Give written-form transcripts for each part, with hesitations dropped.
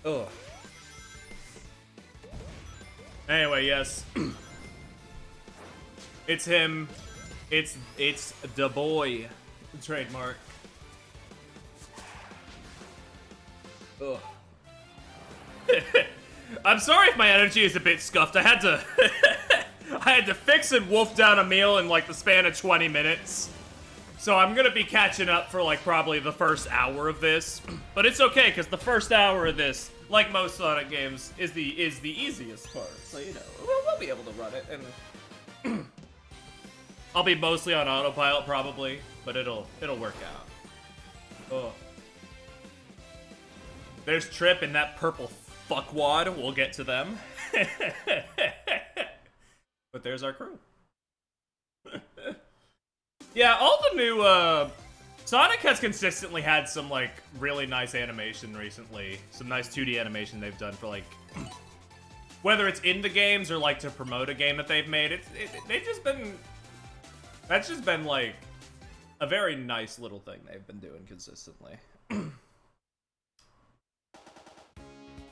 Ugh. Anyway, yes. It's him. It's the boy. Trademark. Ugh. I'm sorry if my energy is a bit scuffed. I had to I had to fix and wolf down a meal in like the span of 20 minutes. So I'm gonna be catching up for like probably the first hour of this. But it's okay, because the first hour of this, like most Sonic games, is the easiest part. So you know, we'll be able to run it, and I'll be mostly on autopilot probably, but it'll work out. Oh. There's Trip and that purple fuckwad. We'll get to them. But there's our crew. Yeah, all the new Sonic has consistently had some like really nice animation recently. Some nice 2D animation they've done for like whether it's in the games or like to promote a game that they've made. They've just been that's just been like a very nice little thing they've been doing consistently.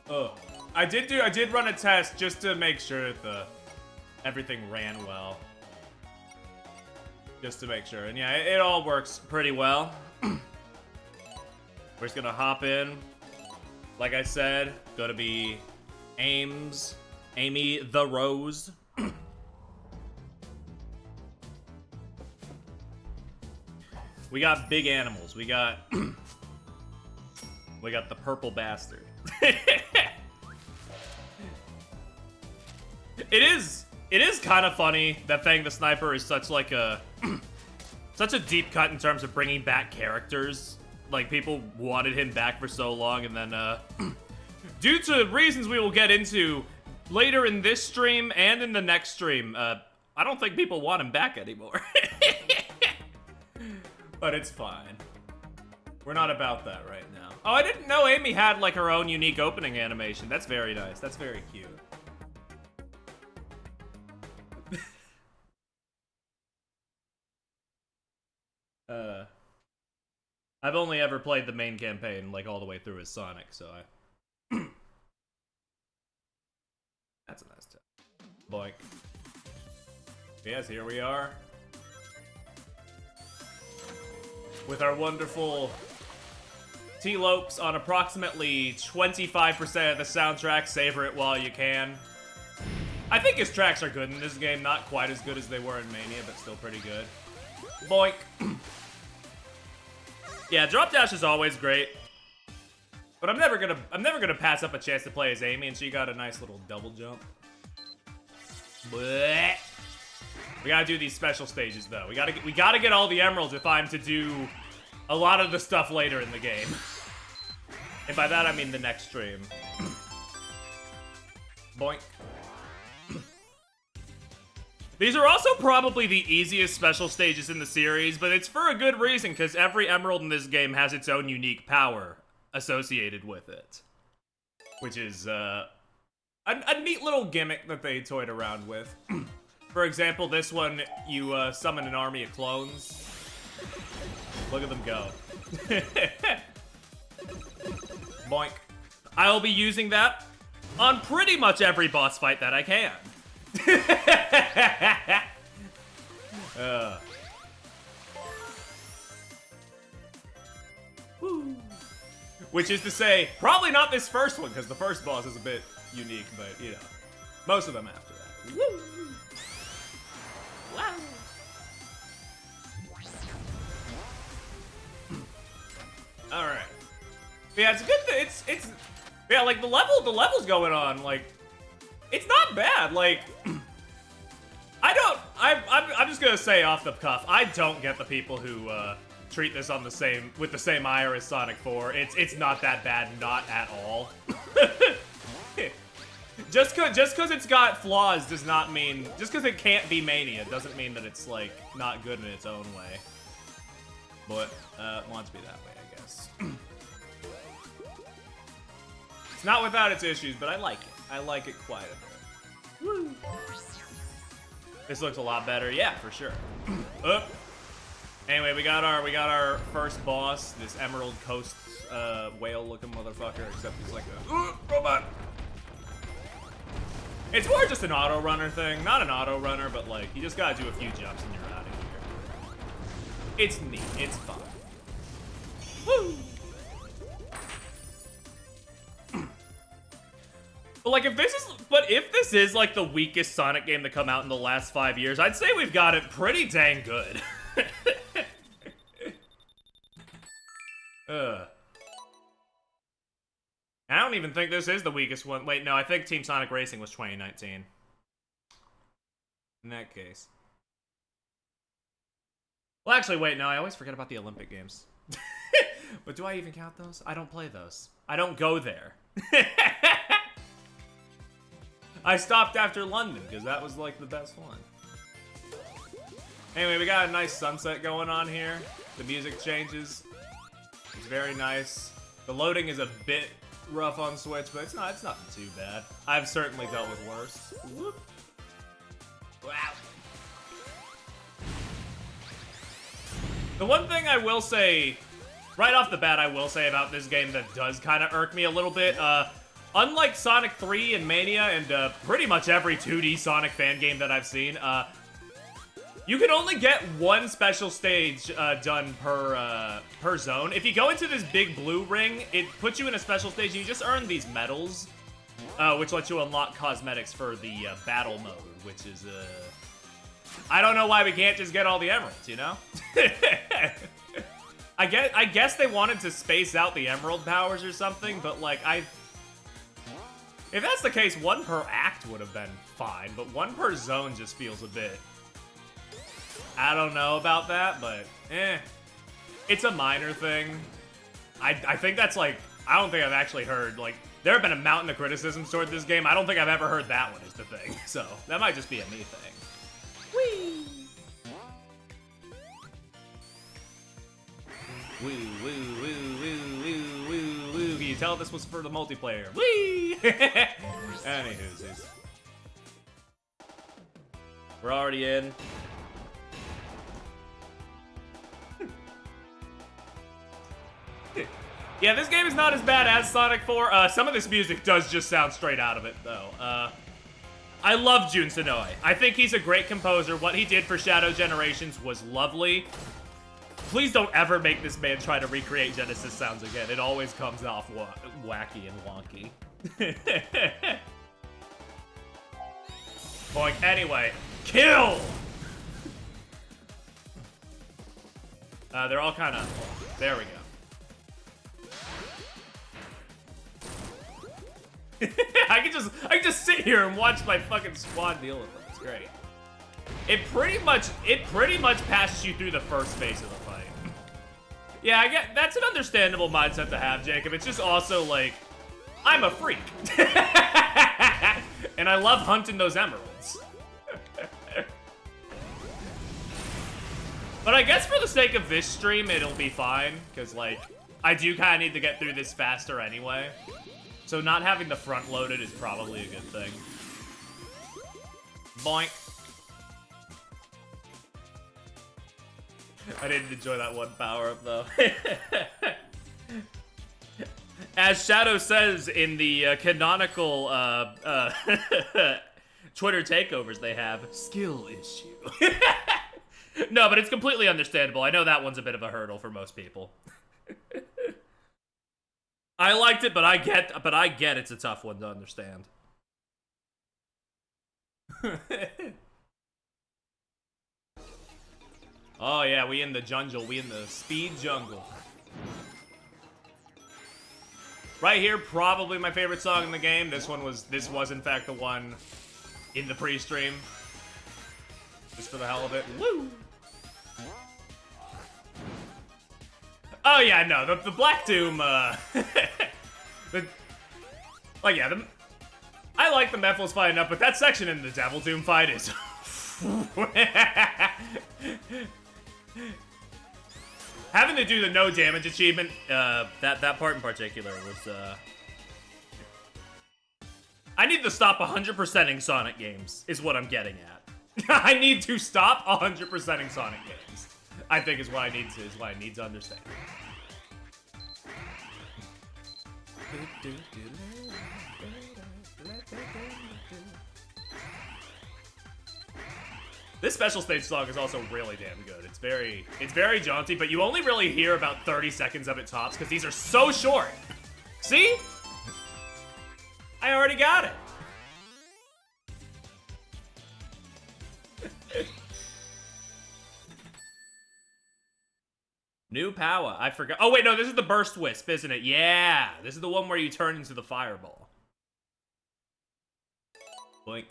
Oh, I did run a test just to make sure that everything ran well. Just to make sure, and yeah, it all works pretty well. We're just gonna hop in. Like I said, gonna be Amy the Rose. We got big animals. We got the purple bastard. It is kind of funny that Fang the Sniper is such like a such a deep cut in terms of bringing back characters. Like people wanted him back for so long, and then due to reasons we will get into later in this stream and in the next stream, I don't think people want him back anymore. But it's fine. We're not about that right now. Oh, I didn't know Amy had like her own unique opening animation. That's very nice. That's very cute. I've only ever played the main campaign like all the way through as Sonic, so I that's a nice touch. Boink. Yes, here we are. With our wonderful T-Lopes on approximately 25% of the soundtrack. Savor it while you can. I think his tracks are good in this game. Not quite as good as they were in Mania, but still pretty good. Boink. Yeah, Drop Dash is always great. But I'm never gonna pass up a chance to play as Amy, and she got a nice little double jump. Blech. We gotta do these special stages though. We gotta get all the emeralds if I'm to do a lot of the stuff later in the game. And by that I mean the next stream. Boink. These are also probably the easiest special stages in the series, but it's for a good reason, because every emerald in this game has its own unique power associated with it. Which is a neat little gimmick that they toyed around with. For example, this one, you summon an army of clones. Look at them go. Boink. I'll be using that on pretty much every boss fight that I can. Which is to say, probably not this first one, because the first boss is a bit unique, but, you know, most of them after that. Woo! Wow! Alright. Yeah, it's a good thing. It's yeah, like the level's going on, like, it's not bad, like, I'm just gonna say off the cuff, I don't get the people who, treat this on with the same ire as Sonic 4. It's not that bad, not at all. Just cause it's got flaws does not mean, just cause it can't be Mania doesn't mean that it's, like, not good in its own way. But, wants to be that way, I guess. It's not without its issues, but I like it. I like it quite a bit. Woo! This looks a lot better, yeah, for sure. Anyway, we got our first boss, this Emerald Coast whale-looking motherfucker, except he's like a robot. It's more just an auto runner thing, not an auto runner, but like you just gotta do a few jumps and you're out of here. It's neat. It's fun. Woo! But like if this is like the weakest Sonic game to come out in the last 5 years, I'd say we've got it pretty dang good. I don't even think this is the weakest one. Wait, no, I think Team Sonic Racing was 2019. In that case. Well, actually, wait, no, I always forget about the Olympic Games. But do I even count those? I don't play those. I don't go there. I stopped after London, because that was, like, the best one. Anyway, we got a nice sunset going on here. The music changes. It's very nice. The loading is a bit rough on Switch, but it's nothing too bad. I've certainly dealt with worse. Whoop. Wow. The one thing I will say, right off the bat, I will say about this game that does kind of irk me a little bit, unlike Sonic 3 and Mania and pretty much every 2D Sonic fan game that I've seen, you can only get one special stage done per zone. If you go into this big blue ring, it puts you in a special stage and you just earn these medals, which lets you unlock cosmetics for the battle mode, which is, I don't know why we can't just get all the emeralds, you know? I guess they wanted to space out the emerald powers or something, but like, if that's the case, one per act would have been fine, but one per zone just feels a bit... I don't know about that, but it's a minor thing. I think that's like, I don't think I've actually heard, like, there have been a mountain of criticisms toward this game. I don't think I've ever heard that one is the thing. So, that might just be a me thing. Whee! Woo, woo, woo, woo, woo, woo, woo. Can you tell this was for the multiplayer? Whee! Anywho's. We're already in. Yeah, this game is not as bad as Sonic 4. Some of this music does just sound straight out of it, though. I love Jun Senoue. I think he's a great composer. What he did for Shadow Generations was lovely. Please don't ever make this man try to recreate Genesis sounds again. It always comes off wacky and wonky. Boink. Anyway, kill! They're all kind of... There we go. I can just sit here and watch my fucking squad deal with them. It's great. It pretty much passes you through the first phase of the fight. Yeah, I get that's an understandable mindset to have, Jacob. It's just also like, I'm a freak. And I love hunting those emeralds. But I guess for the sake of this stream, it'll be fine. Because, like, I do kind of need to get through this faster anyway. So not having the front loaded is probably a good thing. Boink. I didn't enjoy that one power-up, though. As Shadow says in the canonical Twitter takeovers they have, skill issue. No, but it's completely understandable. I know that one's a bit of a hurdle for most people. I liked it, but I get it's a tough one to understand. Oh yeah, we in the jungle. We in the speed jungle. Right here, probably my favorite song in the game. This was in fact the one in the pre-stream. Just for the hell of it. Woo! Oh yeah, no, the Black Doom, I like the Mephiles fight enough, but that section in the Devil Doom fight is... Having to do the no damage achievement, that part in particular was, I need to stop 100%ing Sonic games, is what I'm getting at. I need to stop 100%ing Sonic games. I think is what I need to understand. This special stage song is also really damn good. It's very jaunty, but you only really hear about 30 seconds of it tops because these are so short. See? I already got it. New power. I forgot. Oh, wait, no, this is the Burst Wisp, isn't it? Yeah. This is the one where you turn into the fireball. Boink.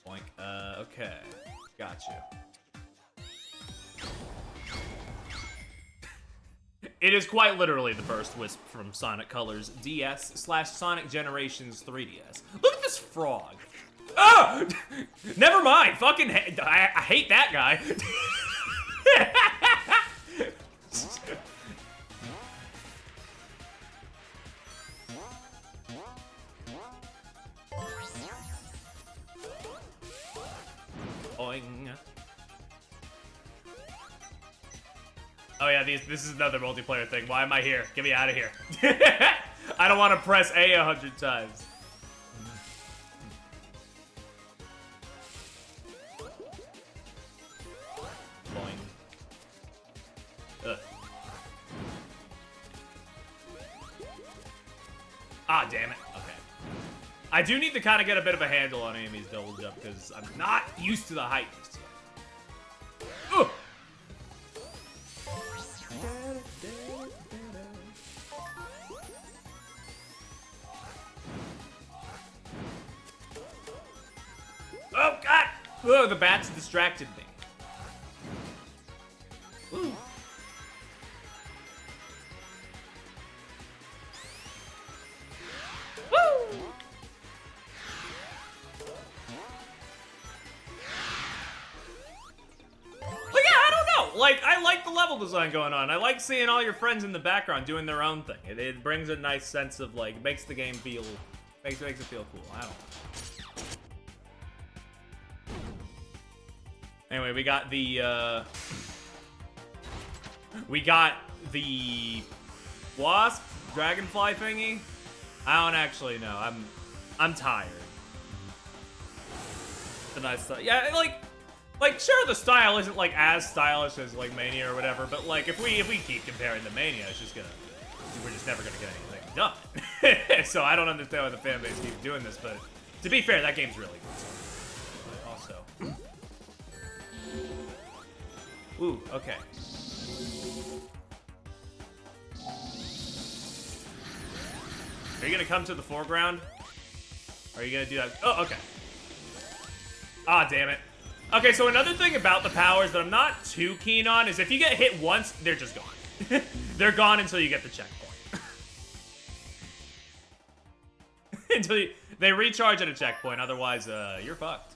Boink. Okay. Got you. It is quite literally the Burst Wisp from Sonic Colors DS/Sonic Generations 3DS. Look at this frog. Oh! Never mind. Fucking I hate that guy. Boing. Oh yeah, this is another multiplayer thing. Why am I here? Get me out of here. I don't want to press A 100 times. Boing. Ugh. Ah, damn it. Okay. I do need to kind of get a bit of a handle on Amy's double jump because I'm not used to the height just yet. Ugh. Oh, God! Whoa, the bats distracted me. Ooh. Woo! But yeah, I don't know. Like, I like the level design going on. I like seeing all your friends in the background doing their own thing. It brings a nice sense of, like, makes the game feel, makes it feel cool. I don't know. Anyway, we got the wasp dragonfly thingy. I don't actually know. I'm tired. The nice stuff. Yeah, like sure the style isn't like as stylish as like Mania or whatever, but like if we keep comparing to Mania, it's just we're just never gonna get anything done. So I don't understand why the fan base keeps doing this, but to be fair, that game's really good. But also. Ooh, okay. Are you gonna come to the foreground? Are you gonna do that? Oh, okay. Ah, damn it. Okay, so another thing about the powers that I'm not too keen on is if you get hit once, they're just gone. They're gone until you get the checkpoint. Until they recharge at a checkpoint, otherwise, you're fucked.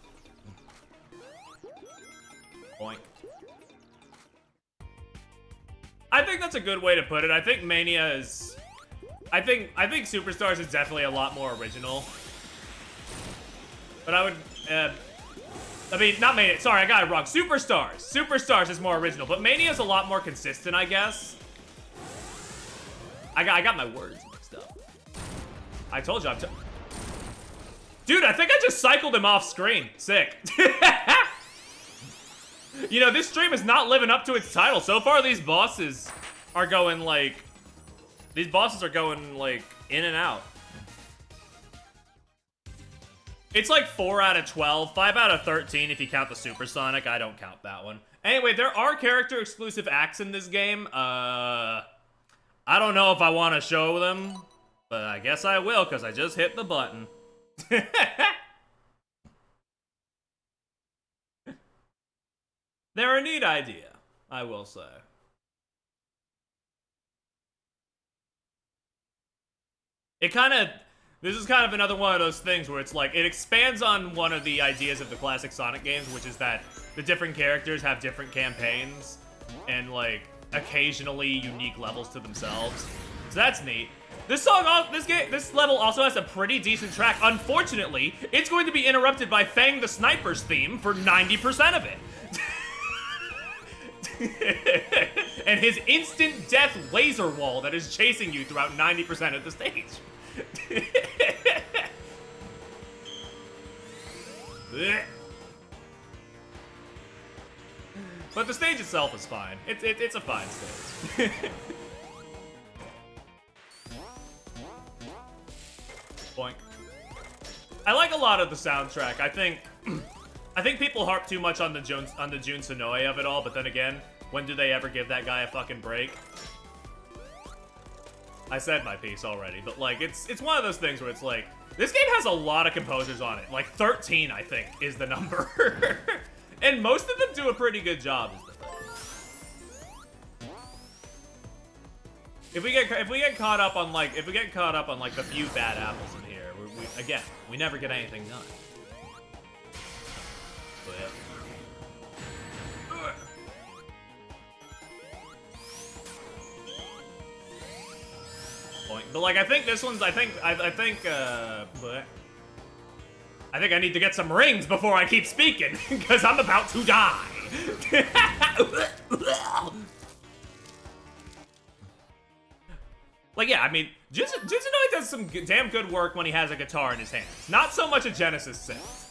Boink. I think that's a good way to put it. I think Mania is... I think Superstars is definitely a lot more original. But I would... I mean, not Mania. Sorry, I got it wrong. Superstars. Superstars is more original, but Mania is a lot more consistent, I guess. I got my words mixed up. I told you I'm... Dude, I think I just cycled him off screen. Sick. You know, this stream is not living up to its title. So far, these bosses are going, like... These bosses are going, like, in and out. It's like 4 out of 12, 5 out of 13 if you count the Supersonic. I don't count that one. Anyway, there are character-exclusive acts in this game. I don't know if I want to show them, but I guess I will, because I just hit the button. They're a neat idea, I will say. This is kind of another one of those things where it's like, it expands on one of the ideas of the classic Sonic games, which is that the different characters have different campaigns and, like, occasionally unique levels to themselves. So that's neat. This level also has a pretty decent track. Unfortunately, it's going to be interrupted by Fang the Sniper's theme for 90% of it. And his instant death laser wall that is chasing you throughout 90% of the stage. But the stage itself is fine. It's a fine stage. Boink. I like a lot of the soundtrack. I think people harp too much on the Jun Senoue of it all, but then again, when do they ever give that guy a fucking break? I said my piece already, but like it's one of those things where it's like this game has a lot of composers on it. Like 13, I think, is the number. And most of them do a pretty good job, is the thing. If we get caught up on like the few bad apples in here, we never get anything done. But yeah. Point. But like I think this one's I think I need to get some rings before I keep speaking because I'm about to die. Like, yeah, I mean, Jutsunoi does some damn good work when he has a guitar in his hands. Not so much a Genesis synth.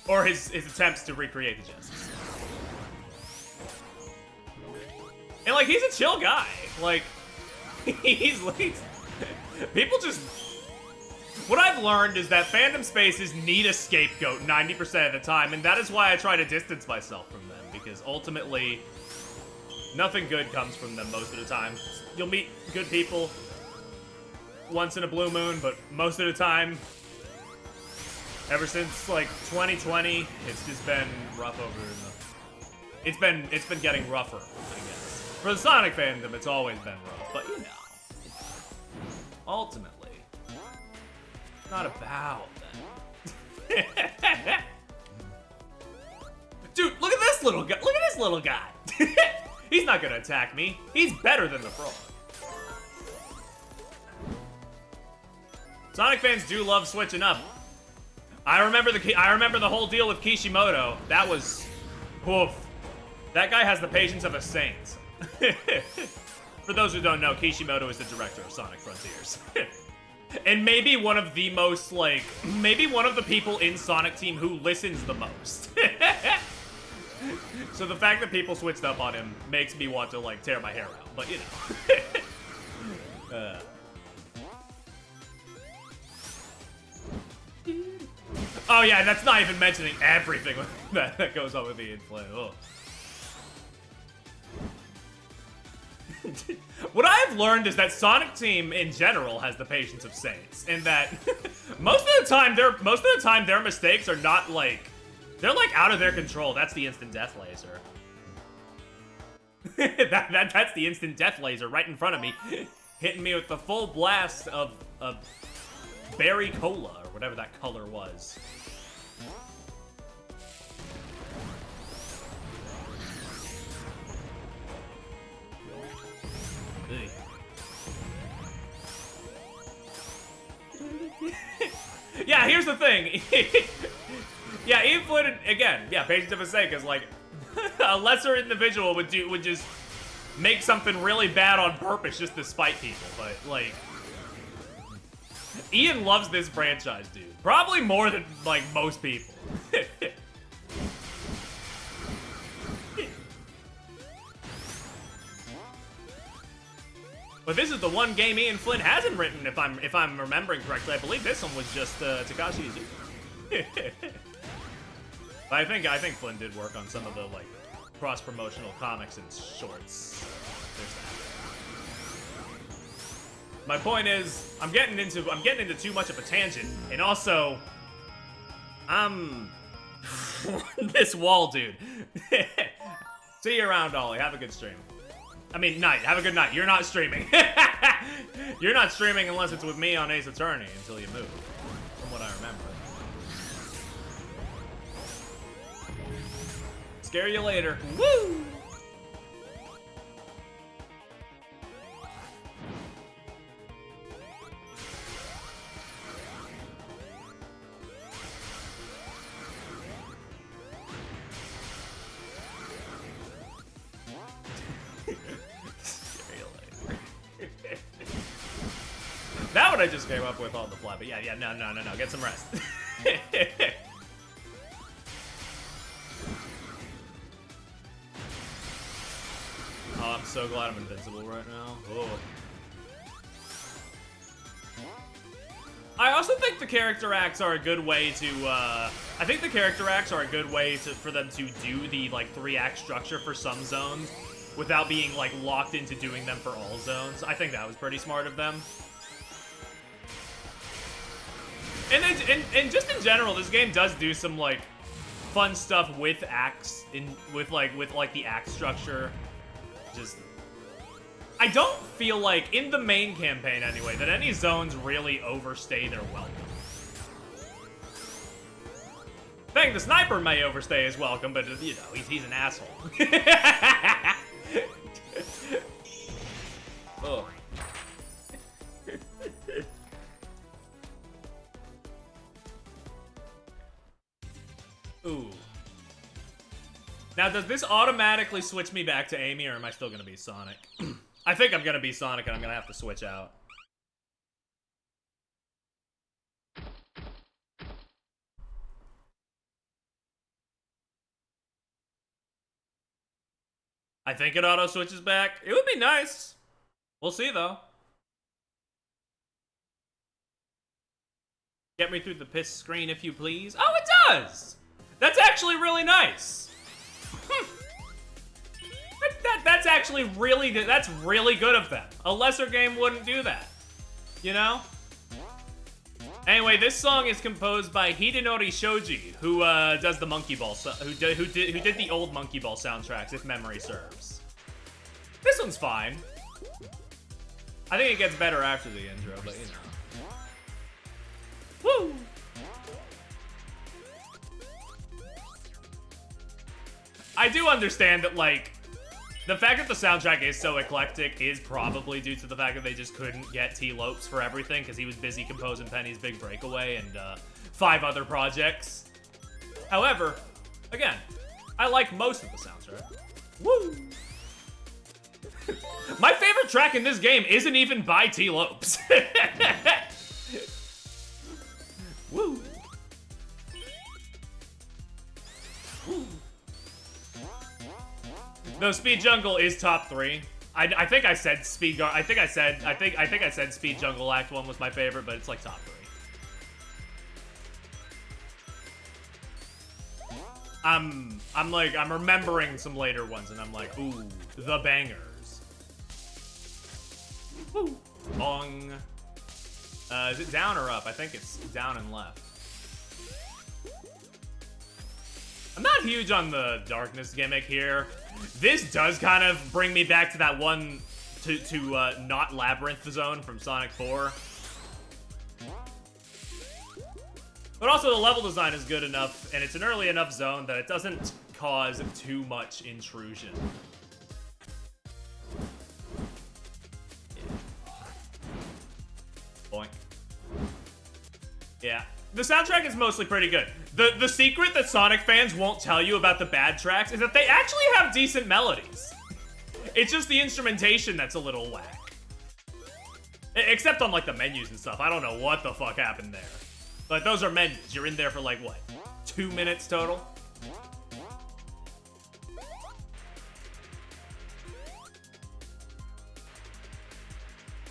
Or his attempts to recreate the Genesis synth. And, like, he's a chill guy. Like, he's people just... What I've learned is that fandom spaces need a scapegoat 90% of the time, and that is why I try to distance myself from them, because ultimately... nothing good comes from them most of the time. You'll meet good people once in a blue moon, but most of the time, ever since like 2020, it's just been rough over the... It's been getting rougher, I guess. For the Sonic fandom, it's always been rough, but you know. Ultimately, it's not about that. Dude, look at this little guy. Look at this little guy. He's not gonna attack me. He's better than the frog. Sonic fans do love switching up. I remember the whole deal with Kishimoto. That was, woof. That guy has the patience of a saint. For those who don't know, Kishimoto is the director of Sonic Frontiers. And maybe one of the most, like, maybe one of the people in Sonic Team who listens the most. So the fact that people switched up on him makes me want to, like, tear my hair out. But, you know. Oh, yeah, that's not even mentioning everything that goes on with the inflame. Oh. What I've learned is that Sonic Team in general has the patience of saints, and that most of the time their mistakes are not like they're like out of their control. That's the instant death laser. That's the instant death laser right in front of me, hitting me with the full blast of berry cola or whatever that color was. Yeah, here's the thing. Yeah, Ian Flynn, again, yeah, patience of a sake is like a lesser individual would just make something really bad on purpose just to spite people, but like Ian loves this franchise, dude. Probably more than like most people. But this is the one game Ian Flynn hasn't written, if I'm remembering correctly. I believe this one was just Takashi Iizuka. But I think Flynn did work on some of the like cross-promotional comics and shorts. There's that. My point is, I'm getting into too much of a tangent, and also, this wall, dude. See you around, Ollie. Have a good stream. I mean, night. Have a good night. You're not streaming. You're not streaming unless it's with me on Ace Attorney until you move, from what I remember. Scare you later. Woo! That one I just came up with on the fly, but yeah, no, get some rest. Oh, I'm so glad I'm invincible right now. Oh. I also think the character acts are a good way to, I think the character acts are a good way for them to do the, like, 3-act structure for some zones without being, like, locked into doing them for all zones. I think that was pretty smart of them. And just in general, this game does do some, like, fun stuff with acts, with the act structure. Just, I don't feel like, in the main campaign anyway, that any zones really overstay their welcome. I think the sniper may overstay his welcome, but, you know, he's an asshole. Ugh. Ooh. Now, does this automatically switch me back to Amy, or am I still gonna be Sonic? I think I'm gonna be Sonic, and I'm gonna have to switch out. I think it auto switches back. It would be nice. We'll see, though. Get me through the piss screen, if you please. Oh, it does! That's actually really nice. That's actually really good. That's really good of them. A lesser game wouldn't do that. You know? Anyway, this song is composed by Hidenori Shoji, who does the Monkey Ball, who did the old Monkey Ball soundtracks, if memory serves. This one's fine. I think it gets better after the intro, but you know. Woo! I do understand that, like, the fact that the soundtrack is so eclectic is probably due to the fact that they just couldn't get T. Lopes for everything because he was busy composing Penny's Big Breakaway and 5 other projects. However, again, I like most of the soundtrack. Woo! My favorite track in this game isn't even by T. Lopes. Woo! Woo! No, Speed Jungle is top 3. I think I said Speed I think I said Speed Jungle Act 1 was my favorite, but it's like top 3. I'm remembering some later ones, and I'm like, ooh, the bangers. Woo. Bong. Is it down or up? I think it's down and left. I'm not huge on the darkness gimmick here. This does kind of bring me back to that one not Labyrinth zone from Sonic 4. But also the level design is good enough, and it's an early enough zone that it doesn't cause too much intrusion. Boink. Yeah. The soundtrack is mostly pretty good. The secret that Sonic fans won't tell you about the bad tracks is that they actually have decent melodies. It's just the instrumentation that's a little whack. Except on, like, the menus and stuff. I don't know what the fuck happened there. But those are menus. You're in there for, like, what? 2 minutes total?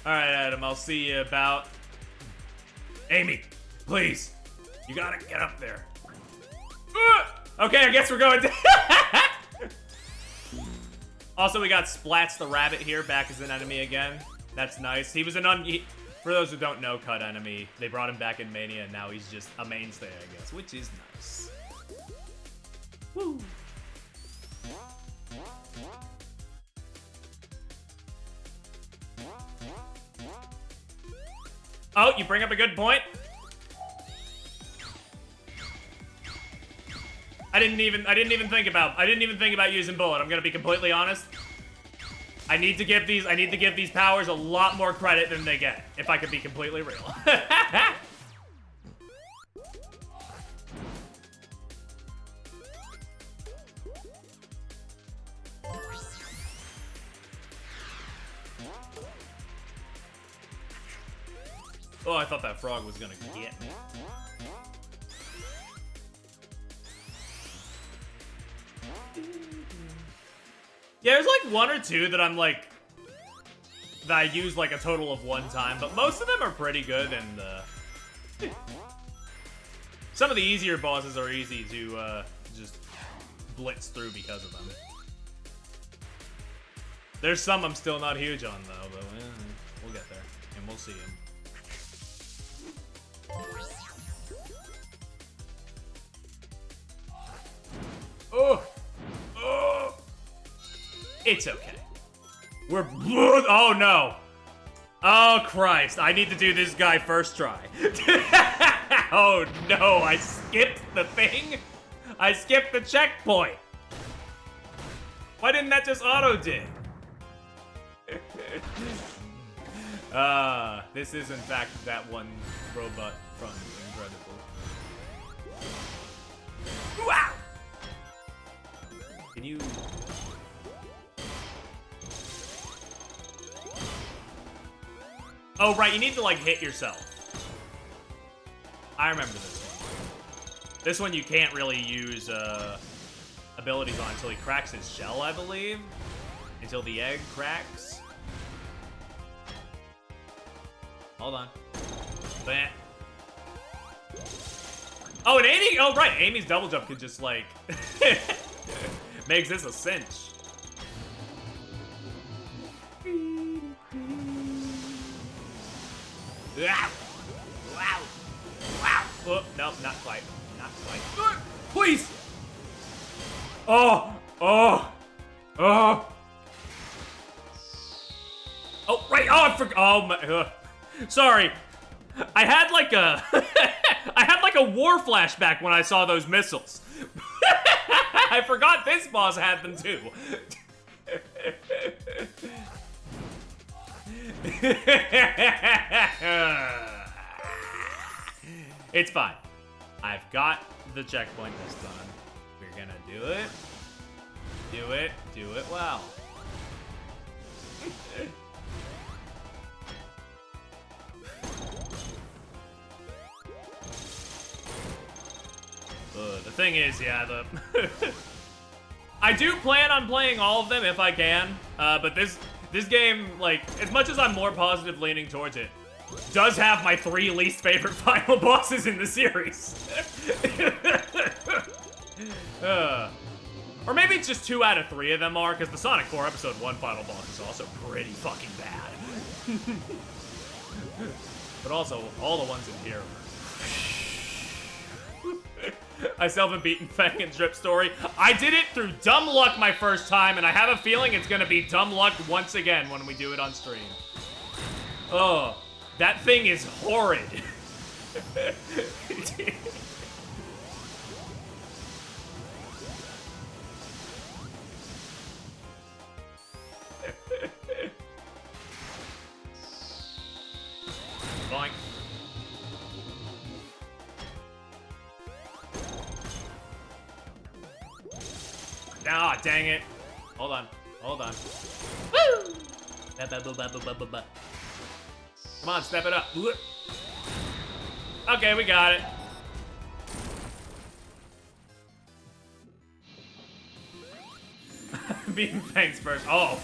Alright, Adam, I'll see you about... Amy, please. You gotta get up there. Okay, I guess we're going to... Also, we got Splats the Rabbit here back as an enemy again. That's nice. He was for those who don't know Cut Enemy, they brought him back in Mania, and now he's just a mainstay, I guess, which is nice. Woo! Oh, you bring up a good point. I didn't even think about using Bullet. I'm gonna be completely honest. I need to give these powers a lot more credit than they get, if I could be completely real. Oh, I thought that frog was gonna get me. Yeah, there's like one or two that I'm like, that I use like a total of one time, but most of them are pretty good, and some of the easier bosses are easy to just blitz through because of them. There's some I'm still not huge on though, but we'll get there, and we'll see him. Oh! Oh! It's okay. We're... Oh, no. Oh, Christ. I need to do this guy first try. Oh, no. I skipped the thing. I skipped the checkpoint. Why didn't that just auto-dig? This is, in fact, that one robot from Incredible. Wow! Can you... Oh, right, you need to, like, hit yourself. I remember this one. This one you can't really use, abilities on until he cracks his shell, I believe. Until the egg cracks. Hold on. Bam. Oh, and Amy... Oh, right, Amy's double jump could just, like... makes this a cinch. Wow! Wow! Wow! Oh, no, not quite. Not quite. Please! Oh! Oh! Oh! Oh, right! Oh, I forgot. Oh, my... Sorry. I had like a... I had like a war flashback when I saw those missiles. I forgot this boss had them too. It's fine. I've got the checkpoint this time. We're gonna do it. Do it. Do it well. The thing is, yeah, I do plan on playing all of them if I can, but this game, like, as much as I'm more positive leaning towards it, does have my 3 least favorite final bosses in the series. Or maybe it's just 2 out of 3 of them are, because the Sonic 4 Episode 1 final boss is also pretty fucking bad. But also, all the ones in here I still haven't beaten Fang and Drip Story. I did it through dumb luck my first time, and I have a feeling it's gonna be dumb luck once again when we do it on stream. Oh, that thing is horrid. Boink. Ah, dang it. Hold on. Hold on. Woo! Come on, step it up. Okay, we got it. Beating Fangs first. Oh.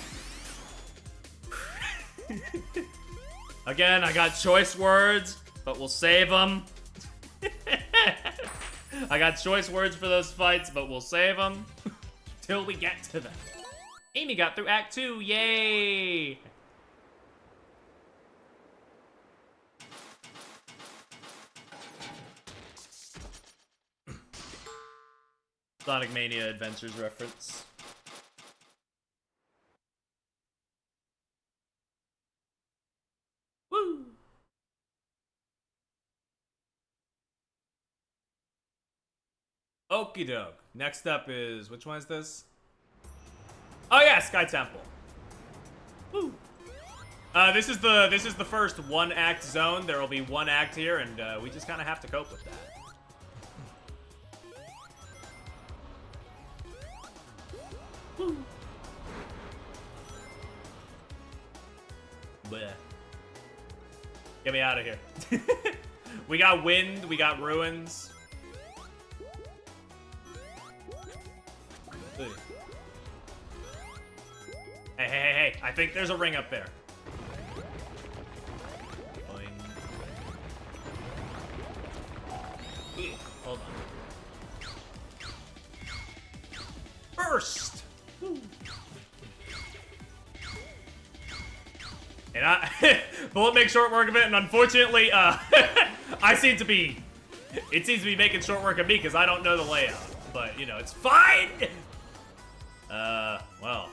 Again, I got choice words, but we'll save them. I got choice words for those fights, but we'll save them till we get to them. Amy got through Act 2, yay! Sonic Mania Adventures reference. Woo! Okie doke. Next up is, which one is this? Oh yeah, Sky Temple. Woo! This is the first 1-act zone. There will be 1 act here, and we just kind of have to cope with that. Woo! Bleh. Get me out of here. We got wind, we got ruins. Hey, hey, hey, hey. I think there's a ring up there. Boing. Hold on. Burst! And but we'll make short work of it, and unfortunately, it seems to be making short work of me because I don't know the layout. But, you know, it's fine! Well.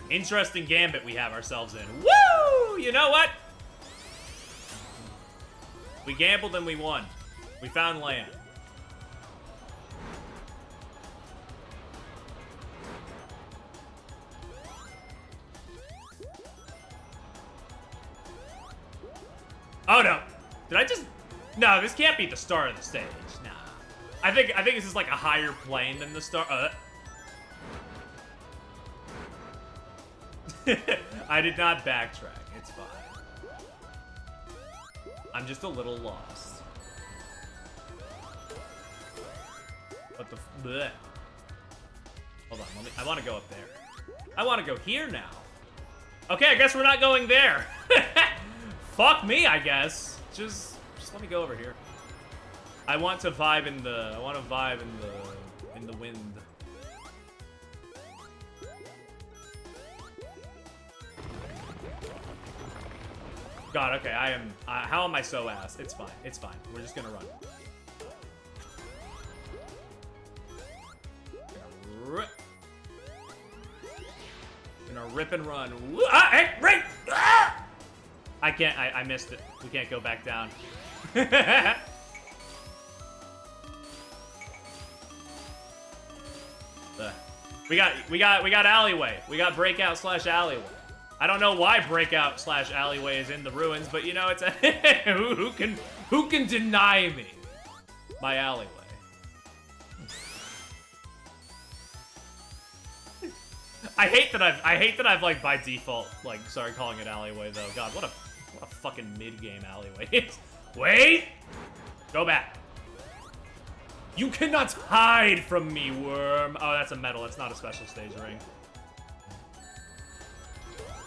Interesting gambit we have ourselves in. Woo! You know what? We gambled and we won. We found land. Oh no. Did I just... No, this can't be the start of the stage. Nah. I think this is like a higher plane than the start. I did not backtrack. It's fine. I'm just a little lost. What the... Bleh. Hold on. I want to go up there. I want to go here now. Okay, I guess we're not going there. Fuck me, I guess. Just let me go over here. I want to vibe in the... in the wind. God, okay, I am... how am I so ass? It's fine. It's fine. We're just gonna run. Gonna rip and run. Ah, hey, right! Ah! I can't... I missed it. We can't go back down. We got alleyway. We got breakout / alleyway. I don't know why breakout / alleyway is in the ruins, but you know, it's a who can deny me my alleyway? I hate that I've like by default like started calling it alleyway though. God, what a fucking mid-game alleyway is. Wait! Go back. You cannot hide from me, worm. Oh, that's a medal. It's not a special stage ring.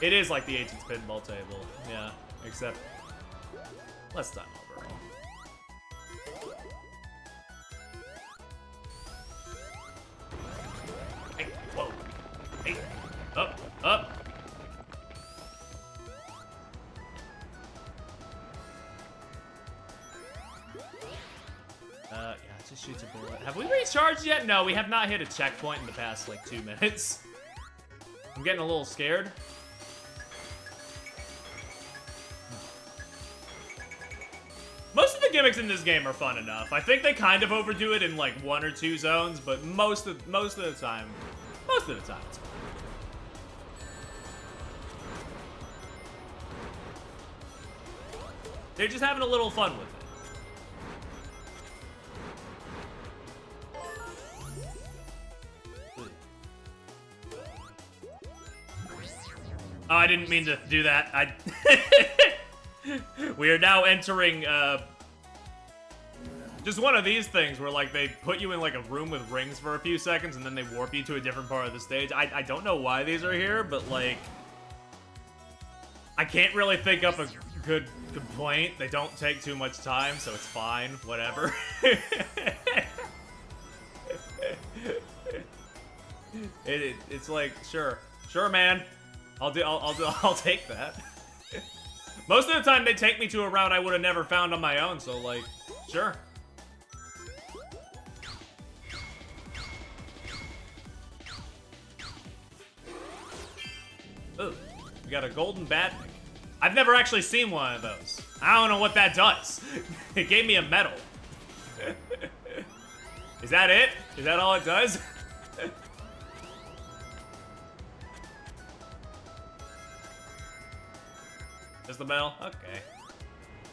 It is like the 18th pinball table, yeah, except less time overall. Hey, whoa. Hey, up, up. Yeah, it just shoots a bullet. Have we recharged yet? No, we have not hit a checkpoint in the past, like, 2 minutes. I'm getting a little scared. Most of the gimmicks in this game are fun enough. I think they kind of overdo it in like 1 or 2 zones, but most of the time it's fun. They're just having a little fun with it. Oh, I didn't mean to do that. We are now entering, just one of these things where, like, they put you in, like, a room with rings for a few seconds and then they warp you to a different part of the stage. I don't know why these are here, but, like, I can't really think up a good complaint. They don't take too much time, so it's fine. Whatever. It's like, sure, man. I'll take that. Most of the time, they take me to a route I would have never found on my own, so, like, sure. Ooh, we got a golden badnik. I've never actually seen one of those. I don't know what that does. It gave me a medal. Is that it? Is that all it does? Just the medal? Okay.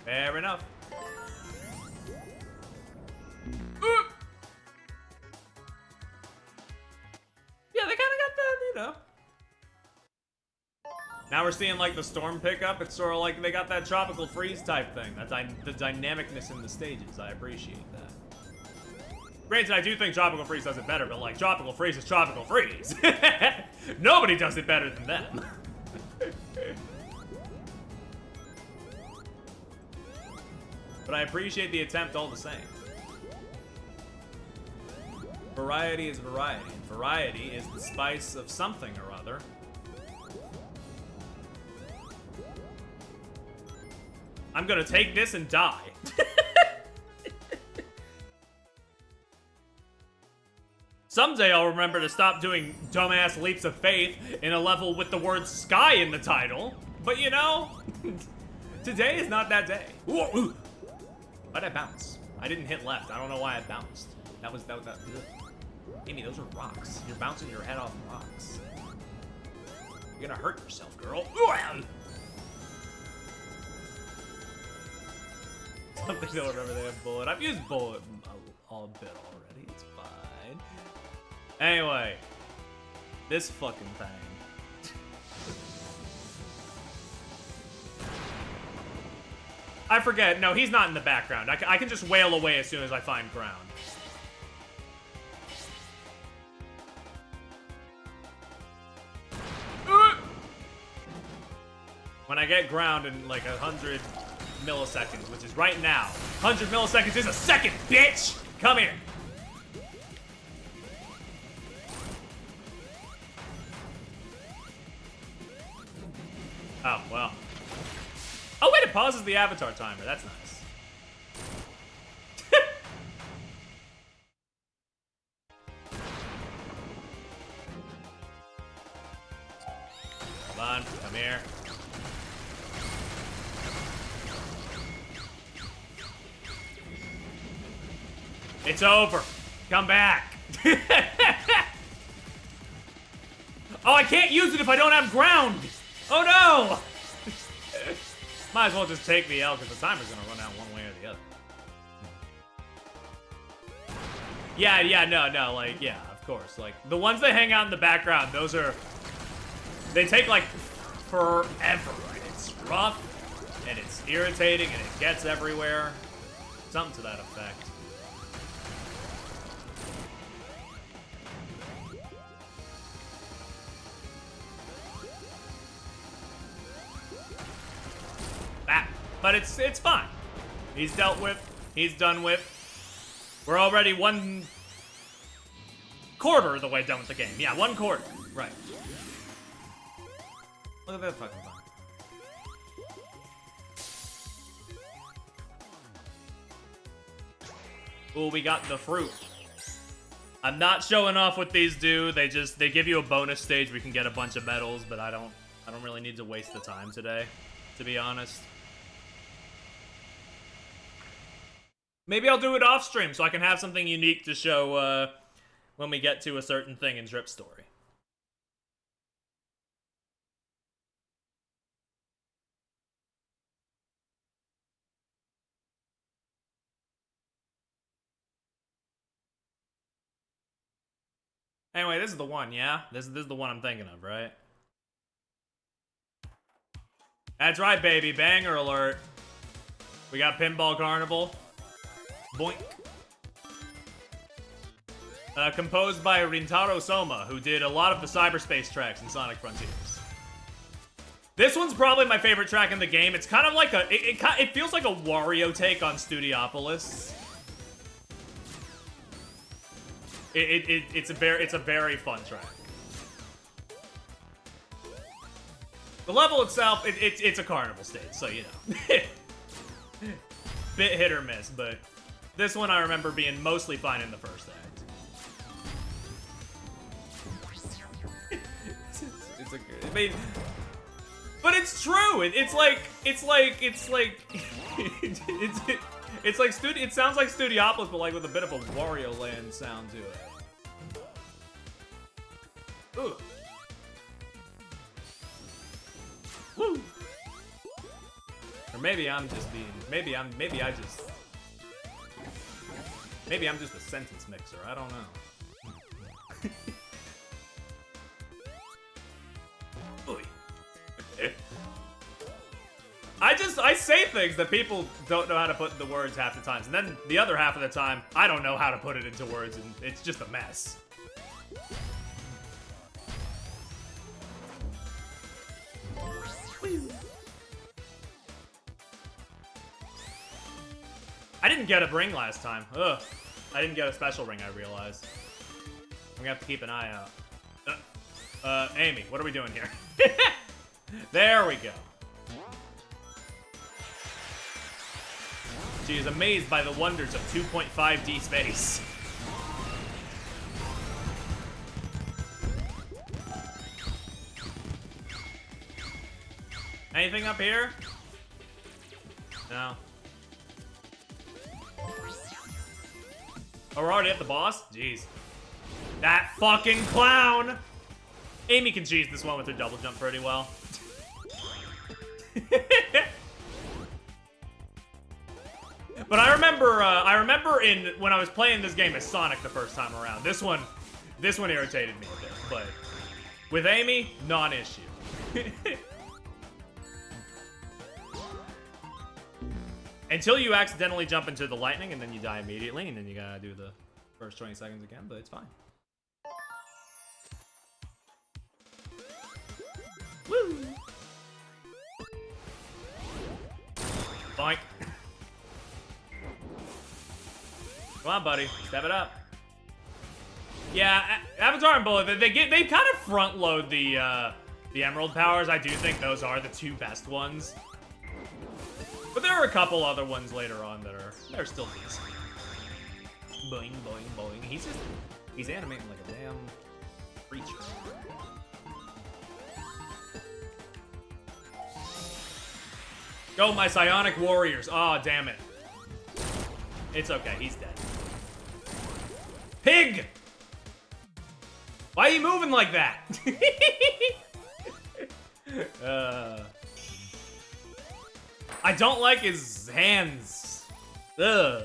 Fair enough. Yeah, they kind of got the, you know. Now we're seeing like the storm pickup. It's sort of like they got that tropical freeze type thing. The dynamicness in the stages. I appreciate that. Granted, I do think Tropical Freeze does it better, but like Tropical Freeze is Tropical Freeze. Nobody does it better than them. But I appreciate the attempt all the same. Variety is variety, and variety is the spice of something or other. I'm gonna take this and die. Someday I'll remember to stop doing dumbass leaps of faith in a level with the word sky in the title. But you know, today is not that day. Ooh. Why'd I bounce? I didn't hit left. I don't know why I bounced. That was. Amy, those are rocks. You're bouncing your head off rocks. You're gonna hurt yourself, girl. Something to remember they have bullet. I've used bullet a bit already. It's fine. Anyway, this fucking thing. I forget. No, he's not in the background. I can just wail away as soon as I find ground. When I get ground in like 100 milliseconds, which is right now. 100 milliseconds is a second, bitch! Come here. Oh, well. Oh, wait, it pauses the avatar timer. That's nice. Hold on. Come here. It's over. Come back. Oh, I can't use it if I don't have ground. Oh, no. Might as well just take the L because the timer's going to run out one way or the other. Yeah, no, like, yeah, of course. Like, the ones that hang out in the background, those are... They take, like, forever. And it's rough, and it's irritating, and it gets everywhere. Something to that effect. But it's fine. He's dealt with. He's done with. We're already 1/4 of the way done with the game. Yeah, 1/4. Right. Look at that fucking thing. Ooh, we got the fruit. I'm not showing off what these do. They give you a bonus stage. We can get a bunch of medals, but I don't really need to waste the time today, to be honest. Maybe I'll do it off stream so I can have something unique to show when we get to a certain thing in Drip Story. Anyway, this is the one, yeah? This is the one I'm thinking of, right? That's right, baby. Banger alert. We got Pinball Carnival. Boink. Composed by Rintaro Soma, who did a lot of the cyberspace tracks in Sonic Frontiers. This one's probably my favorite track in the game. It's kind of like it feels like a Wario take on Studiopolis. It's a very fun track. The level itself, it's a carnival stage, so you know. Bit hit or miss, but this one I remember being mostly fine in the first act. It's a good, I mean, but it's true. It's like it sounds like Studiopolis, but like with a bit of a Wario Land sound to it. Ooh. Woo. Or maybe I'm just being, maybe I'm just a sentence mixer. I don't know. Oy. I say things that people don't know how to put into words half the times, and then the other half of the time, I don't know how to put it into words, and it's just a mess. I didn't get a ring last time. Ugh. I didn't get a special ring, I realized. I'm gonna have to keep an eye out. Amy, what are we doing here? There we go. She is amazed by the wonders of 2.5D space. Anything up here? No. Oh, we're already at the boss? Jeez. That fucking clown! Amy can cheese this one with her double jump pretty well. But I remember when I was playing this game as Sonic the first time around. This one irritated me a bit, but with Amy, non-issue. Until you accidentally jump into the lightning and then you die immediately, and then you gotta do the first 20 seconds again, but it's fine. Woo! Boink. Come on, buddy. Step it up. Yeah, Avatar and Bullet, they kind of front load the Emerald powers. I do think those are the two best ones. But there are a couple other ones later on that they're still decent. Boing, boing, boing. He's animating like a damn creature. Go, my psionic warriors. Aw, oh, damn it. It's okay, he's dead. Pig! Why are you moving like that? I don't like his hands. Ugh.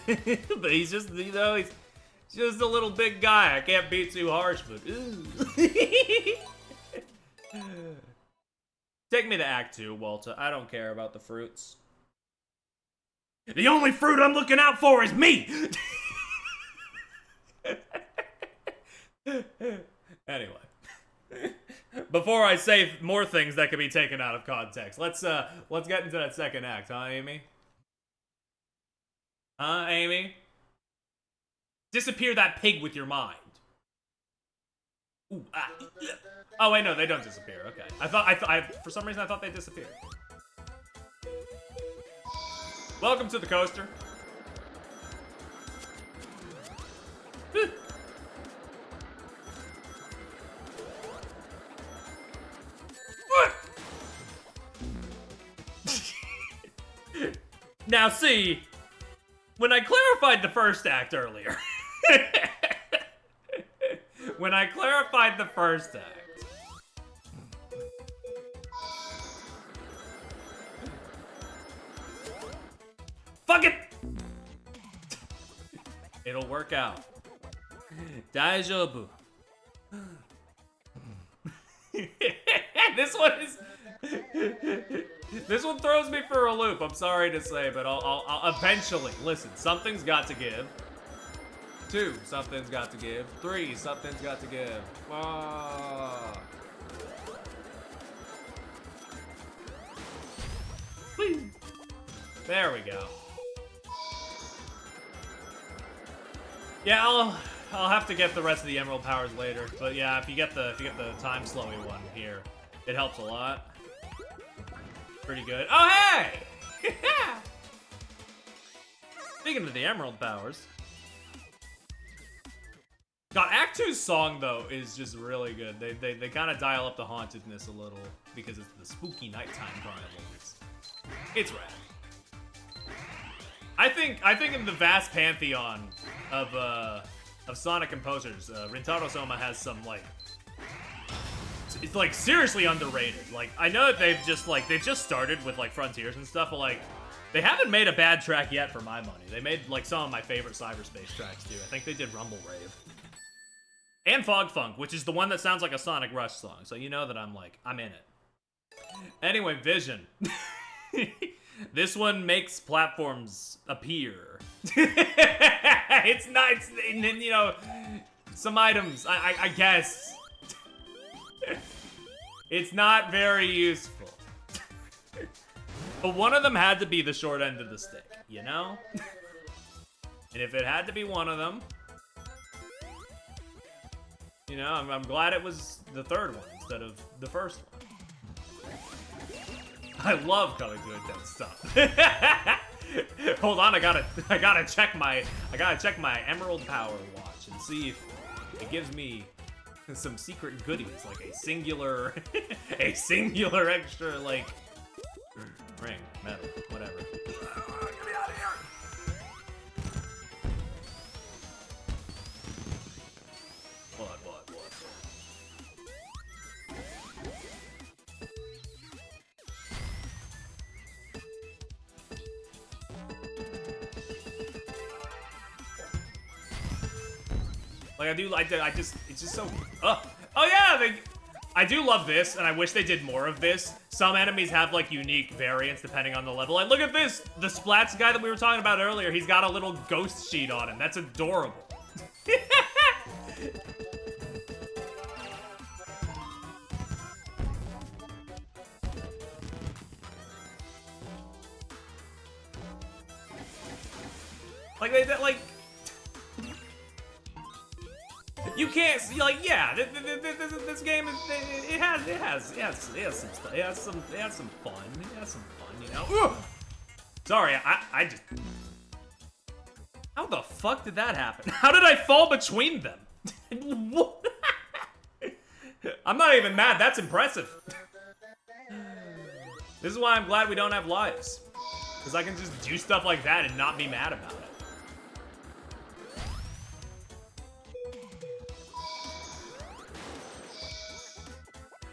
But he's just, you know, he's just a little big guy. I can't be too harsh, but Take me to Act 2, Walter. I don't care about the fruits. The only fruit I'm looking out for is me! Anyway. Before I say more things that could be taken out of context, let's get into that second act, huh, Amy? Huh, Amy? Disappear that pig with your mind. Ooh, ah. Oh wait, no, they don't disappear. Okay, I for some reason I thought they disappeared. Welcome to the coaster. Now see, when I clarified the first act earlier, fuck it! It'll work out. Daijoubu. This one throws me for a loop, I'm sorry to say, but I'll eventually. Listen, something's got to give. 2, something's got to give. 3, something's got to give. Ah. There we go. Yeah, I'll have to get the rest of the Emerald powers later, but yeah, if you get the time slowy one here, it helps a lot. Pretty good. Oh hey! Speaking of the Emerald powers, God, Act 2's song though is just really good. They kind of dial up the hauntedness a little because it's the spooky nighttime carnival. It's rad. I think in the vast pantheon of Sonic composers, Rintaro Soma has some it's like seriously underrated. Like I know that they've just started with like Frontiers and stuff, but like they haven't made a bad track yet for my money. They made like some of my favorite cyberspace tracks too. I think they did Rumble Rave. And Fog Funk, which is the one that sounds like a Sonic Rush song. So you know that I'm in it. Anyway, Vision. This one makes platforms appear. It's not, you know, some items, I guess. It's not very useful. But one of them had to be the short end of the stick, you know? And if it had to be one of them, you know, I'm glad it was the third one instead of the first one. I love coming to a death stop. Hold on, I gotta check my Emerald Power watch and see if it gives me some secret goodies, like a singular extra, like, ring, metal, whatever. Get me out of here! What? Like, it's just so, oh yeah, I do love this, and I wish they did more of this. Some enemies have, like, unique variants depending on the level. Like, look at this! The Splats guy that we were talking about earlier, he's got a little ghost sheet on him. That's adorable. Like, you can't see, like, yeah, this game is, it has some stuff, it has some fun, you know? Ugh! Sorry, I just, how the fuck did that happen? How did I fall between them? What? I'm not even mad, that's impressive. This is why I'm glad we don't have lives. Because I can just do stuff like that and not be mad about it.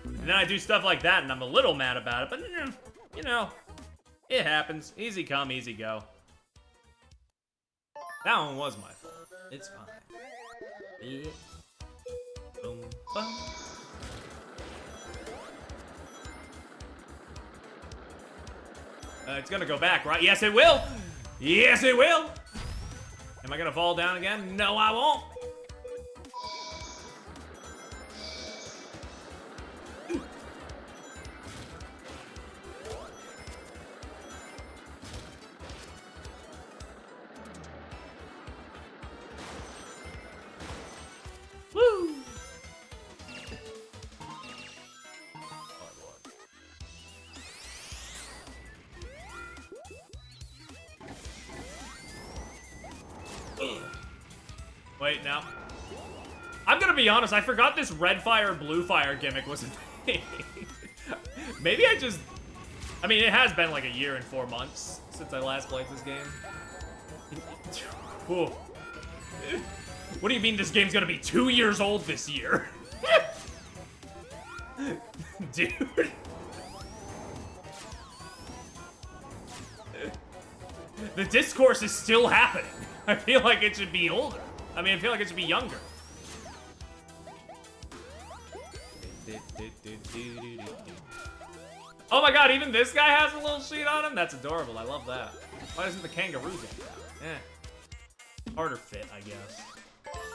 And then I do stuff like that, and I'm a little mad about it, but, you know, it happens. Easy come, easy go. That one was my fault. It's fine. Yeah. Boom, boom. It's gonna go back, right? Yes, it will! Yes, it will! Am I gonna fall down again? No, I won't! Woo! Wait, now. I'm gonna be honest, I forgot this red fire, blue fire gimmick was a thing. Maybe I mean, it has been like a year and 4 months since I last played this game. Whoa. What do you mean this game's gonna be 2 years old this year? Dude. The discourse is still happening. I feel like it should be older. I mean, I feel like it should be younger. Oh my god, even this guy has a little sheet on him? That's adorable, I love that. Why doesn't the kangaroo get that? Eh. Harder fit, I guess.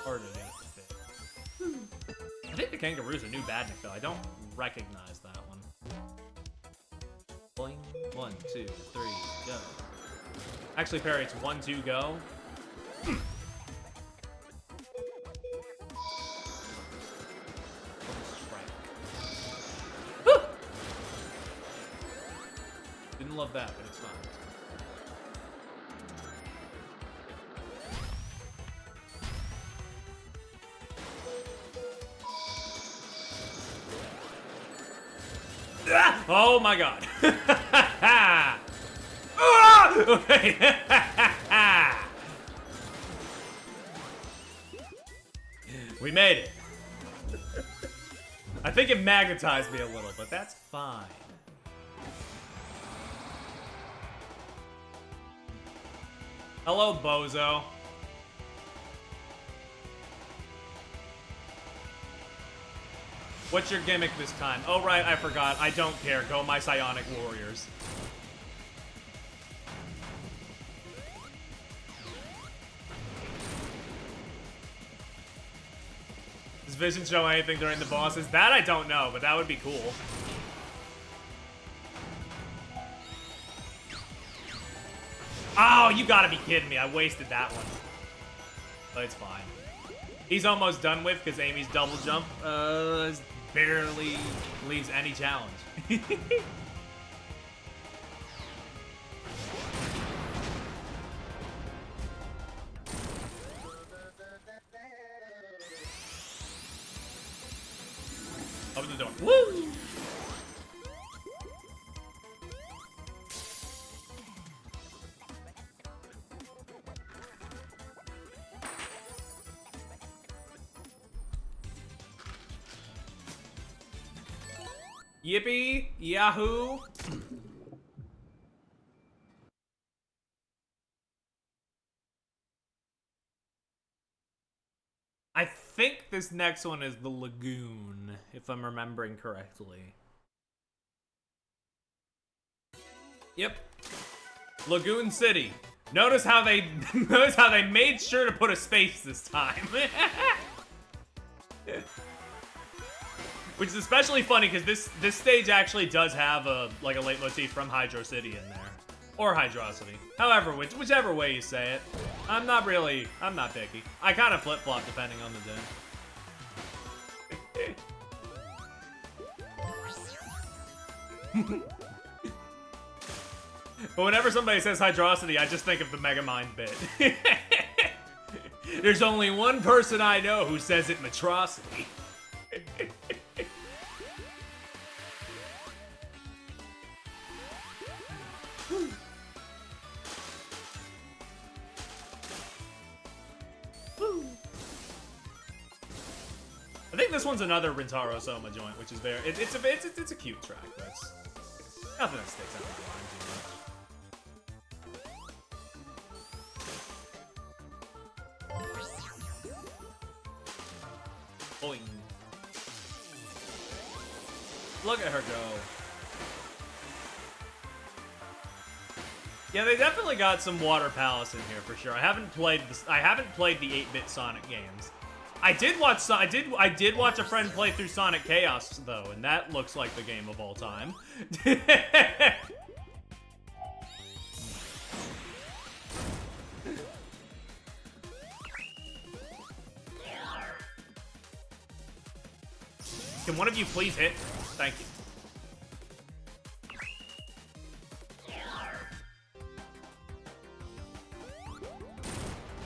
Harder to fit. I think the kangaroo's a new badnik, though. I don't recognize that one. Boing. 1, 2, 3, go. Actually, Perry, it's 1, 2, go. Didn't love that, but it's fine. Ah! Oh my god. Ah! Okay. We made it. I think it magnetized me a little, but that's fine. Hello, bozo. What's your gimmick this time? Oh, right, I forgot. I don't care. Go my Psionic Warriors. vision show anything during the bosses? That I don't know, but that would be cool. Oh, you gotta be kidding me. I wasted that one. But it's fine. He's almost done with because Amy's double jump barely leaves any challenge. Open the door. Woo! Yippee! Yahoo! I think this next one is the Lagoon, if I'm remembering correctly. Yep. Lagoon City. Notice how they made sure to put a space this time. Which is especially funny because this stage actually does have a leitmotif from Hydro City in there. Or Hydrocity. However, whichever way you say it. I'm not picky. I kind of flip-flop depending on the day. But whenever somebody says Hydrocity, I just think of the Megamind bit. There's only one person I know who says it Metrocity. I think this one's another Rintaro Soma joint, which is very it's a cute track. That's nothing that sticks out of the line too much. Boing. Look at her go. Yeah, they definitely got some Water Palace in here for sure. I haven't played the 8-bit Sonic games. I did watch a friend play through Sonic Chaos though, and that looks like the game of all time. Can one of you please hit? Thank you.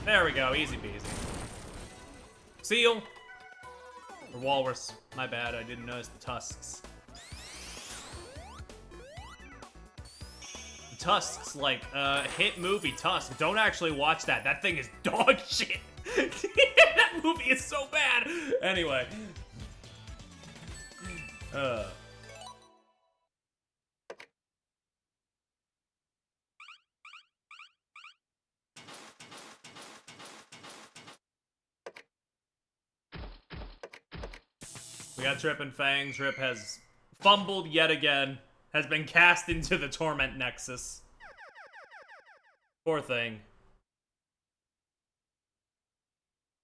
There we go, easy peasy. Seal. Or walrus. My bad, I didn't notice the tusks. The tusks, like, hit movie Tusk. Don't actually watch that. That thing is dog shit. That movie is so bad. Anyway. We got Trip and Fang. Trip has fumbled yet again. Has been cast into the Torment Nexus. Poor thing.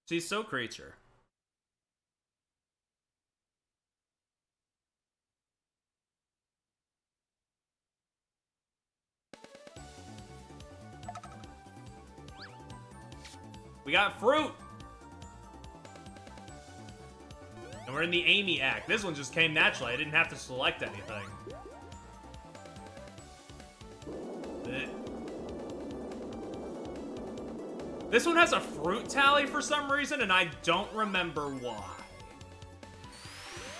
She's so creature. We got fruit! And we're in the Amy Act. This one just came naturally. I didn't have to select anything. This one has a fruit tally for some reason, and I don't remember why.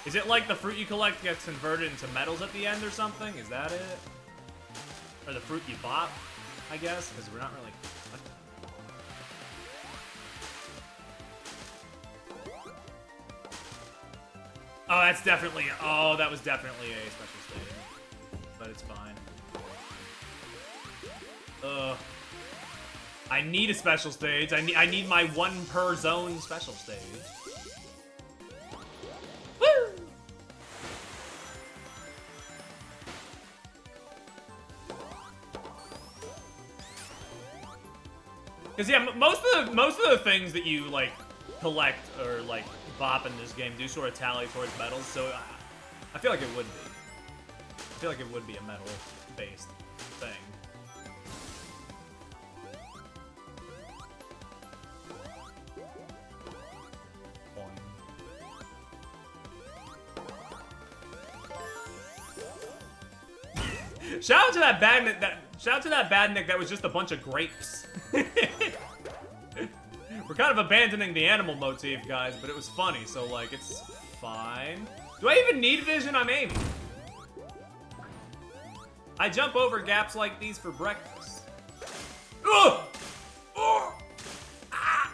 Is it like the fruit you collect gets converted into metals at the end or something? Is that it? Or the fruit you bought, I guess? Because we're not really... Oh, that's definitely... Oh, that was definitely a special stage. But it's fine. I need a special stage. I need my one per zone special stage. Woo! Because yeah, most of the things that you like collect or like bop in this game do sort of tally towards medals, so I feel like it would be. I feel like it would be a medal-based thing. Shout out to that badnik that was just a bunch of grapes. We're kind of abandoning the animal motif, guys, but it was funny, so like it's fine. Do I even need vision? I'm aiming. I jump over gaps like these for breakfast. Ugh! Oh! Ah!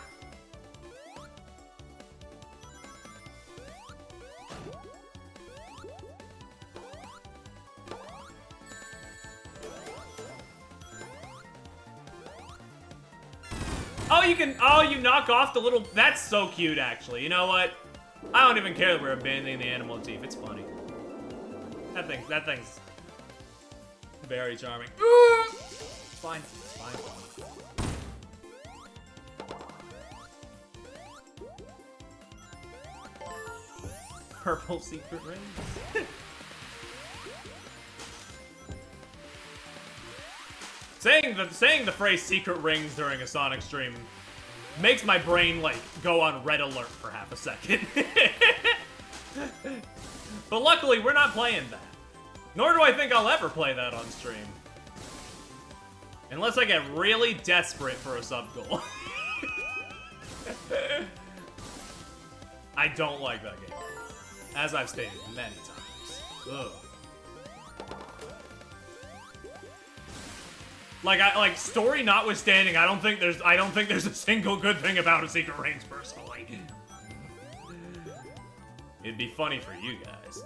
Oh, you knock off the little... That's so cute, actually. You know what? I don't even care that we're abandoning the animal motif. It's funny. That thing's very charming. It's fine. It's fine. Purple secret rings. Saying the phrase secret rings during a Sonic stream makes my brain, like, go on red alert for half a second. But luckily, we're not playing that. Nor do I think I'll ever play that on stream. Unless I get really desperate for a sub-goal. I don't like that game. As I've stated many times. Ugh. Like story notwithstanding, I don't think there's a single good thing about a Secret Rings personally. It'd be funny for you guys.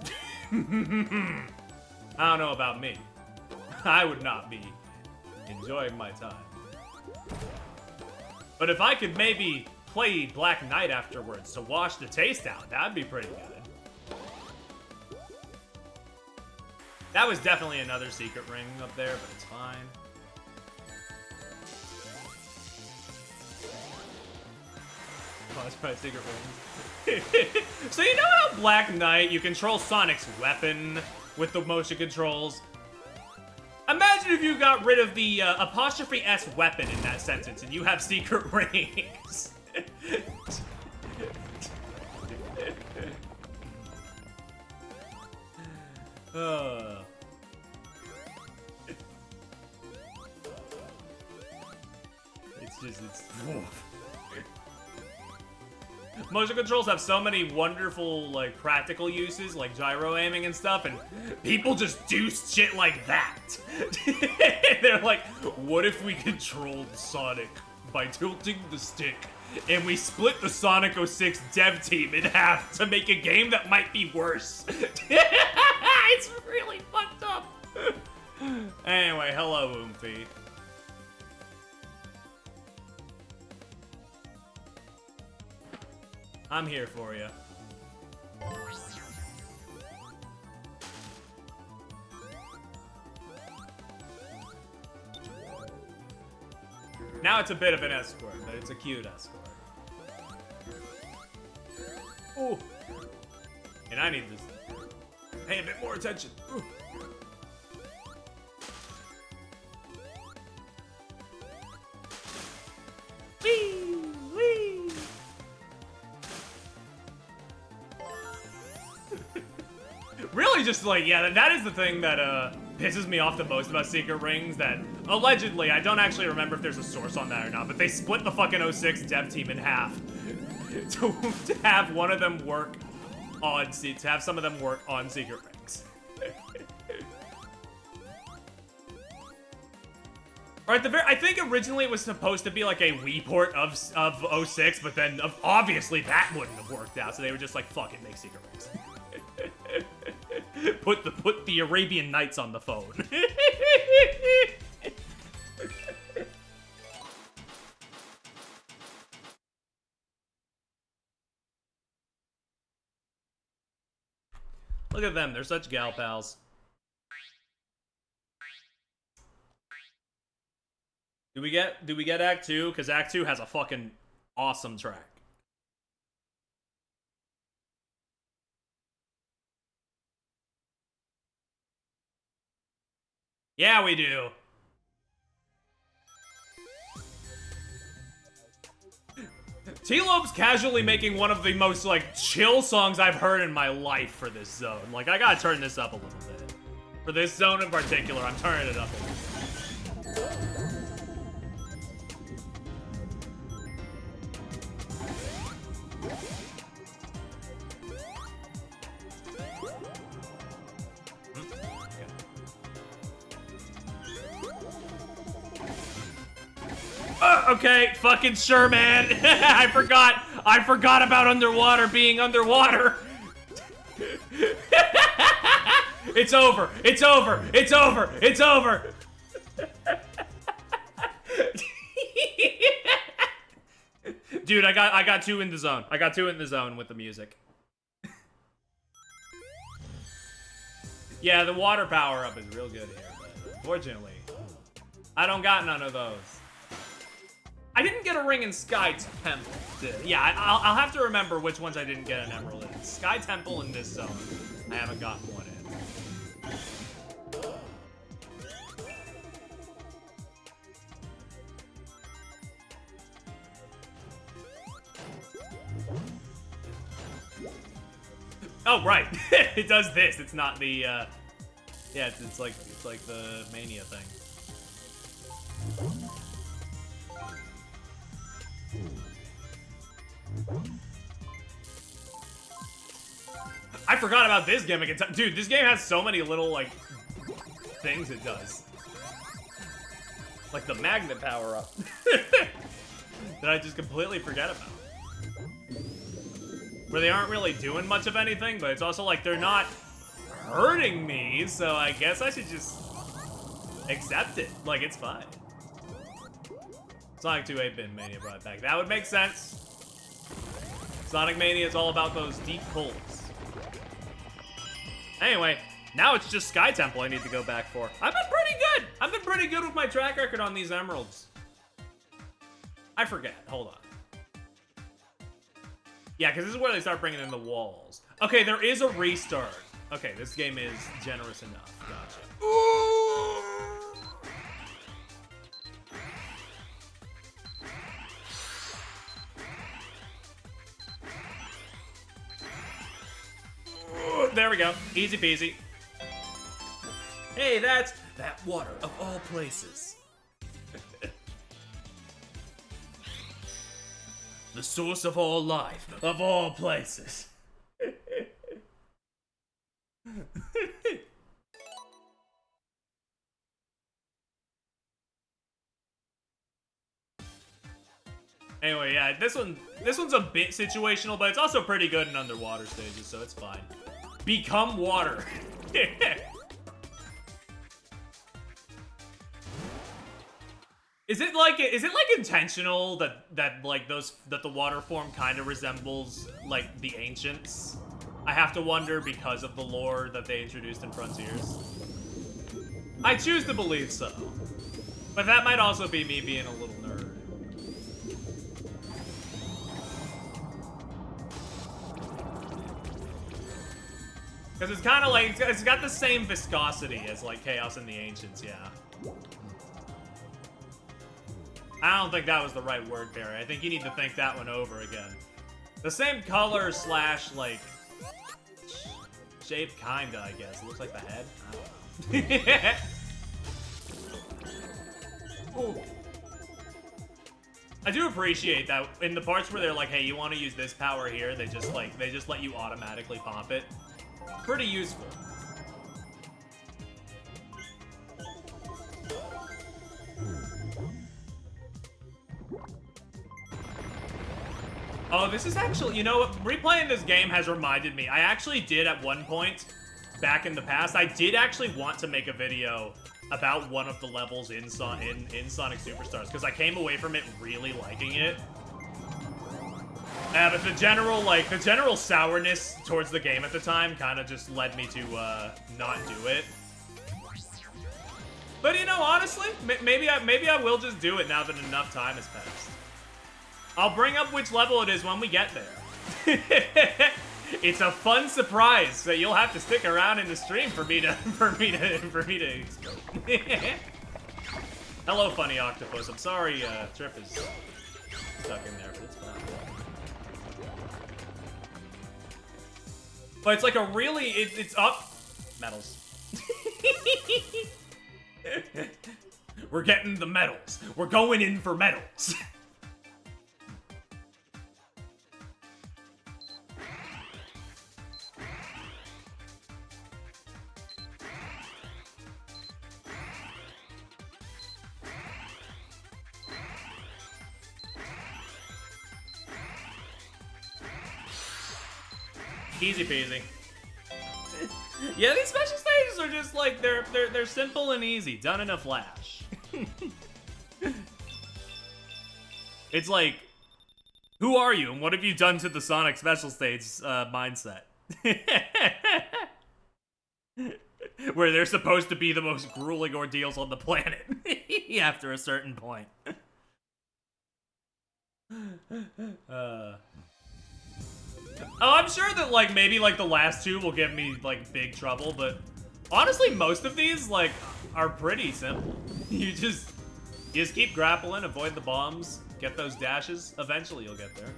I don't know about me. I would not be enjoying my time. But if I could maybe play Black Knight afterwards to wash the taste out, that'd be pretty good. That was definitely another secret ring up there, but it's fine. Oh, that's probably secret rings. So you know how Black Knight, you control Sonic's weapon with the motion controls? Imagine if you got rid of the apostrophe S weapon in that sentence and you have secret rings. It's motion controls have so many wonderful, like, practical uses, like gyro aiming and stuff, and people just do shit like that. They're like, what if we controlled Sonic by tilting the stick, and we split the Sonic 06 dev team in half to make a game that might be worse? It's really fucked up. Anyway, hello, Oomphy. I'm here for you. Now it's a bit of an escort, but it's a cute escort. Ooh. And I need this. Pay a bit more attention. Ooh. Whee! Whee! Really just like, yeah, that is the thing that pisses me off the most about Secret Rings, that allegedly, I don't actually remember if there's a source on that or not, but they split the fucking 06 dev team in half to have one of them work on, to have some of them work on Secret Rings. Or at the very, I think originally it was supposed to be like a Wii port of 06, but then obviously that wouldn't have worked out, so they were just like, fuck it, make Secret Rings. Put the Arabian Nights on the phone. Look at them, they're such gal pals. Do we get Act 2? Because Act 2 has a fucking awesome track. Yeah, we do. T-Lobe's casually making one of the most, like, chill songs I've heard in my life for this zone. Like, I gotta turn this up a little bit. For this zone in particular, I'm turning it up a little bit. Okay, fucking sure, man. I forgot about underwater being underwater. It's over. It's over. It's over. It's over. Dude, I got two in the zone. I got two in the zone with the music. Yeah, the water power up is real good here, but unfortunately, I don't got none of those. I didn't get a ring in Sky Temple. Yeah, I'll have to remember which ones I didn't get an emerald in. Sky Temple in this zone, I haven't gotten one in. Oh, right. It does this. It's not the, yeah, it's like the Mania thing. I forgot about this gimmick. Dude, this game has so many little, like, things it does. Like the magnet power-up. That I just completely forget about. Where they aren't really doing much of anything, but it's also like they're not hurting me, so I guess I should just accept it. Like, it's fine. Sonic 2 8-Bit Mania brought back. That would make sense. Sonic Mania is all about those deep pulls. Anyway, now it's just Sky Temple I need to go back for. I've been pretty good. I've been pretty good with my track record on these emeralds. I forget. Hold on. Yeah, because this is where they start bringing in the walls. Okay, there is a restart. Okay, this game is generous enough. Gotcha. Ooh. There we go. Easy peasy. Hey, that's that water of all places. The source of all life, of all places. Anyway, yeah, this one's a bit situational, but it's also pretty good in underwater stages, so it's fine. Become water. Is it like intentional that the water form kind of resembles like the ancients? I have to wonder because of the lore that they introduced in Frontiers. I choose to believe so, but that might also be me being a little nerd. Because it's kind of like, it's got the same viscosity as, like, Chaos and the Ancients, yeah. I don't think that was the right word, Barry. I think you need to think that one over again. The same color slash, like, shape, kinda, I guess. It looks like the head. I don't know. Ooh. I do appreciate that in the parts where they're like, hey, you want to use this power here, they just let you automatically pop it. Pretty useful. Oh, this is actually, you know what? Replaying this game has reminded me. I actually did at one point, back in the past, I did actually want to make a video about one of the levels in Sonic Superstars, because I came away from it really liking it. But the general sourness towards the game at the time kind of just led me to not do it. But you know, honestly, maybe I will just do it now that enough time has passed. I'll bring up which level it is when we get there. It's a fun surprise, so you'll have to stick around in the stream for me to explain. Hello, funny octopus. I'm sorry, Trip is stuck in there, but it's fine. But it's like a really, it's up medals. We're getting the medals. We're going in for medals. Easy peasy. Yeah, these special stages are just like they're simple and easy, done in a flash. It's like, who are you and what have you done to the Sonic special stage mindset? Where they're supposed to be the most grueling ordeals on the planet after a certain point. Oh, I'm sure that, like, maybe, like, the last two will give me, like, big trouble, but honestly, most of these, like, are pretty simple. You just keep grappling, avoid the bombs, get those dashes. Eventually, you'll get there.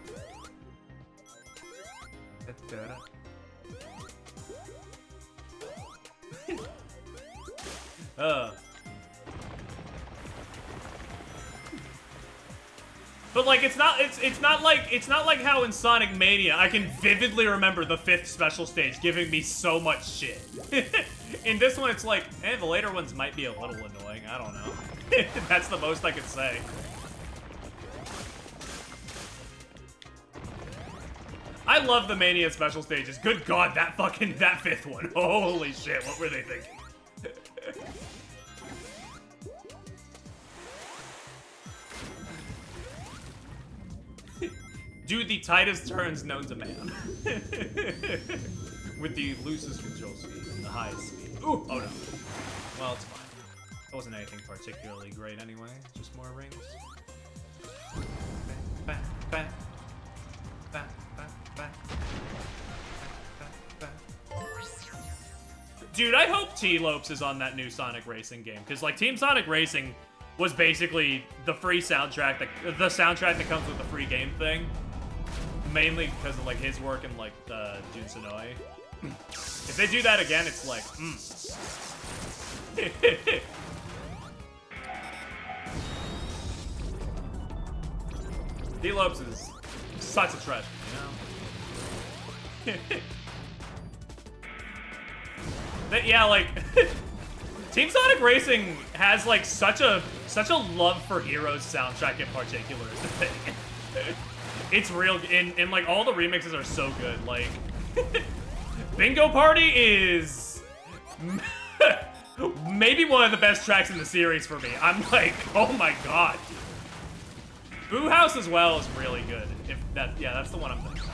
But like it's not like how in Sonic Mania I can vividly remember the 5th special stage giving me so much shit. In this one it's like, the later ones might be a little annoying, I don't know. That's the most I could say. I love the Mania special stages. Good God, that 5th one. Holy shit, what were they thinking? Do the tightest turns known to man. With the loosest control speed and the highest speed. Ooh! Oh no. Well, it's fine. It wasn't anything particularly great anyway. Just more rings. Back, back, back, back, back. Dude, I hope T-Lopes is on that new Sonic Racing game, because like Team Sonic Racing was basically the free soundtrack, the soundtrack that comes with the free game thing. Mainly because of like his work in like Jun Senoue. If they do that again, it's like, T-Lopes is such a treasure, you know? Yeah, like Team Sonic Racing has like such a love for Heroes soundtrack in particular is the thing. It's real, and like all the remixes are so good. Like Bingo Party is maybe one of the best tracks in the series for me. I'm like, oh my god. Boo House as well is really good. If that, yeah, that's the one I'm thinking of.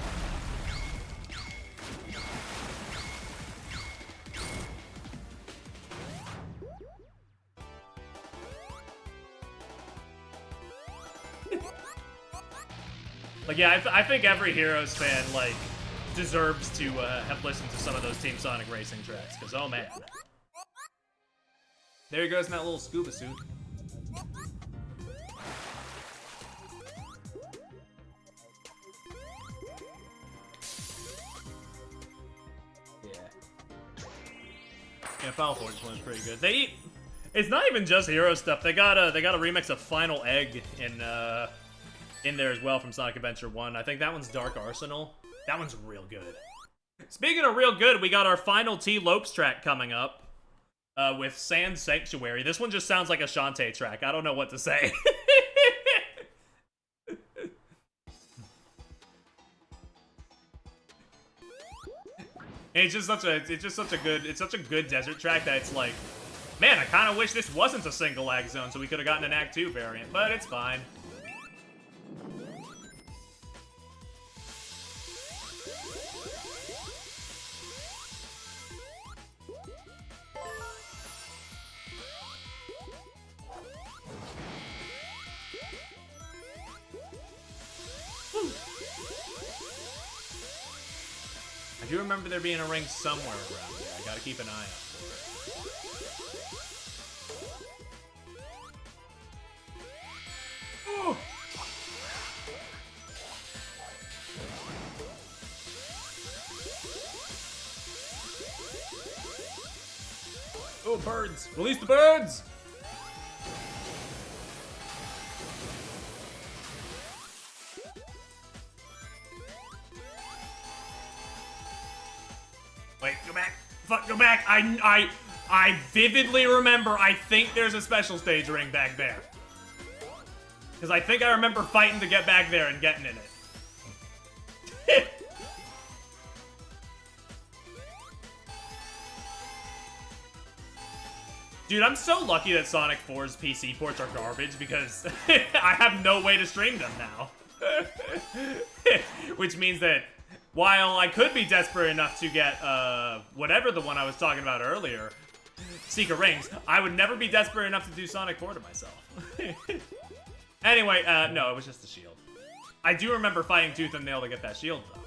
Like, yeah, I think every Heroes fan, like, deserves to have listened to some of those Team Sonic Racing tracks, because, oh man. There he goes in that little scuba suit. Yeah, Final Forge one's pretty good. It's not even just Hero stuff. They got a remix of Final Egg in there as well from Sonic Adventure 1. I think that one's Dark Arsenal. That one's real good. Speaking of real good, we got our final T-Lopes track coming up with Sand Sanctuary. This one just sounds like a Shantae track. I don't know what to say. It's just such a good desert track that it's like, man, I kind of wish this wasn't a single act zone so we could have gotten an Act 2 variant, but it's fine. do remember there being a ring somewhere around here. I gotta keep an eye out for it. Oh! Oh, birds! Release the birds! Wait, go back. Fuck, go back. I vividly remember, I think there's a special stage ring back there. Because I think I remember fighting to get back there and getting in it. Dude, I'm so lucky that Sonic 4's PC ports are garbage because I have no way to stream them now. Which means that while I could be desperate enough to get, whatever the one I was talking about earlier, Secret Rings, I would never be desperate enough to do Sonic 4 to myself. Anyway, no, it was just the shield. I do remember fighting tooth and nail to get that shield, though.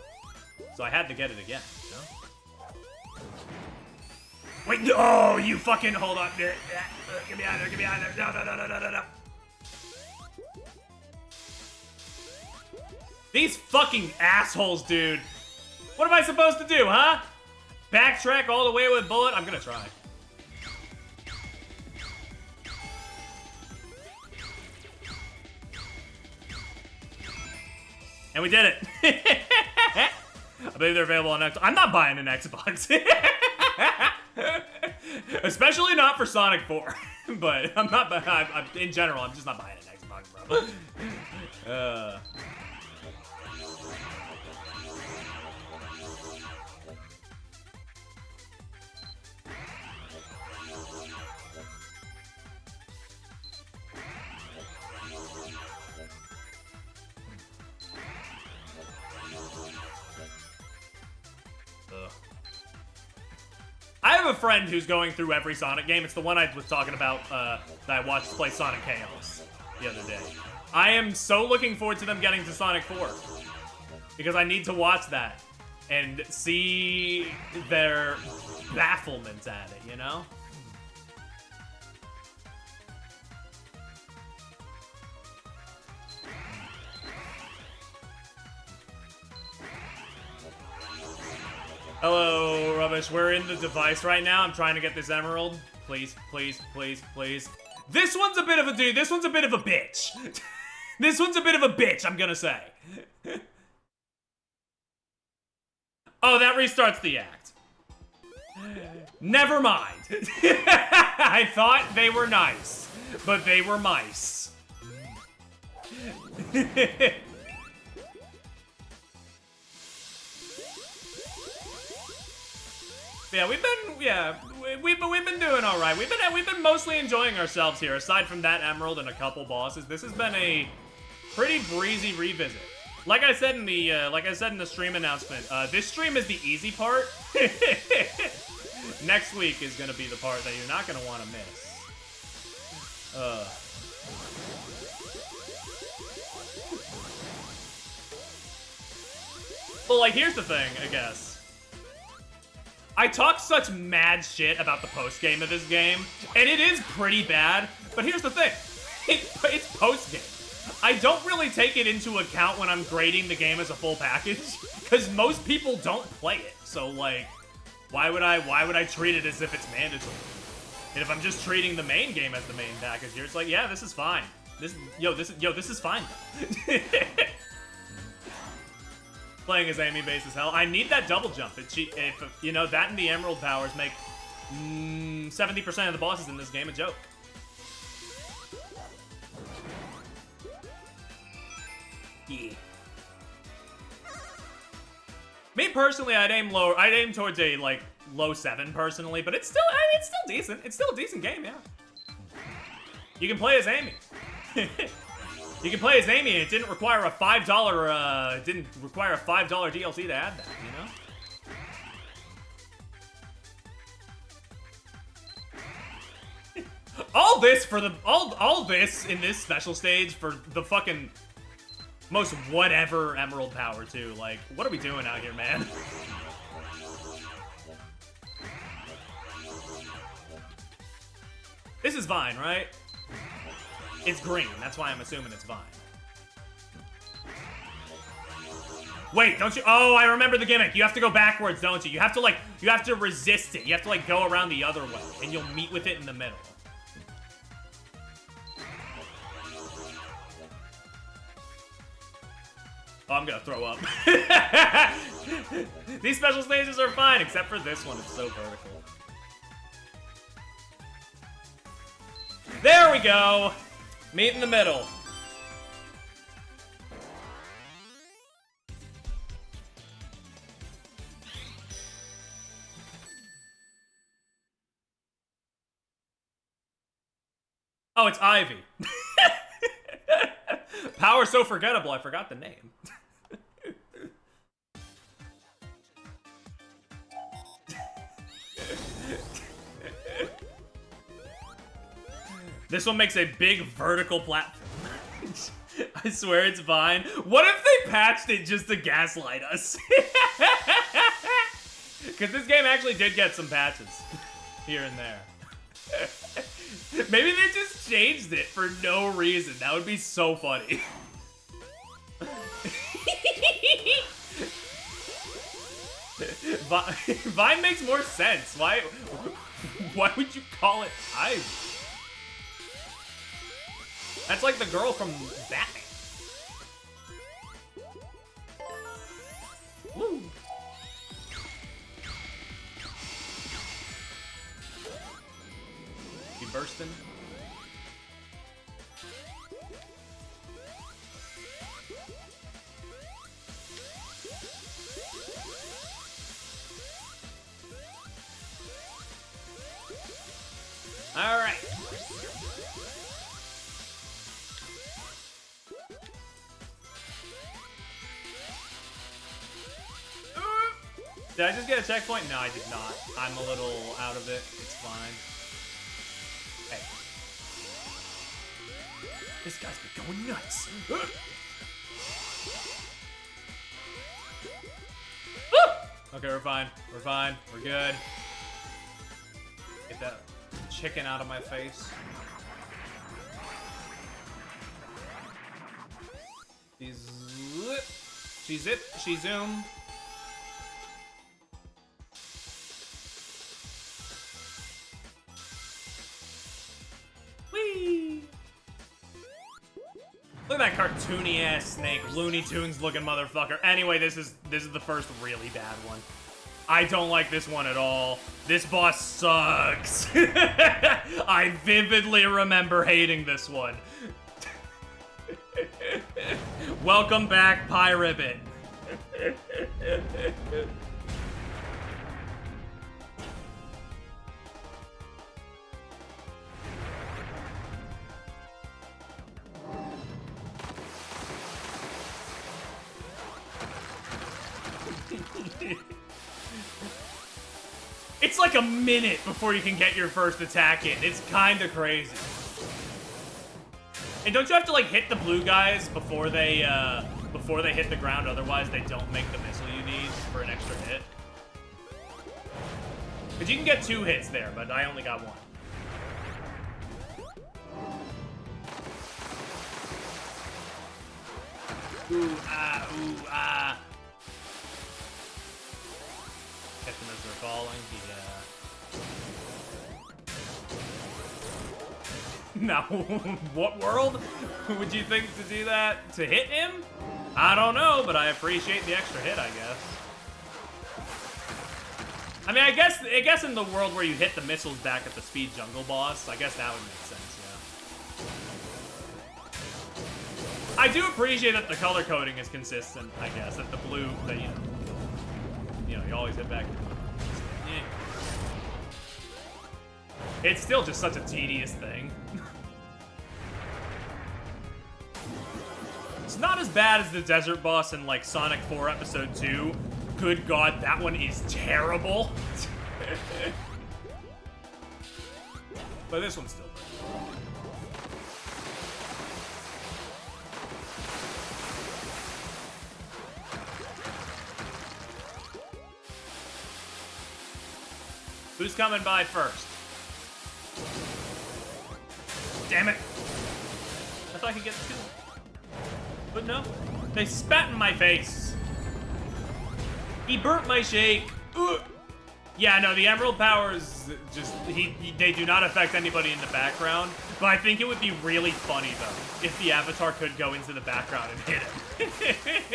So I had to get it again, you know? Wait, oh, you fucking, hold on. Get me out of there, get me out of there. No. These fucking assholes, dude. What am I supposed to do, huh? Backtrack all the way with Bullet? I'm gonna try. And we did it. I believe they're available on Xbox. I'm not buying an Xbox. Especially not for Sonic 4. But I'm not, in general, I'm just not buying an Xbox, bro. I have a friend who's going through every Sonic game. It's the one I was talking about that I watched play Sonic Chaos the other day. I am so looking forward to them getting to Sonic 4 because I need to watch that and see their bafflement at it, you know? Hello, Rubbish. We're in the device right now. I'm trying to get this emerald. Please, please, please, please. This one's a bit of a dude. This one's a bit of a bitch. This one's a bit of a bitch, I'm gonna say. Oh, that restarts the act. Never mind. I thought they were nice, but they were mice. Yeah, we've been doing all right. We've been mostly enjoying ourselves here. Aside from that emerald and a couple bosses, this has been a pretty breezy revisit. Like I said in the stream announcement, this stream is the easy part. Next week is gonna be the part that you're not gonna want to miss. Well, like, here's the thing, I guess. I talk such mad shit about the post-game of this game, and it is pretty bad, but here's the thing. It's post-game. I don't really take it into account when I'm grading the game as a full package, because most people don't play it, so, like, why would I treat it as if it's mandatory? And if I'm just treating the main game as the main package here, it's like, yeah, this is fine. This is fine. Playing as Amy base as hell. I need that double jump. If you know, that and the emerald powers make 70% of the bosses in this game a joke. Yeah. Me personally, I'd aim lower. I'd aim towards a like low 7 personally, but it's still decent. It's still a decent game, yeah. You can play as Amy. You can play as Amy, and it didn't require a $5 DLC to add that, you know? All this in this special stage for the fucking most whatever emerald power too. Like, what are we doing out here, man? This is Vine, right? It's green. That's why I'm assuming it's Vine. Wait, don't you? Oh, I remember the gimmick. You have to go backwards, don't you? You have to resist it. You have to, like, go around the other way, and you'll meet with it in the middle. Oh, I'm gonna throw up. These special stages are fine, except for this one. It's so vertical. There we go! Meet in the middle. Oh, it's Ivy. Power so forgettable, I forgot the name. This one makes a big vertical platform. I swear it's Vine. What if they patched it just to gaslight us? Because this game actually did get some patches here and there. Maybe they just changed it for no reason. That would be so funny. Vine makes more sense. Why would you call it Ivy? That's like the girl from Batman. Woo. She bursting. All right. Did I just get a checkpoint? No, I did not. I'm a little out of it. It's fine. Hey. This guy's been going nuts. Okay, we're fine. We're fine. We're good. Get that chicken out of my face. She's it. She zoom. Whee! Look at that cartoony ass snake, Looney Tunes looking motherfucker. Anyway, this is the first really bad one. I don't like this one at all. This boss sucks. I vividly remember hating this one. Welcome back, Pyribbit. It's like a minute before you can get your first attack in. It's kinda crazy. And don't you have to like hit the blue guys before they hit the ground, otherwise they don't make the missile you need for an extra hit? Cause you can get 2 hits there, but I only got 1. Ooh, ah. Catch them as they're falling, Now, what world would you think to do that? To hit him? I don't know, but I appreciate the extra hit, I guess. I mean, I guess in the world where you hit the missiles back at the speed jungle boss, I guess that would make sense, yeah. I do appreciate that the color coding is consistent, I guess. That the blue, that, you know, you always hit back. Yeah. It's still just such a tedious thing. It's not as bad as the desert boss in, like, Sonic 4 Episode 2. Good God, that one is terrible. But this one's still pretty cool. Who's coming by first? Damn it. I thought I could get two. But no. They spat in my face. He burnt my shake. Ugh. Yeah, no, the Emerald powers just, they do not affect anybody in the background. But I think it would be really funny, though, if the Avatar could go into the background and hit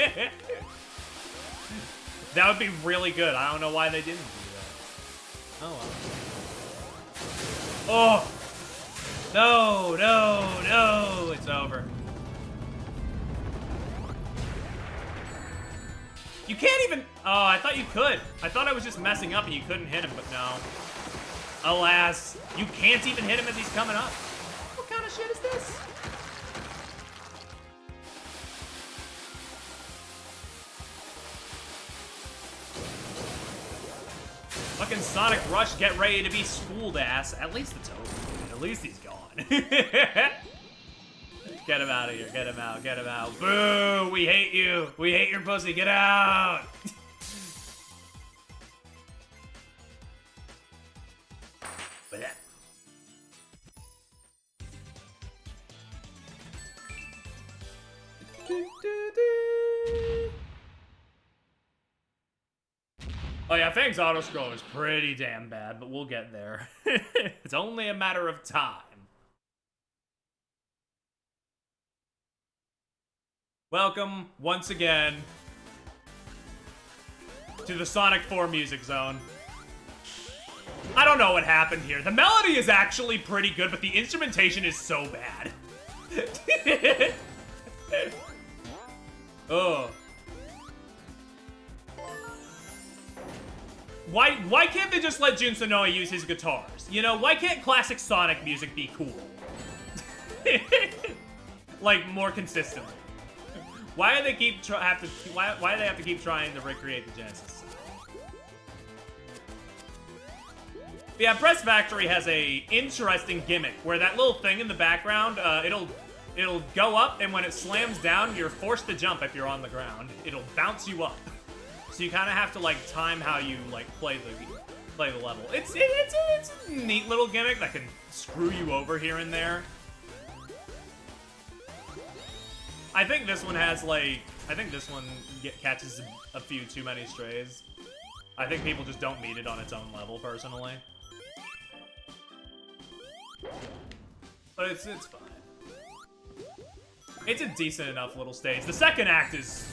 him. That would be really good. I don't know why they didn't do that. Oh, well. Oh! No, no, no! It's over. You can't even... Oh, I thought you could. I thought I was just messing up and you couldn't hit him, but no. Alas, you can't even hit him as he's coming up. What kind of shit is this? Fucking Sonic Rush, get ready to be schooled, ass. At least it's over. At least he's gone. Get him out of here. Get him out. Get him out. Boo! We hate you. We hate your pussy. Get out! But yeah. Oh yeah, Fang's auto-scroll is pretty damn bad, but we'll get there. It's only a matter of time. Welcome, once again, to the Sonic 4 Music Zone. I don't know what happened here. The melody is actually pretty good, but the instrumentation is so bad. Oh. Why can't they just let Jun Senoue use his guitars? You know, why can't classic Sonic music be cool? Like, more consistently. Why do they why do they have to keep trying to recreate the Genesis? But yeah, Press Factory has a interesting gimmick where that little thing in the background, it'll go up, and when it slams down, you're forced to jump if you're on the ground. It'll bounce you up. So you kind of have to like time how you like play the level. It's a neat little gimmick that can screw you over here and there. I think this one has like catches a few too many strays. I think people just don't meet it on its own level personally. But it's fine. It's a decent enough little stage. The second act is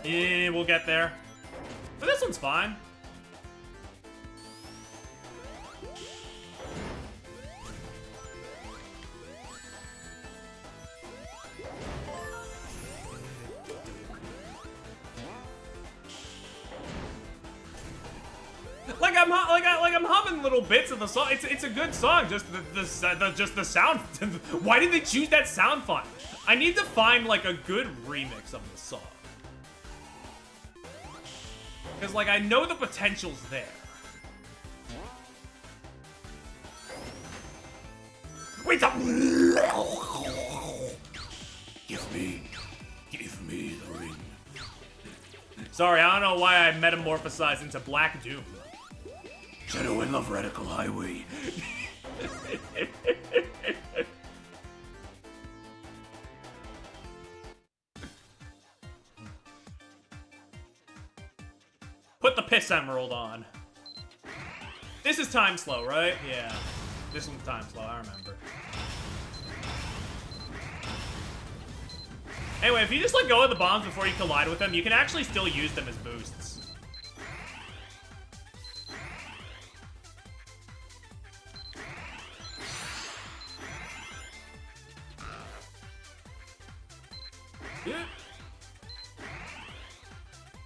we'll get there. But this one's fine. Like I'm humming little bits of the song. It's a good song. Just the sound. Why did they choose that sound font? I need to find like a good remix of this song. Because like I know the potential's there. Wait up! Give me the ring. Sorry, I don't know why I metamorphosized into Black Doom. Shadow and Love Radical Highway. Put the Piss Emerald on. This is Time Slow, right? Yeah. This one's Time Slow, I remember. Anyway, if you just let go of the bombs before you collide with them, you can actually still use them as boosts. Yeah.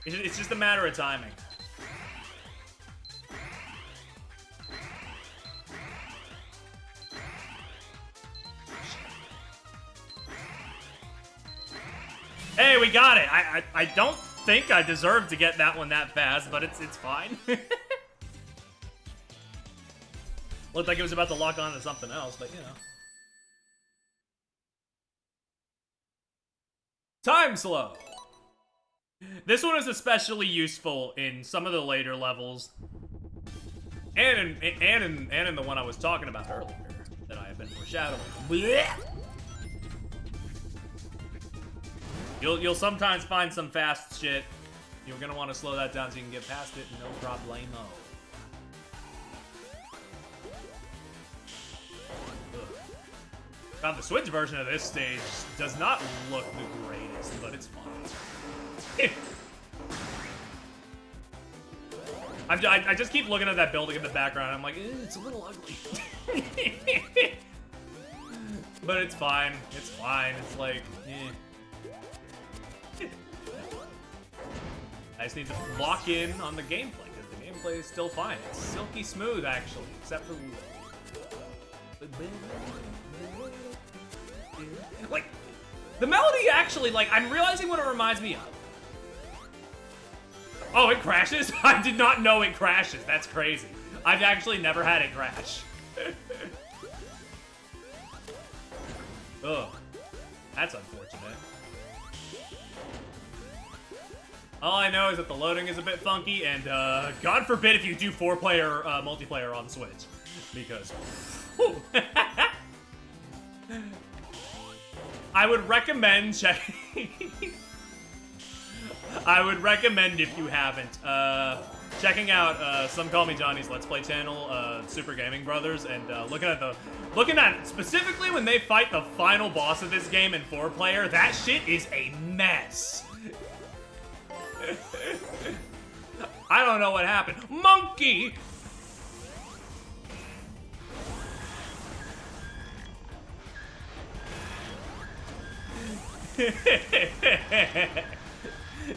It's just a matter of timing. Hey, we got it. I don't think I deserve to get that one that fast, but it's fine. Looked like it was about to lock on to something else, but you know. Time Slow. This one is especially useful in some of the later levels, and in the one I was talking about earlier. I've been foreshadowing. Blech. You'll sometimes find some fast shit. You're gonna want to slow that down so you can get past it. No problemo. God, the Switch version of this stage does not look the greatest, but it's fine. I just keep looking at that building in the background. I'm like, it's a little ugly. But it's fine. It's fine. It's like, I just need to lock in on the gameplay, because the gameplay is still fine. It's silky smooth, actually, except for... Like, the melody actually, like, I'm realizing what it reminds me of. Oh, it crashes? I did not know it crashes. That's crazy. I've actually never had it crash. Ugh. That's unfortunate. All I know is that the loading is a bit funky, and God forbid if you do 4-player multiplayer on Switch. Because... I would recommend checking... I would recommend, if you haven't, checking out Some Call Me Johnny's Let's Play channel, Super Gaming Brothers, and looking at specifically when they fight the final boss of this game in 4-player. That shit is a mess. I don't know what happened. Monkey!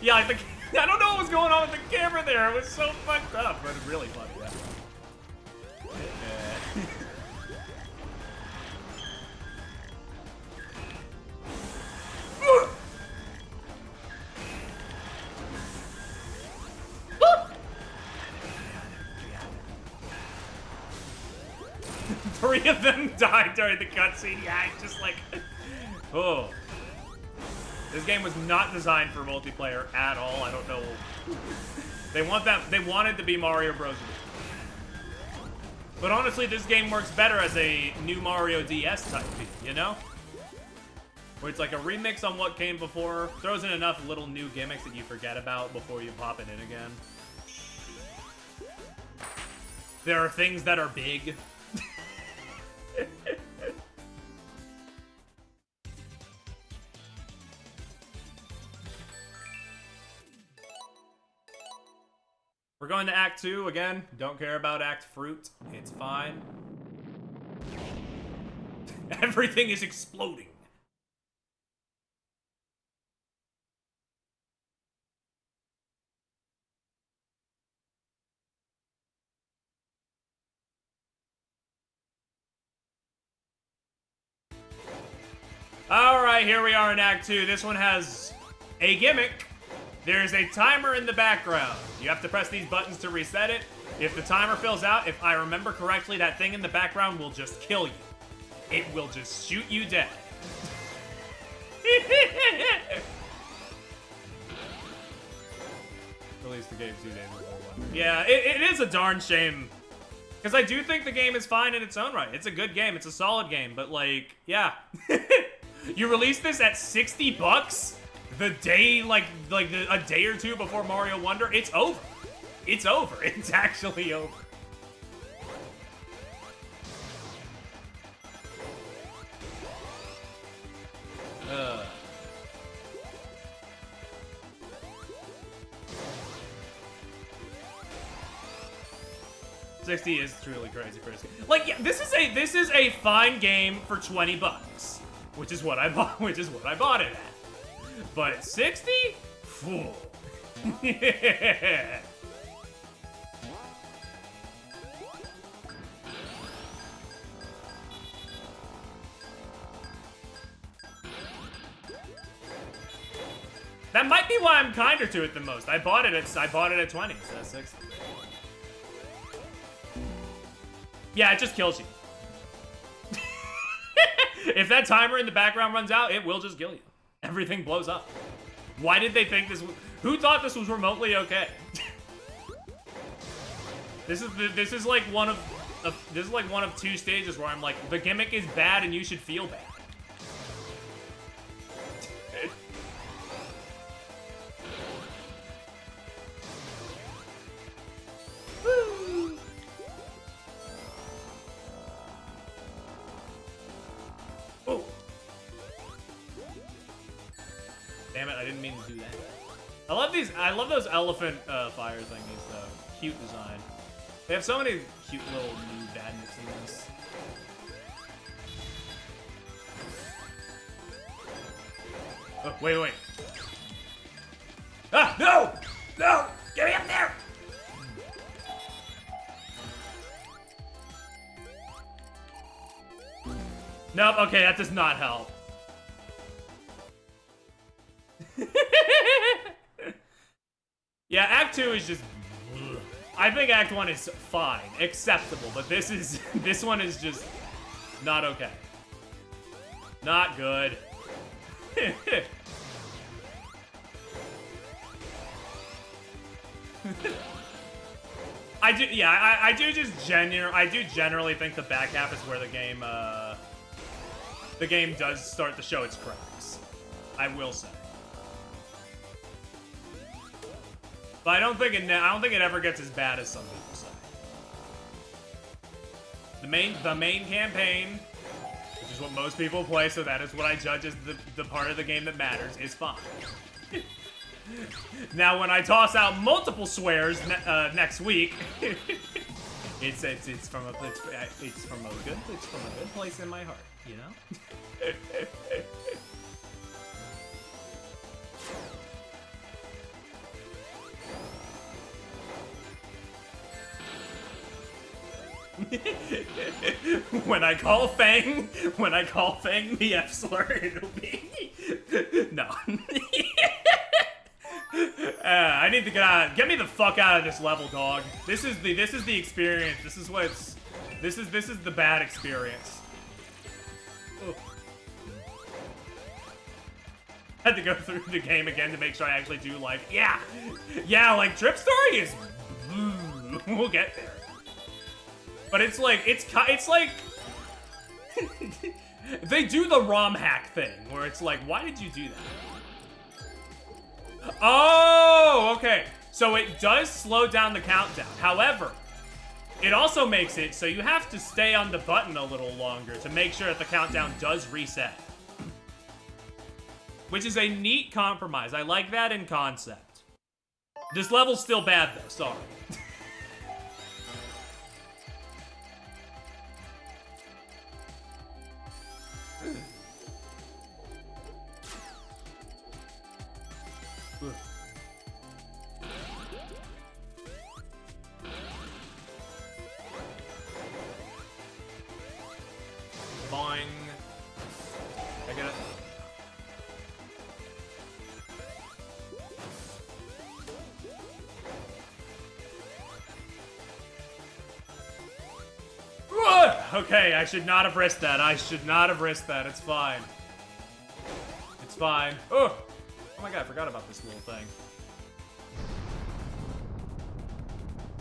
Yeah, I don't know what was going on with the camera there. It was so fucked up, but really funny. Yeah. 3 of them died during the cutscene. Yeah, it's just like, oh. This game was not designed for multiplayer at all. I don't know. They wanted to be Mario Bros. But honestly, this game works better as a new Mario DS type thing, you know? Where it's like a remix on what came before, throws in enough little new gimmicks that you forget about before you pop it in again. There are things that are big. We're going to Act 2 again. Don't care about Act Fruit. It's fine. Everything is exploding. Alright, here we are in Act 2. This one has a gimmick. There's a timer in the background. You have to press these buttons to reset it. If the timer fills out, if I remember correctly, that thing in the background will just kill you. It will just shoot you dead. Release the game 2 days before 1. Yeah, it is a darn shame. Because I do think the game is fine in its own right. It's a good game. It's a solid game. But, like, yeah. You release this at $60? The day, a day or two before Mario Wonder, it's over. It's over. It's actually over. $60 is truly crazy for this game. Like, yeah, this is a fine game for $20, which is what I bought. Which is what I bought it at. But 60? Fool. Yeah. That might be why I'm kinder to it the most. I bought it at 20, so that's 60. Yeah, it just kills you. If that timer in the background runs out, it will just kill you. Everything blows up. Why did they think this was... Who thought this was remotely okay? This is like one of... this is like one of 2 stages where I'm like, the gimmick is bad and you should feel bad. Oh. Damn it, I didn't mean to do that. I love those elephant fire thingies though. Cute design. They have so many cute little new badness in this. Oh, wait. Ah, no! No! Get me up there! Nope, okay, that does not help. Yeah, Act 2 is just... I think Act 1 is fine, acceptable, but this one is just not okay. Not good. I do generally think the back half is where the game does start to show its cracks. I will say. But I don't think it ever gets as bad as some people say. The main campaign, which is what most people play, so that is what I judge as the part of the game that matters, is fine. Now, when I toss out multiple swears next week, it's from a good place in my heart, you know. When I call Fang the F slur, it'll be no. I need to get out. Get me the fuck out of this level, dog. This is the experience. This is the bad experience. Ugh. Had to go through the game again to make sure I actually do like like Trip Story is. We'll get there. But it's like they do the ROM hack thing where it's like, why did you do that? Oh, okay. So it does slow down the countdown. However, it also makes it so you have to stay on the button a little longer to make sure that the countdown does reset. Which is a neat compromise. I like that in concept. This level's still bad though, sorry. Boing. I get it. Okay, I should not have risked that. It's fine. It's fine. Oh my god, I forgot about this little thing.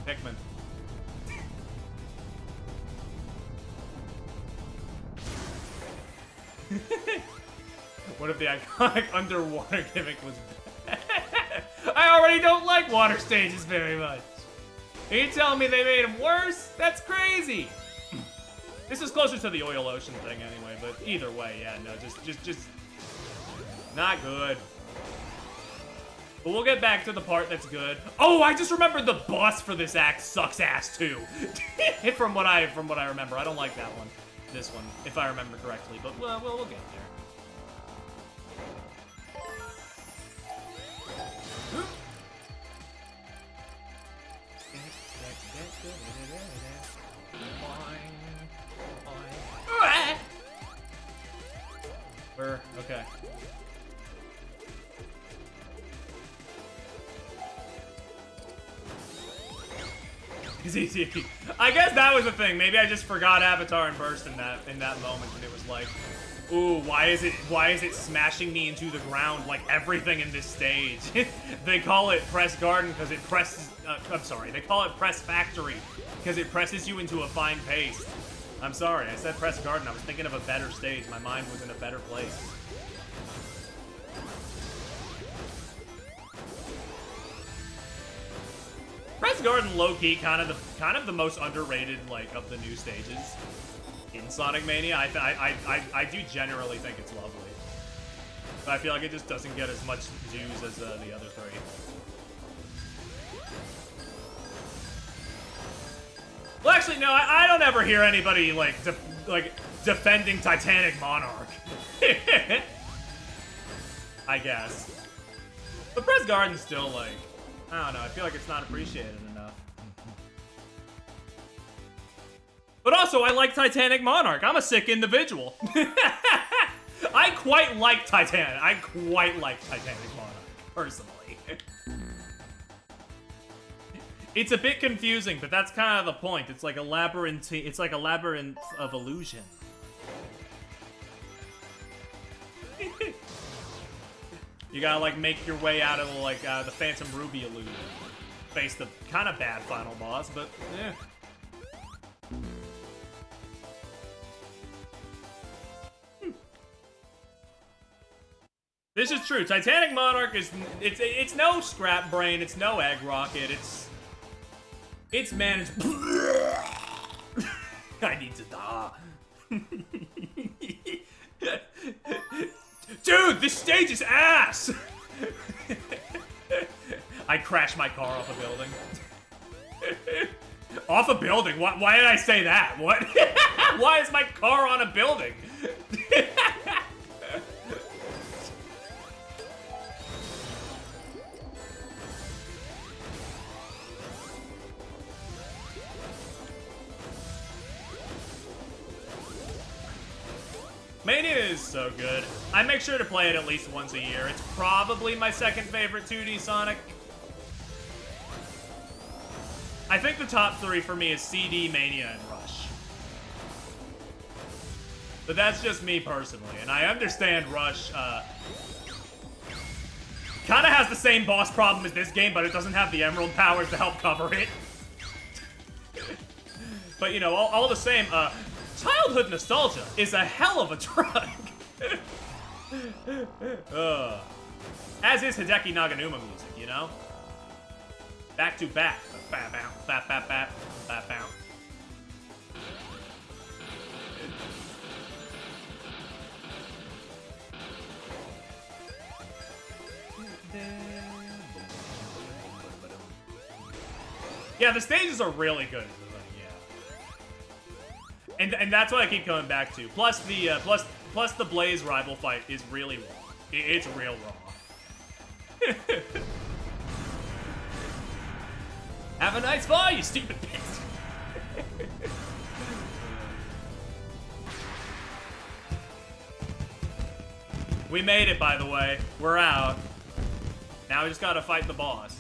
Pikmin. What if the iconic underwater gimmick was bad? I already don't like water stages very much. Are you telling me they made them worse? That's crazy. This is closer to the oil ocean thing anyway, but either way, yeah, no, just not good. But we'll get back to the part that's good. Oh, I just remembered the boss for this act sucks ass too. from what I remember, I don't like that one. This one, if I remember correctly, but we'll get there. Okay. I guess that was the thing. Maybe I just forgot Avatar and Burst in that moment, and it was like, Ooh, why is it smashing me into the ground like everything in this stage? They call it Press Garden because it presses, I'm sorry, they call it Press Factory because it presses you into a fine paste. I'm sorry, I said Press Garden, I was thinking of a better stage, my mind was in a better place. Press Garden low-key kind of the most underrated like of the new stages. In Sonic Mania, I do generally think it's lovely. But I feel like it just doesn't get as much views as the other three. Well, actually, no, I don't ever hear anybody, like, defending Titanic Monarch. I guess. But Press Garden's still, like, I don't know, I feel like it's not appreciated enough. But also, I like Titanic Monarch. I'm a sick individual. I quite like Titanic. I quite like Titanic Monarch, personally. It's a bit confusing, but that's kind of the point. It's like a labyrinth. It's like a labyrinth of illusion. You gotta like make your way out of like the Phantom Ruby illusion. Face the kind of bad final boss, but yeah. This is true. Titanic Monarch is it's no Scrap Brain, it's no Egg Rocket, it's managed. I need to die. Dude, this stage is ass. I crashed my car off a building. Off a building? Why did I say that? What? Why is my car on a building? Mania is so good. I make sure to play it at least once a year. It's probably my second favorite 2D Sonic. I think the top three for me is CD, Mania, and Rush. But that's just me personally, and I understand Rush kind of has the same boss problem as this game, but it doesn't have the Emerald powers to help cover it. But you know, all the same, childhood nostalgia is a hell of a drug. As is Hideki Naganuma music, you know? Back to back. Bap, bap, bap, bap, bap, bap, bap. Yeah, the stages are really good. And that's what I keep coming back to. Plus the Blaze rival fight is really raw. It's real raw. Have a nice fall, you stupid bitch. We made it, by the way. We're out. Now we just gotta fight the boss.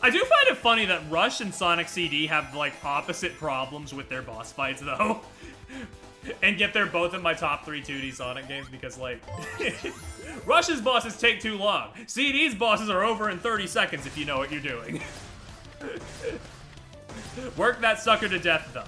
I do find it funny that Rush and Sonic CD have, like, opposite problems with their boss fights, though. And yet they're both in my top 3 2D Sonic games because, like, Rush's bosses take too long. CD's bosses are over in 30 seconds if you know what you're doing. Work that sucker to death, though.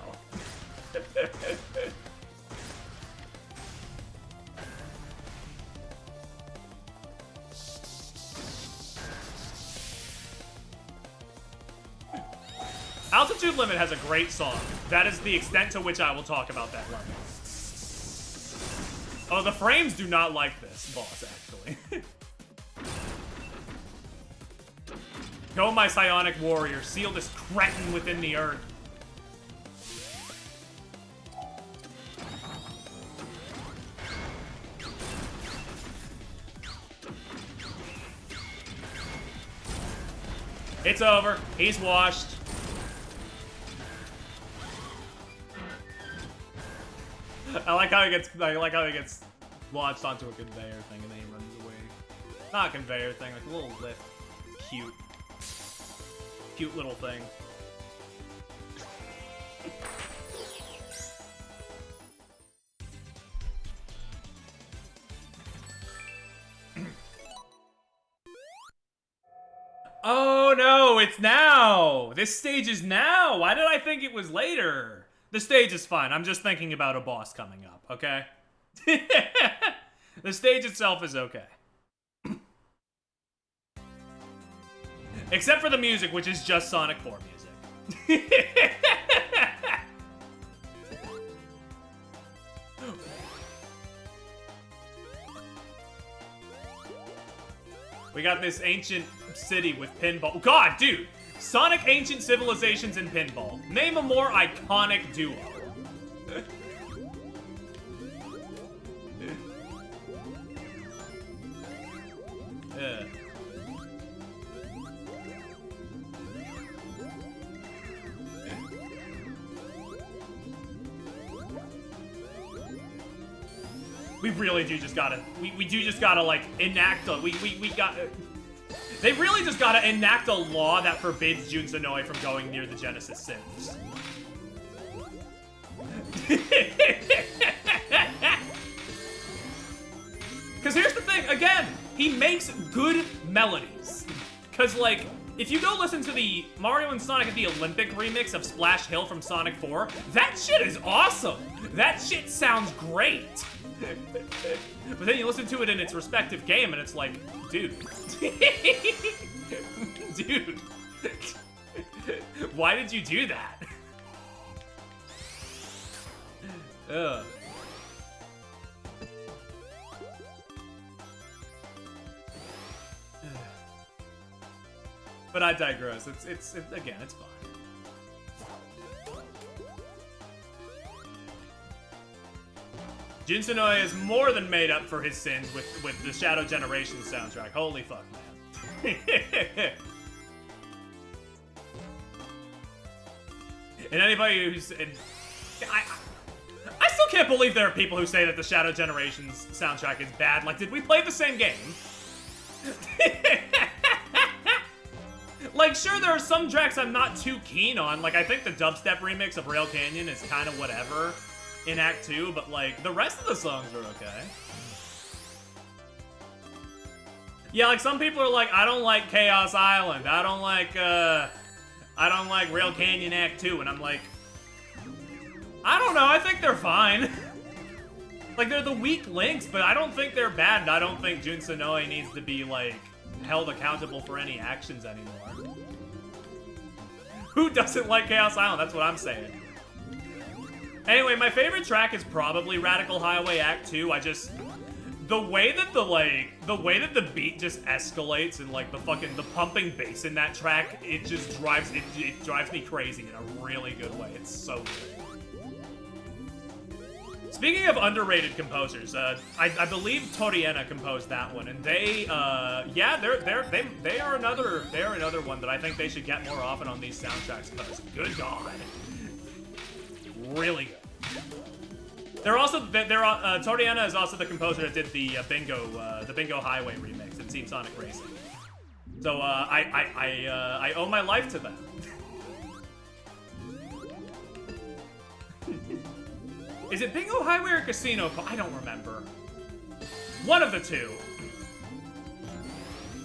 Altitude Limit has a great song. That is the extent to which I will talk about that level. Oh, the frames do not like this boss, actually. Go, my psionic warrior. Seal this cretin within the earth. It's over. He's washed. I like how he gets launched onto a conveyor thing and then he runs away. Not a conveyor thing, like a little lift. Cute. Cute little thing. Oh no, it's now! This stage is now! Why did I think it was later? The stage is fine. I'm just thinking about a boss coming up, okay? The stage itself is okay. Except for the music, which is just Sonic 4 music. We got this ancient city with pinball. God, dude! Sonic Ancient Civilizations and Pinball. Name a more iconic duo. We really do just gotta, we do just gotta, like, enact a, we gotta, they really just gotta enact a law that forbids Jun Senoue from going near the Genesis Sims. Because here's the thing, again, he makes good melodies. Because, like, if you go listen to the Mario and Sonic at the Olympic remix of Splash Hill from Sonic 4, that shit is awesome! That shit sounds great! But then you listen to it in its respective game and it's like, dude. Dude. Why did you do that? Ugh. But I digress. It's again, it's fine. Jun Senoue is more than made up for his sins with the Shadow Generations soundtrack. Holy fuck, man. And anybody who's... I still can't believe there are people who say that the Shadow Generations soundtrack is bad. Like, did we play the same game? Like, sure, there are some tracks I'm not too keen on. Like, I think the dubstep remix of Rail Canyon is kind of whatever in Act 2, but, like, the rest of the songs are okay. Yeah, like, some people are like, I don't like Chaos Island. I don't like Rail Canyon Act 2, and I'm like, I don't know, I think they're fine. Like, they're the weak links, but I don't think they're bad, and I don't think Jun Senoue needs to be, like, held accountable for any actions anymore. Who doesn't like Chaos Island? That's what I'm saying. Anyway, my favorite track is probably Radical Highway Act 2. The way that the beat just escalates and, like, the pumping bass in that track, it just drives me crazy in a really good way. It's so good. Speaking of underrated composers, I believe Toriena composed that one, and they are another one that I think they should get more often on these soundtracks, because good God, really good. Toriena is also the composer that did the Bingo Highway remix in Team Sonic Racing. So I owe my life to them. Is it Bingo Highway or Casino? I don't remember. One of the two.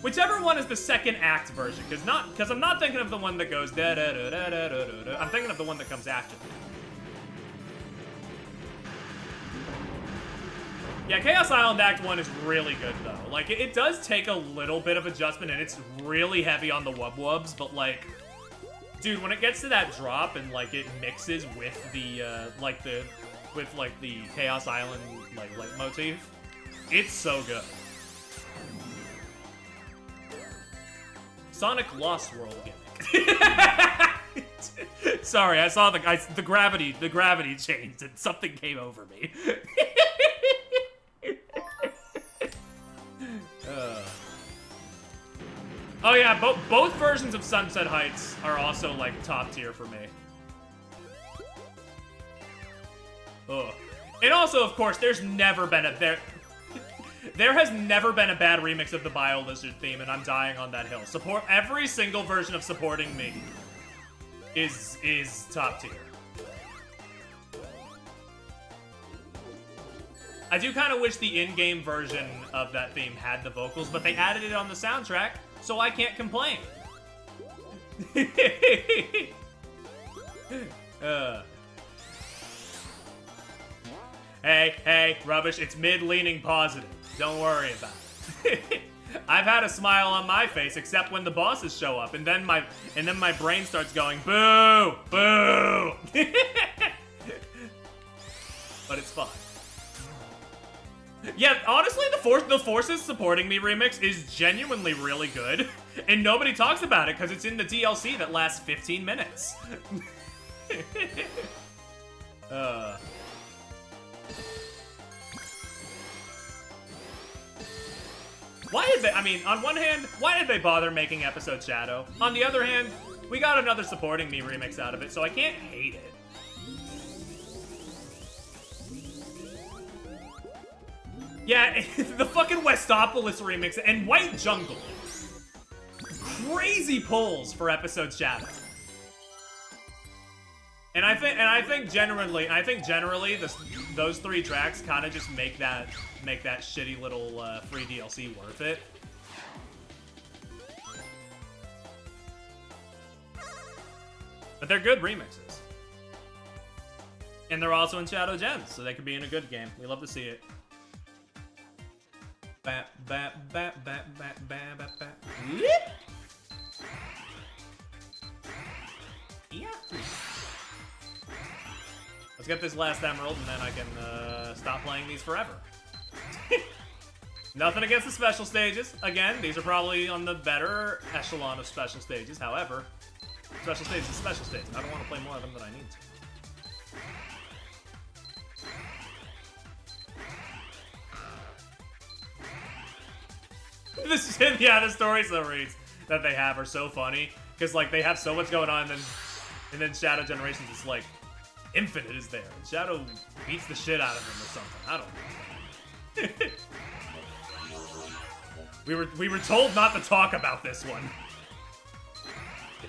Whichever one is the second act version, because I'm not thinking of the one that goes da da da da da da da. I'm thinking of the one that comes after that. Yeah, Chaos Island Act 1 is really good, though. Like, it does take a little bit of adjustment, and it's really heavy on the wub-wubs, but, like, dude, when it gets to that drop and, like, it mixes with the Chaos Island, like, leitmotif, it's so good. Sonic Lost World gimmick. Sorry, I saw the gravity changed and something came over me. Oh yeah, both versions of Sunset Heights are also, like, top tier for me. Ugh. And also, of course, there has never been a bad remix of the Bio Lizard theme, and I'm dying on that hill. Every single version of Supporting Me is top tier. I do kind of wish the in-game version of that theme had the vocals, but they added it on the soundtrack, so I can't complain. Hey, Rubbish, it's mid-leaning positive. Don't worry about it. I've had a smile on my face, except when the bosses show up, and then my brain starts going, boo, boo. But it's fun. Yeah, honestly, the Forces Supporting Me remix is genuinely really good, and nobody talks about it because it's in the DLC that lasts 15 minutes. Why did they, I mean, on one hand, why did they bother making Episode Shadow? On the other hand, we got another Supporting Me remix out of it, so I can't hate it. Yeah, the fucking Westopolis remix and White Jungle. Crazy pulls for Episode Shadow. And I think generally those three tracks kind of just make that shitty little free DLC worth it. But they're good remixes. And they're also in Shadow Gems, so they could be in a good game. We love to see it. Yeah. Let's get this last emerald, and then I can stop playing these forever. Nothing against the special stages. Again, these are probably on the better echelon of special stages. However, special stages is special stages. I don't want to play more of them than I need to. The story summaries that they have are so funny because like they have so much going on, and then Shadow Generations is like Infinite is there, and Shadow beats the shit out of him or something. I don't know. We were told not to talk about this one.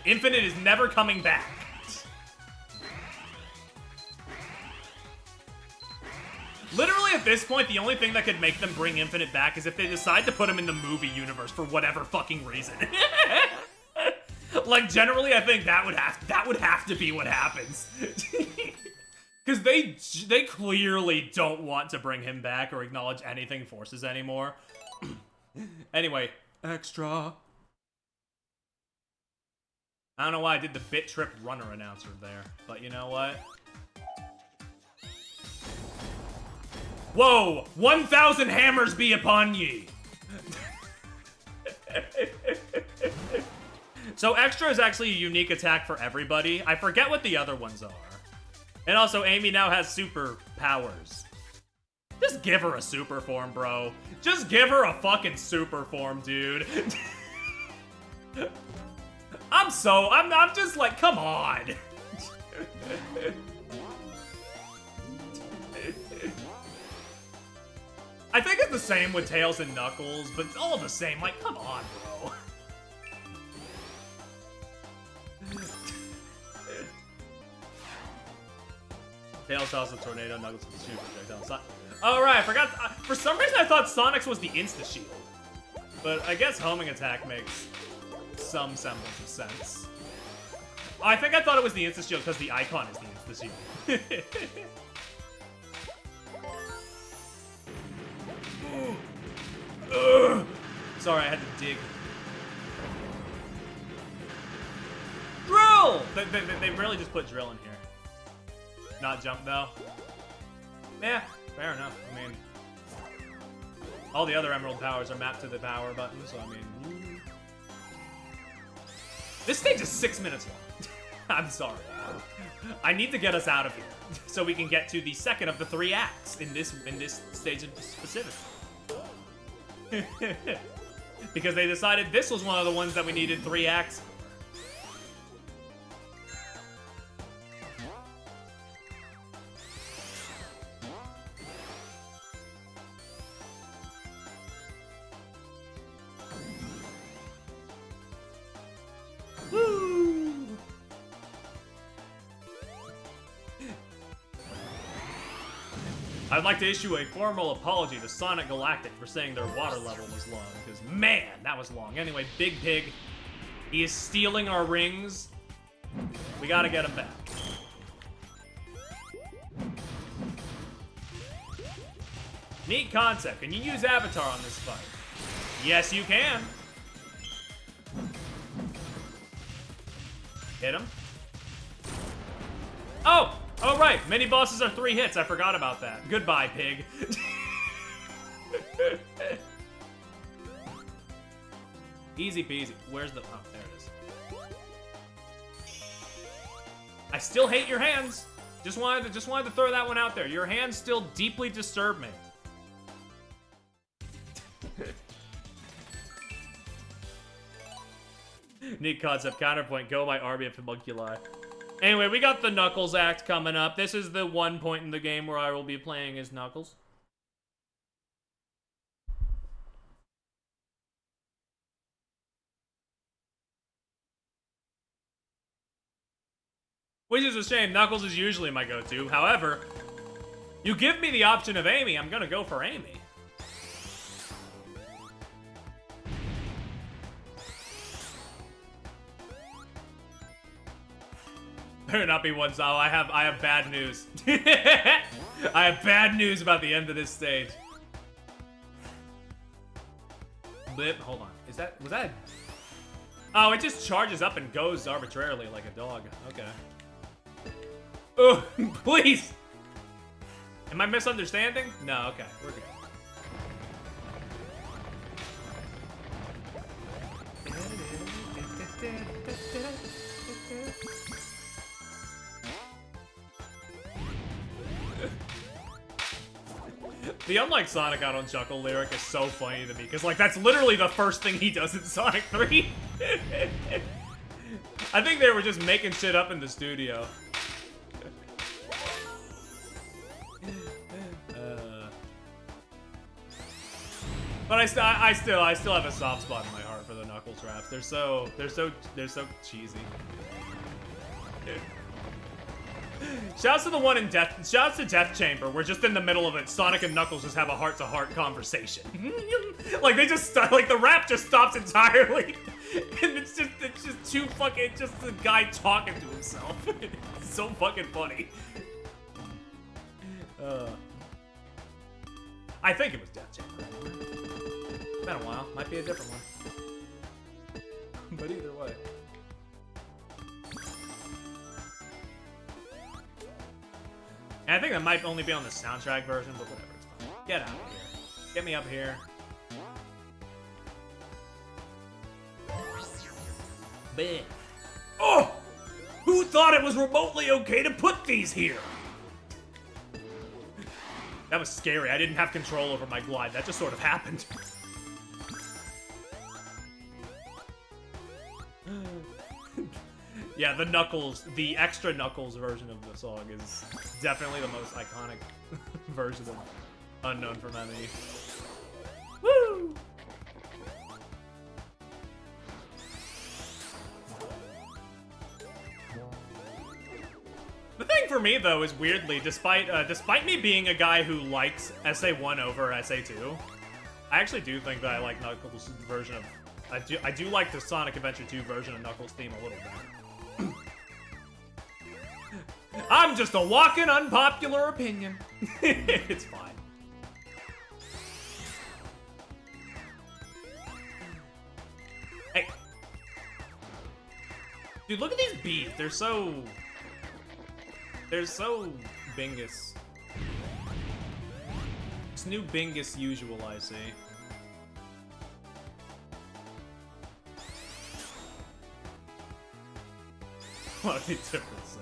Infinite is never coming back. Literally, at this point, the only thing that could make them bring Infinite back is if they decide to put him in the movie universe for whatever fucking reason. Like, generally, I think that would have to be what happens. Because they clearly don't want to bring him back or acknowledge anything Forces anymore. Anyway, extra. I don't know why I did the Bit Trip Runner announcer there, but you know what? Whoa! 1,000 hammers be upon ye! So extra is actually a unique attack for everybody. I forget what the other ones are. And also, Amy now has super powers. Just give her a super form, bro. Just give her a fucking super form, dude. I'm just like, come on. I think it's the same with Tails and Knuckles, but it's all the same. Like, come on, bro. Tails toss a tornado, Knuckles with the super projectile. Oh, right, I forgot. For some reason, I thought Sonic's was the Insta-Shield. But I guess homing attack makes some semblance of sense. I think I thought it was the Insta-Shield because the icon is the Insta-Shield. Sorry, I had to dig. Drill! They really just put drill in here. Not jump, though. Yeah, fair enough. I mean, all the other Emerald powers are mapped to the power button, so I mean... This stage is 6 minutes long. I'm sorry. I need to get us out of here so we can get to the second of the 3 acts in this stage specifically. Because they decided this was one of the ones that we needed 3 acts. Woo! I'd like to issue a formal apology to Sonic Galactic for saying their water level was long, because man, that was long. Anyway, Big Pig, he is stealing our rings. We gotta get him back. Neat concept. Can you use Avatar on this fight? Yes, you can. Hit him. Oh! Oh, right. Mini bosses are 3 hits. I forgot about that. Goodbye, pig. Easy peasy. Where's the... Oh, there it is. I still hate your hands. Just wanted to throw that one out there. Your hands still deeply disturb me. Neat concept. Counterpoint. Go my army of homunculi. Anyway, we got the Knuckles act coming up. This is the one point in the game where I will be playing as Knuckles. Which is a shame. Knuckles is usually my go-to. However, you give me the option of Amy, I'm gonna go for Amy. Better not be one style. I have bad news. I have bad news about the end of this stage. Blip, hold on. Was that? Oh, it just charges up and goes arbitrarily like a dog. Okay. Oh, please. Am I misunderstanding? No, okay. We're good. The unlike Sonic I don't chuckle lyric is so funny to me, because like that's literally the first thing he does in Sonic 3. I think they were just making shit up in the studio. But I still have a soft spot in my heart for the Knuckles raps. They're so cheesy. Shouts to the one in Death. Shouts to Death Chamber. We're just in the middle of it. Sonic and Knuckles just have a heart-to-heart conversation. Like they just like the rap just stops entirely, and it's just too fucking just the guy talking to himself. It's so fucking funny. I think it was Death Chamber. Been a while. Might be a different one. But either way. And I think that might only be on the soundtrack version, but whatever, it's fine. Get out of here. Get me up here. Big. Oh! Who thought it was remotely okay to put these here? That was scary. I didn't have control over my glide. That just sort of happened. Yeah, the Knuckles, the extra Knuckles version of the song is definitely the most iconic version of Unknown from Enemy. Woo! The thing for me, though, is weirdly, despite me being a guy who likes SA1 over SA2, I actually do think that I like Knuckles' version of... I do like the Sonic Adventure 2 version of Knuckles' theme a little bit. I'm just a walking unpopular opinion. It's fine. Hey. Dude, look at these bees. They're so Bingus. It's new Bingus usual, I see. What a difference.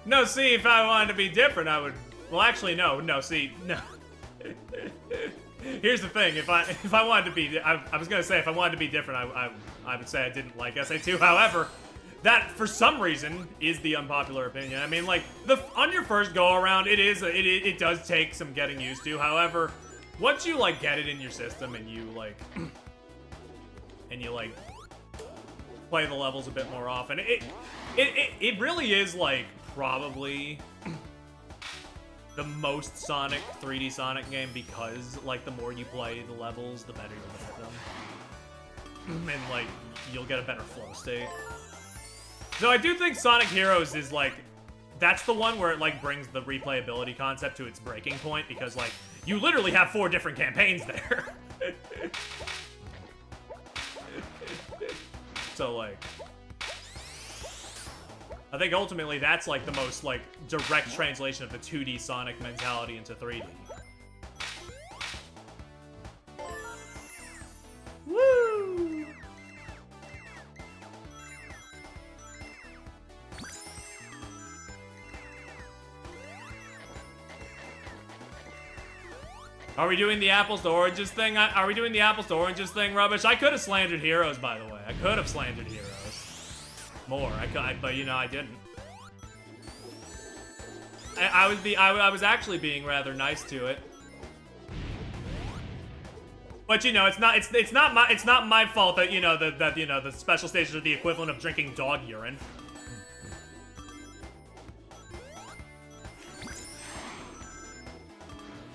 No, see, if I wanted to be different, I would... Well, actually, no, see, no. Here's the thing, if I wanted to be... I was gonna say, if I wanted to be different, I would say I didn't like SA2. However, that, for some reason, is the unpopular opinion. I mean, like, on your first go-around, it does take some getting used to. However, once you, like, get it in your system and you, like... play the levels a bit more often. It really is like probably the most Sonic 3D Sonic game because, like, the more you play the levels, the better you'll get them. And, like, you'll get a better flow state. So I do think Sonic Heroes is, like, that's the one where it, like, brings the replayability concept to its breaking point because, like, you literally have 4 different campaigns there. So, like, I think ultimately that's, like, the most, like, direct translation of the 2D Sonic mentality into 3D. Woo! Are we doing the apples to oranges thing? Are we doing the apples to oranges thing, Rubbish? I could have slandered Heroes, by the way. I could have slandered Heroes. More, but you know, I didn't. I was actually being rather nice to it. But you know, it's not my fault that you know the special stages are the equivalent of drinking dog urine.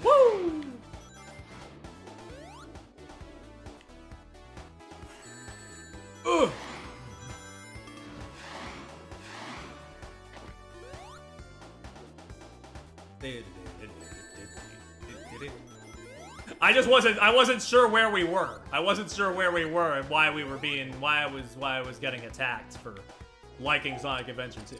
Woo! Ugh. I wasn't sure where we were. I wasn't sure where we were and why I was getting attacked for liking Sonic Adventure 2.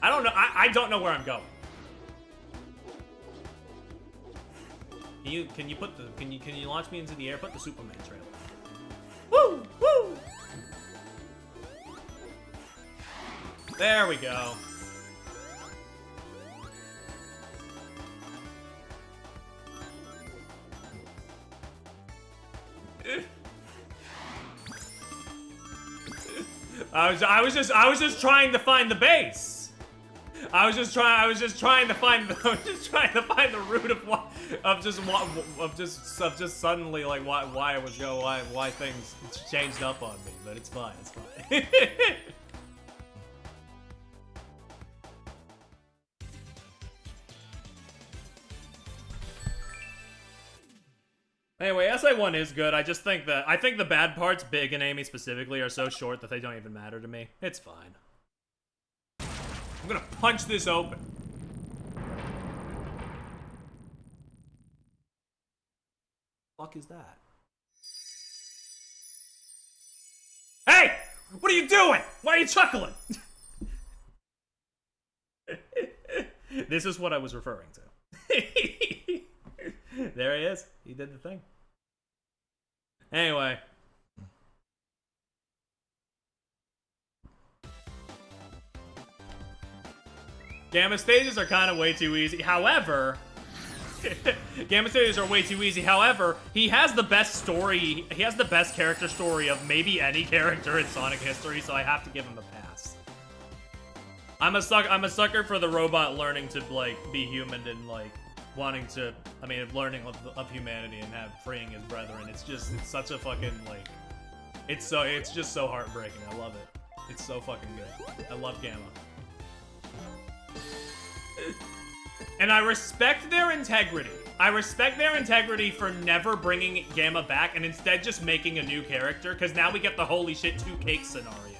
I don't know. I don't know where I'm going. Can you launch me into the air? Put the Superman trailer. Woo! Woo! There we go. I was just trying to find the base. I was just trying to find the root of just suddenly like why things changed up on me, but it's fine. It's fine. Anyway, SA1 is good. I think the bad parts, Big and Amy specifically, are so short that they don't even matter to me. It's fine. I'm gonna punch this open. Fuck is that? Hey! What are you doing? Why are you chuckling? This is what I was referring to. There he is. He did the thing. Anyway. Gamma stages are kind of way too easy. However, Gamma stages are way too easy. However, he has the best story. He has the best character story of maybe any character in Sonic history, so I have to give him a pass. I'm a sucker for the robot learning to like be human and like wanting to, learning of humanity and freeing his brethren. It's such a fucking, like, it's just so heartbreaking. I love it. It's so fucking good. I love Gamma. And I respect their integrity. I respect their integrity for never bringing Gamma back and instead just making a new character, because now we get the holy shit 2 cakes scenario.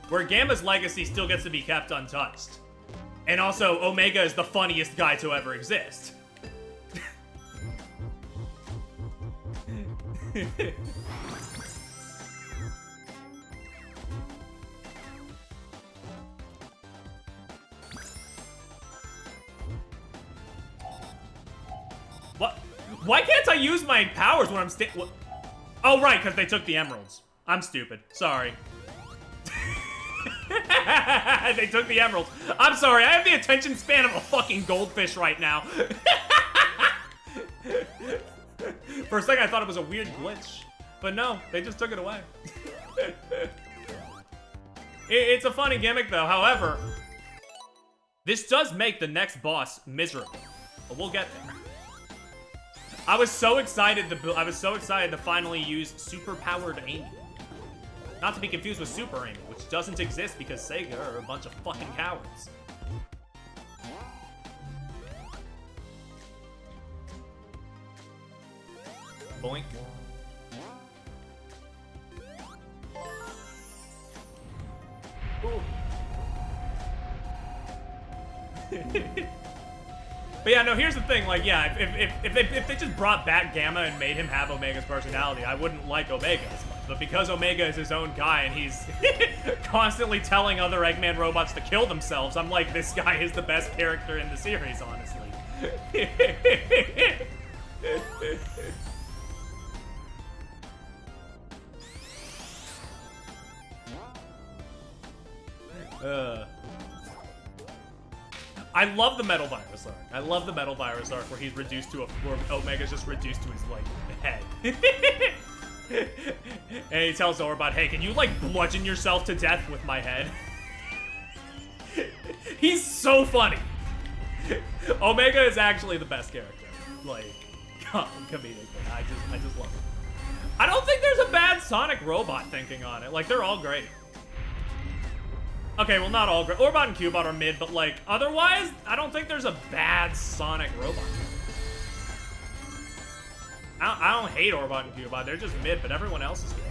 Where Gamma's legacy still gets to be kept untouched. And also, Omega is the funniest guy to ever exist. What? Why can't I use my powers when I'm Oh, right, because they took the emeralds. I'm stupid. Sorry. They took the emeralds. I'm sorry, I have the attention span of a fucking goldfish right now. For a second, I thought it was a weird glitch. But no, they just took it away. It's a funny gimmick, though. However, this does make the next boss miserable. But we'll get there. I was so excited to finally use super-powered Amy. Not to be confused with Super Amy, which doesn't exist because Sega are a bunch of fucking cowards. Boink. Ooh. But yeah, no, here's the thing, like, yeah, if they just brought back Gamma and made him have Omega's personality, I wouldn't like Omega as much. But because Omega is his own guy and he's constantly telling other Eggman robots to kill themselves, I'm like, this guy is the best character in the series, honestly. I love the Metal Virus arc. I love the Metal Virus arc where he's reduced to where Omega's just reduced to his, like, head. And he tells Zorbot, hey, can you, like, bludgeon yourself to death with my head? He's so funny. Omega is actually the best character. Like, comedically. I just love him. I don't think there's a bad Sonic robot thinking on it. Like, they're all great. Okay, well, not all great. Orbot and Cubot are mid, but, like, otherwise, I don't think there's a bad Sonic robot. I don't hate Orbot and Cubot. They're just mid, but everyone else is good.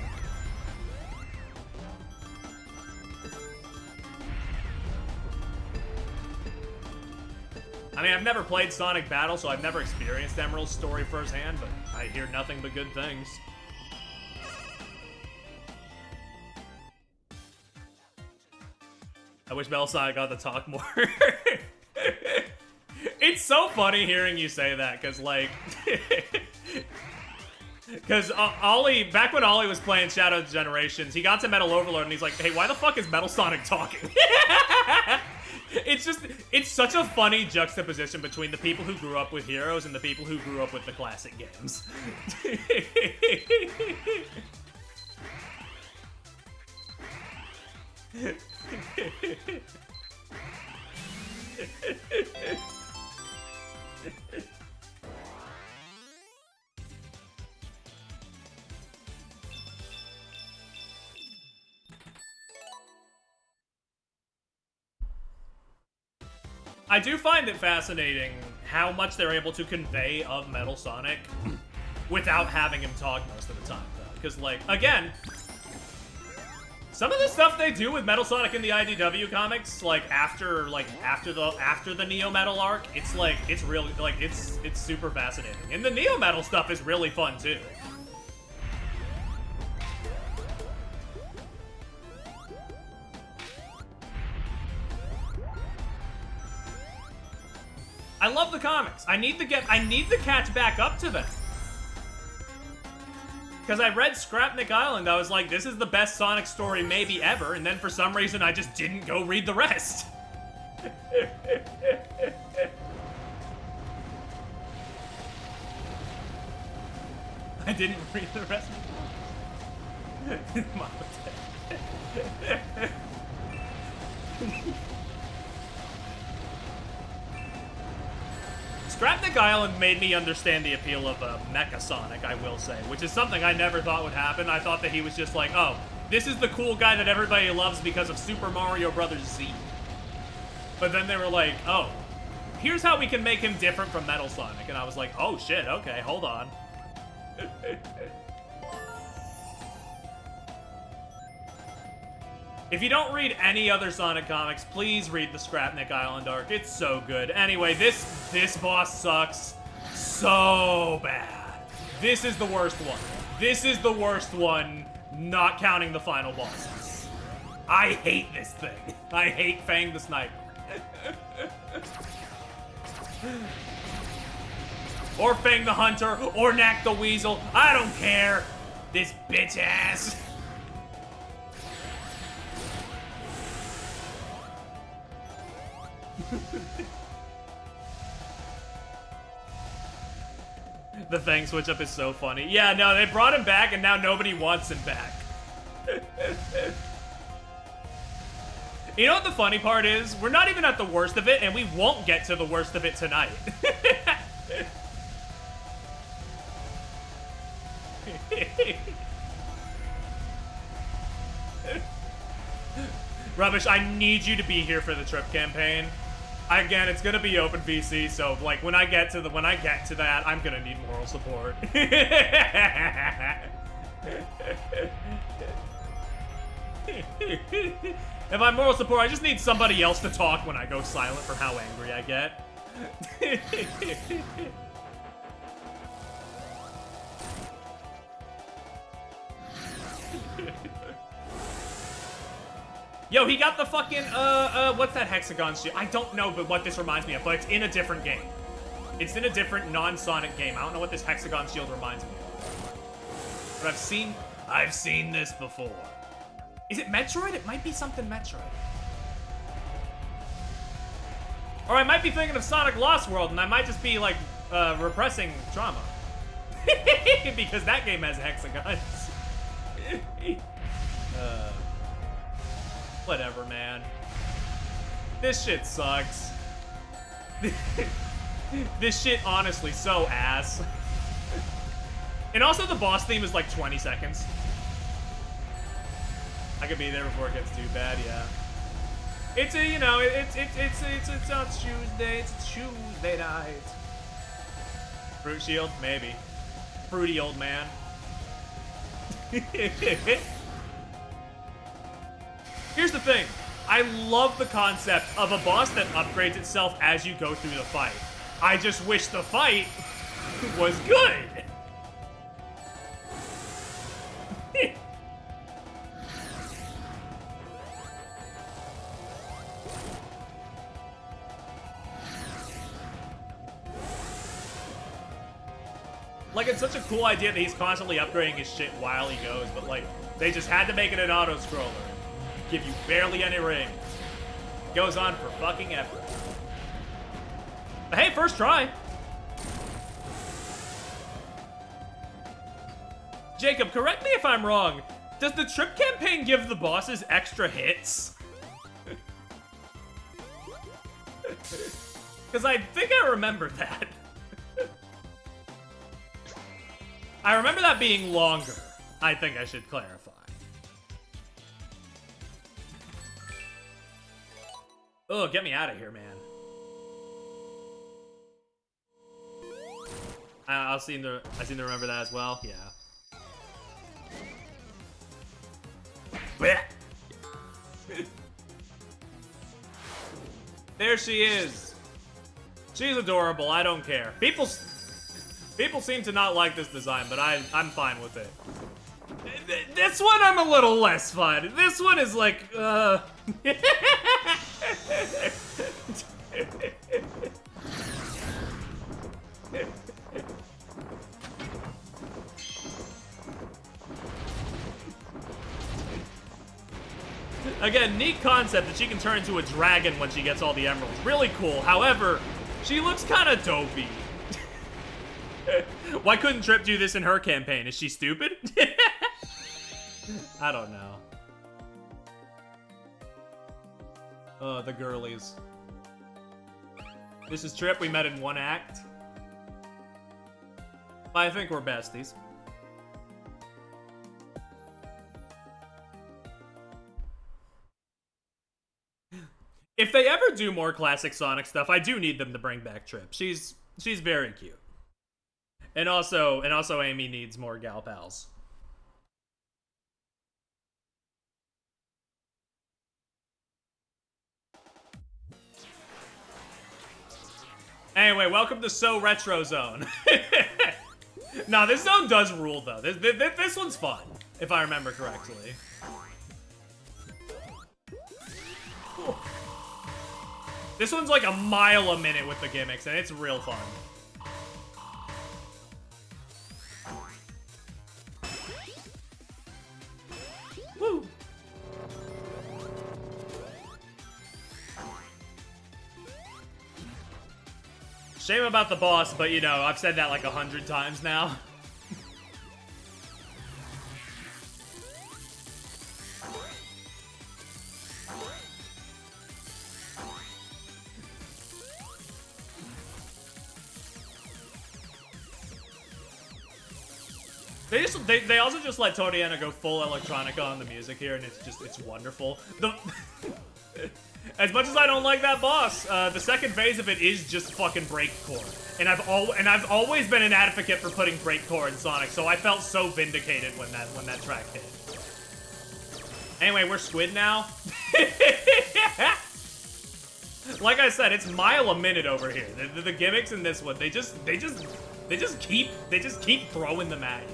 I mean, I've never played Sonic Battle, so I've never experienced Emerald's story firsthand, but I hear nothing but good things. I wish Metal Sonic got to talk more. It's so funny hearing you say that, because, like... Because Ollie, back when Ollie was playing Shadow Generations, he got to Metal Overlord and he's like, hey, why the fuck is Metal Sonic talking? It's such a funny juxtaposition between the people who grew up with Heroes and the people who grew up with the classic games. I do find it fascinating how much they're able to convey of Metal Sonic without having him talk most of the time, though. Because, like, again, some of the stuff they do with Metal Sonic in the IDW comics, like after the Neo Metal arc, it's like it's really like it's super fascinating. And the Neo Metal stuff is really fun too. I love the comics. I need to catch back up to them. Because I read Scrapnik Island, I was like, this is the best Sonic story maybe ever, and then for some reason I just didn't go read the rest. I didn't read the rest. Scrapnik Island made me understand the appeal of Mecha Sonic, I will say, which is something I never thought would happen. I thought that he was just like, oh, this is the cool guy that everybody loves because of Super Mario Bros. Z. But then they were like, oh, here's how we can make him different from Metal Sonic. And I was like, oh shit, okay, hold on. If you don't read any other Sonic comics, please read the Scrapnik Island arc. It's so good. Anyway, this boss sucks so bad. This is the worst one. This is the worst one, not counting the final bosses. I hate this thing. I hate Fang the Sniper. Or Fang the Hunter, or Knack the Weasel. I don't care. This bitch ass. The Fang switch up is so funny. Yeah, no, they brought him back and now nobody wants him back. You know what the funny part is? We're not even at the worst of it, and we won't get to the worst of it tonight. Rubbish, I need you to be here for the trip campaign. Again, it's gonna be open VC, so like when I get to that, I'm gonna need moral support. If I'm moral support, I just need somebody else to talk when I go silent for how angry I get. Yo, he got the fucking, what's that hexagon shield? I don't know but what this reminds me of, but it's in a different game. It's in a different non-Sonic game. I don't know what this hexagon shield reminds me of. But I've seen this before. Is it Metroid? It might be something Metroid. Or I might be thinking of Sonic Lost World, and I might just be, like, repressing trauma. Because that game has hexagons. Whatever, man. This shit sucks. This shit, honestly, so ass. And also, the boss theme is like 20 seconds. I could be there before it gets too bad, yeah. It's a, you know, it's on Tuesday. It's a Tuesday night. Fruit shield, maybe. Fruity old man. Here's the thing. I love the concept of a boss that upgrades itself as you go through the fight. I just wish the fight was good. Like, it's such a cool idea that he's constantly upgrading his shit while he goes, but like, they just had to make it an auto-scroller. Give you barely any ring. Goes on for fucking ever. But hey, first try. Jacob, correct me if I'm wrong. Does the trip campaign give the bosses extra hits? Because I think I remember that. I remember that being longer. I think I should clarify. Oh, get me out of here, man. I seem to remember that as well. Yeah. There she is. She's adorable. I don't care. People seem to not like this design, but I'm fine with it. This one I'm a little less fun. This one is like, Again, neat concept that she can turn into a dragon when she gets all the emeralds. Really cool. However, she looks kind of dopey. Why couldn't Trip do this in her campaign? Is she stupid? I don't know. Oh, the girlies. This is Trip. We met in one act. I think we're besties. If they ever do more classic Sonic stuff, I do need them to bring back Trip. She's very cute. And also Amy needs more gal pals. Anyway, welcome to So Retro Zone. Nah, this zone does rule though. This one's fun, if I remember correctly. This one's like a mile a minute with the gimmicks, and it's real fun. Woo! Shame about the boss, but you know, I've said that like 100 times now. They also just let Tony Anna go full electronica on the music here, and it's wonderful. As much as I don't like that boss, the second phase of it is just fucking break core. And I've always been an advocate for putting break core in Sonic, so I felt so vindicated when that track hit. Anyway, we're Squid now. Like I said, it's mile a minute over here. The gimmicks in this one, they just keep throwing them at you.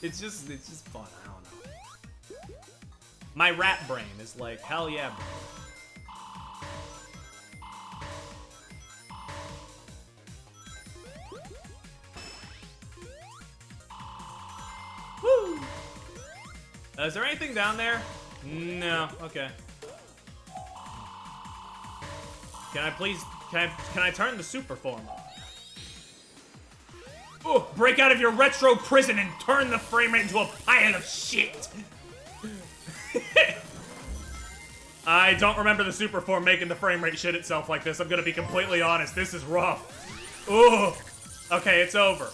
It's just fun. I don't know. My rat brain is like, hell yeah, bro. Woo! Is there anything down there? No. Okay. Can I please? Can I turn the super form on? Oh, break out of your retro prison and turn the frame rate into a pile of shit. I don't remember the super form making the frame rate shit itself like this. I'm gonna be completely honest. This is rough. Oh. Okay, it's over.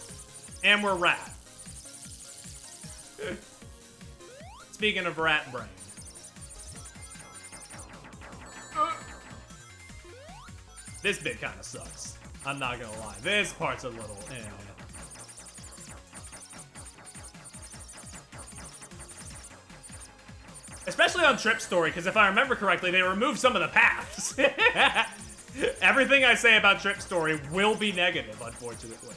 And we're rat. Speaking of rat brain. This bit kind of sucks. I'm not gonna lie. This part's a little... Especially on Trip Story, because if I remember correctly, they removed some of the paths. Everything I say about Trip Story will be negative, unfortunately.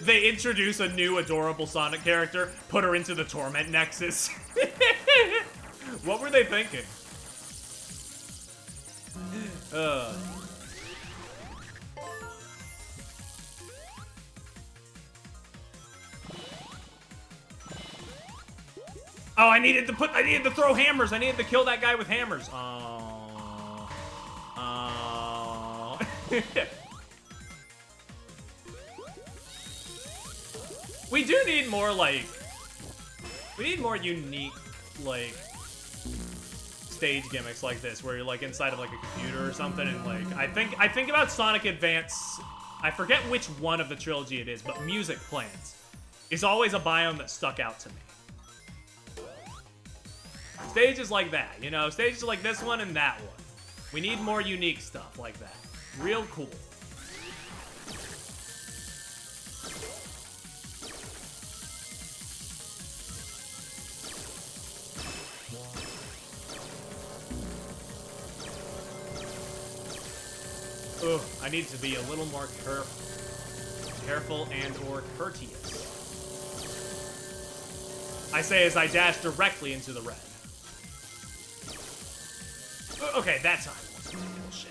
They introduce a new adorable Sonic character, put her into the Torment Nexus. What were they thinking? Oh, I needed to throw hammers. I needed to kill that guy with hammers. Oh. Oh. We do need more, like... We need more unique, like... stage gimmicks like this, where you're, like, inside of, like, a computer or something, and, like... I think about Sonic Advance... I forget which one of the trilogy it is, but Music Plants is always a biome that stuck out to me. Stages like that, you know? Stages like this one and that one. We need more unique stuff like that. Real cool. Ugh, I need to be a little more careful and or courteous. I say as I dash directly into the red. Okay, that time wasn't bullshit.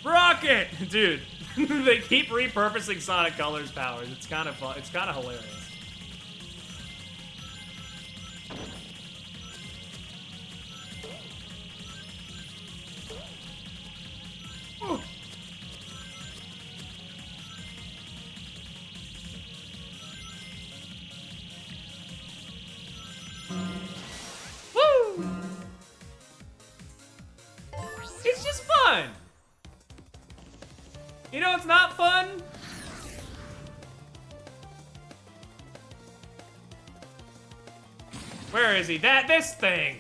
Rocket! Dude, they keep repurposing Sonic Colors powers. It's kind of fun. It's kind of hilarious. It's just fun! You know it's not fun? Where is he? This thing!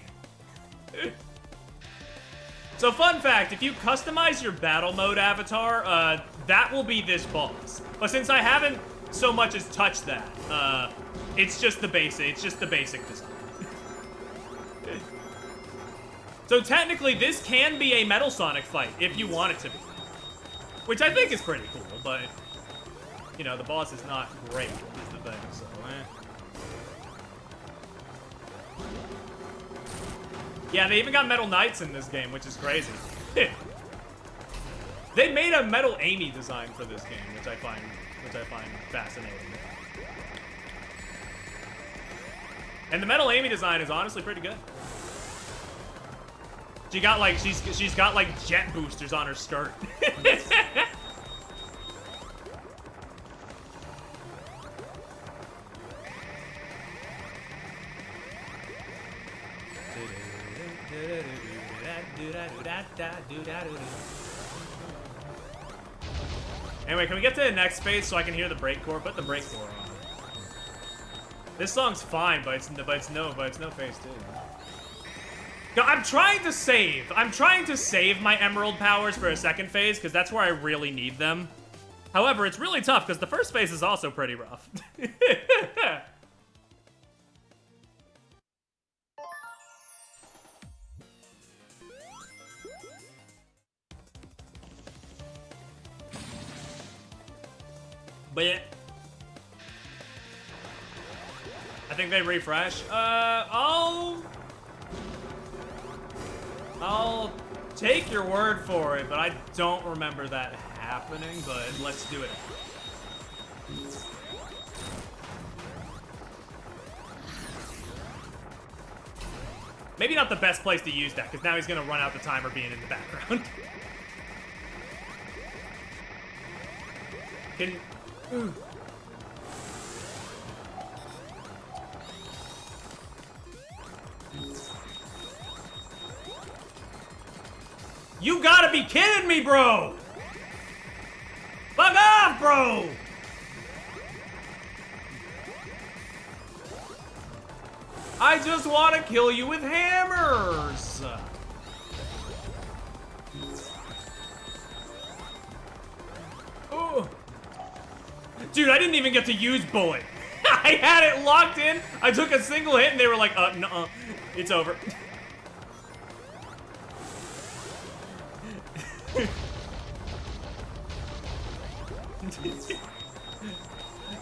So fun fact, if you customize your battle mode avatar, that will be this boss. But since I haven't so much as touched that, it's just the basic design. So technically, this can be a Metal Sonic fight, if you want it to be. Which I think is pretty cool, but, you know, the boss is not great, is the thing, so, Yeah, they even got Metal Knights in this game, which is crazy. They made a Metal Amy design for this game, which I find fascinating. And the Metal Amy design is honestly pretty good. She got like she's got like jet boosters on her skirt. Anyway, can we get to the next phase so I can hear the breakcore? Put the breakcore on. This song's fine, but it's no phase 2. No, I'm trying to save. I'm trying to save my emerald powers for a second phase because that's where I really need them. However, it's really tough because the first phase is also pretty rough. But yeah. I think they refresh. I'll take your word for it, but I don't remember that happening, but let's do it. Maybe not the best place to use that, because now he's gonna run out the timer being in the background. You gotta be kidding me, bro! Fuck off, bro! I just want to kill you with hammers! Oh. Dude, I didn't even get to use bullet. I had it locked in, I took a single hit, and they were like, nuh-uh, it's over.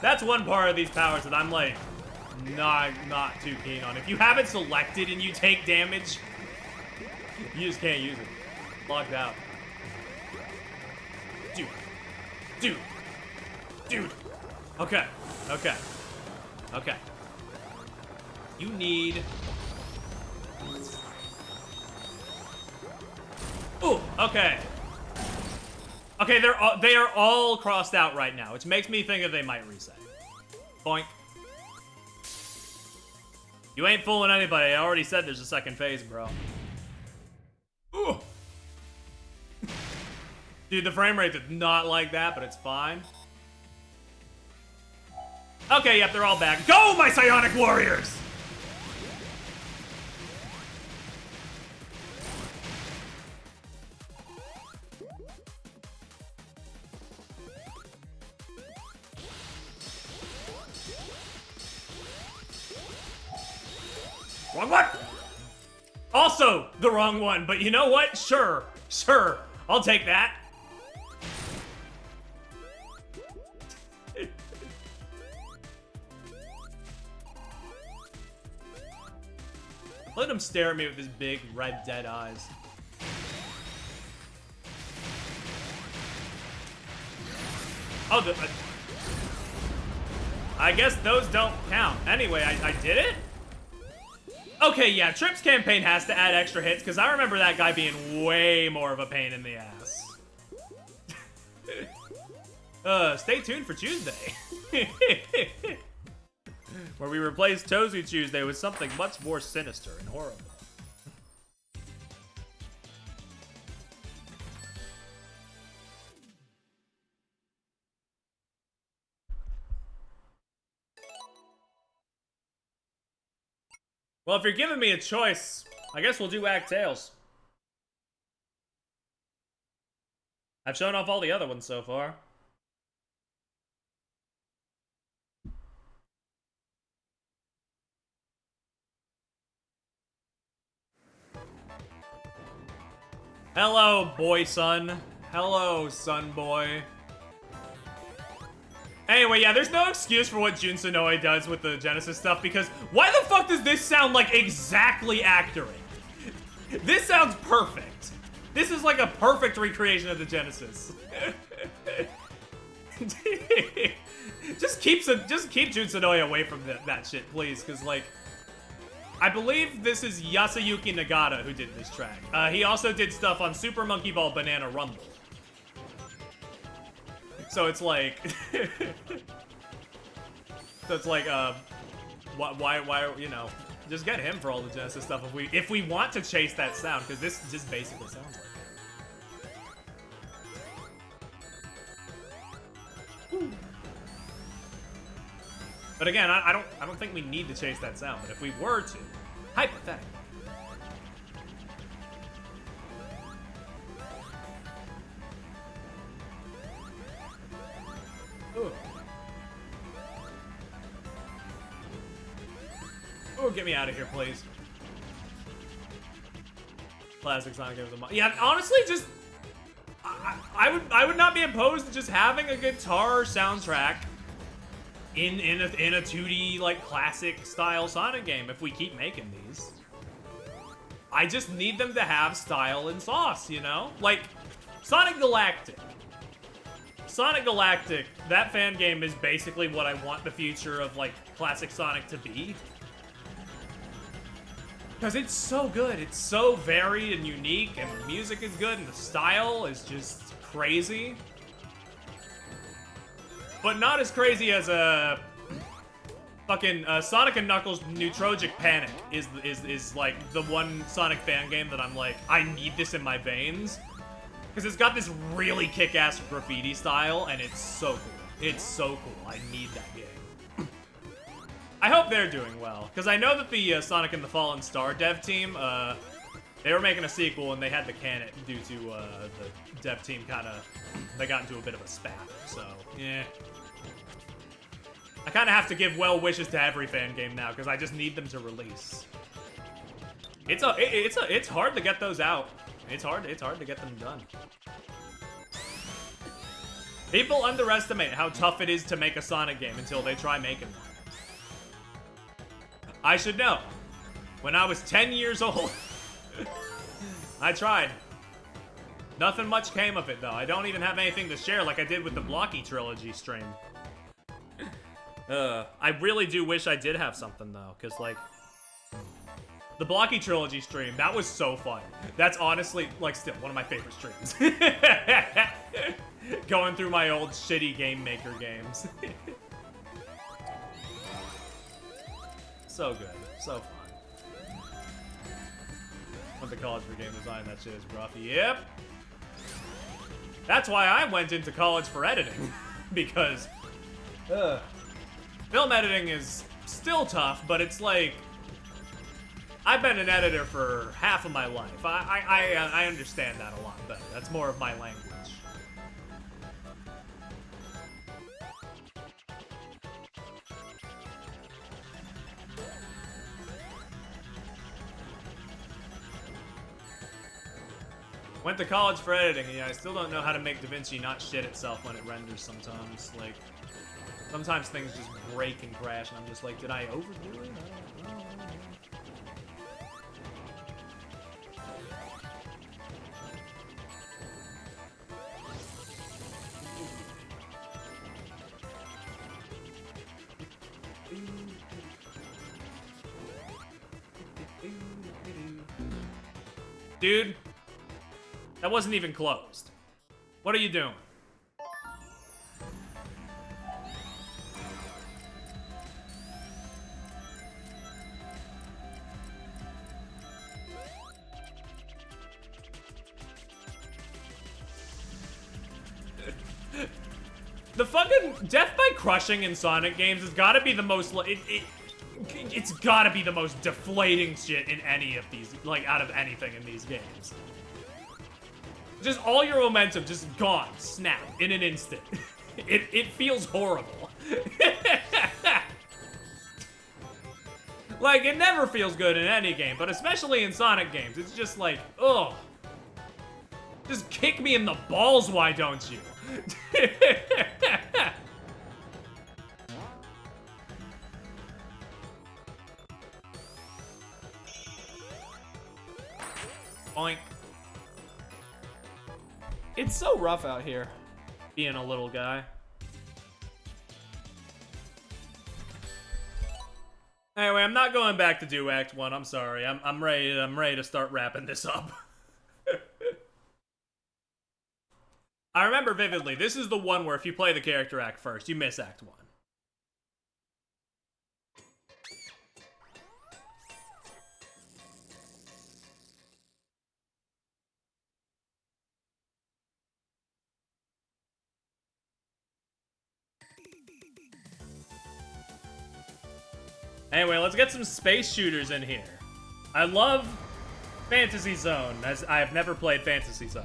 That's one part of these powers that I'm like not too keen on. If you have it selected and you take damage, you just can't use it. Locked out. Dude. Okay. You need. Ooh. Okay. Okay, they are all crossed out right now, which makes me think that they might reset. Boink. You ain't fooling anybody. I already said there's a second phase, bro. Ooh. Dude, the frame rate did not like that, but it's fine. Okay, yep, they're all back. Go, my Psionic Warriors! Wrong one! Also, the wrong one, but you know what? Sure, I'll take that. Let him stare at me with his big, red, dead eyes. Oh, I guess those don't count. Anyway, I did it? Okay, yeah, Trip's campaign has to add extra hits, because I remember that guy being way more of a pain in the ass. Stay tuned for Tuesday. Where we replaced Tozu Tuesday with something much more sinister and horrible. Well, if you're giving me a choice, I guess we'll do Wag Tails. I've shown off all the other ones so far. Hello, boy son. Hello, son boy. Anyway, yeah, there's no excuse for what Jun Sonoe does with the Genesis stuff, because why the fuck does this sound like exactly accurate? This sounds perfect. This is like a perfect recreation of the Genesis. just keep Jun Sonoe away from that shit, please, because like, I believe this is Yasuyuki Nagata who did this track. He also did stuff on Super Monkey Ball Banana Rumble. So it's like, why, you know, just get him for all the Genesis stuff if we want to chase that sound, because this just basically sounds like it. Woo. But again, I don't think we need to chase that sound. But if we were to, hypothetically. Ooh. Oh, get me out of here, please. Classic Sonic games. Yeah, honestly, just I would not be opposed to just having a guitar soundtrack in a 2D like classic style Sonic game if we keep making these. I just need them to have style and sauce, you know? Like Sonic Galactic. Sonic Galactic, that fan game is basically what I want the future of like classic Sonic to be. Because it's so good, it's so varied and unique, and the music is good, and the style is just crazy. But not as crazy as a fucking Sonic and Knuckles Neutrogic Panic is like the one Sonic fan game that I'm like, I need this in my veins. Because it's got this really kick-ass graffiti style, and it's so cool. It's so cool. I need that game. I hope they're doing well, because I know that the Sonic and the Fallen Star dev team, they were making a sequel and they had to can it due to the dev team they got into a bit of a spat, so, yeah. I kind of have to give well wishes to every fan game now, because I just need them to release. It's hard to get those out. It's hard to get them done. People underestimate how tough it is to make a Sonic game until they try making one. I should know. When I was 10 years old, I tried. Nothing much came of it, though. I don't even have anything to share like I did with the Blocky Trilogy stream. I really do wish I did have something, though, because, like, the Blocky Trilogy stream, that was so fun. That's honestly, like, still one of my favorite streams. Going through my old shitty Game Maker games. So good. So fun. Went to college for game design, that shit is rough. Yep. That's why I went into college for editing. Because film editing is still tough, but it's like I've been an editor for half of my life. I understand that a lot better. That's more of my language. Went to college for editing, and yeah, I still don't know how to make DaVinci not shit itself when it renders sometimes. Like, sometimes things just break and crash, and I'm just like, did I overdo it? I don't know. Dude. That wasn't even closed. What are you doing? The fucking Death by Crushing in Sonic games has gotta be the most, it's gotta be the most deflating shit in any of these, like, out of anything in these games. Just all your momentum just gone, snap, in an instant. It feels horrible. Like, it never feels good in any game, but especially in Sonic games, it's just like, ugh. Just kick me in the balls, why don't you? Boink. It's so rough out here, being a little guy. Anyway, I'm not going back to do Act 1, I'm sorry. I'm ready to start wrapping this up. I remember vividly, this is the one where if you play the character act first, you miss Act 1. Anyway, let's get some space shooters in here. I love Fantasy Zone, as I have never played Fantasy Zone.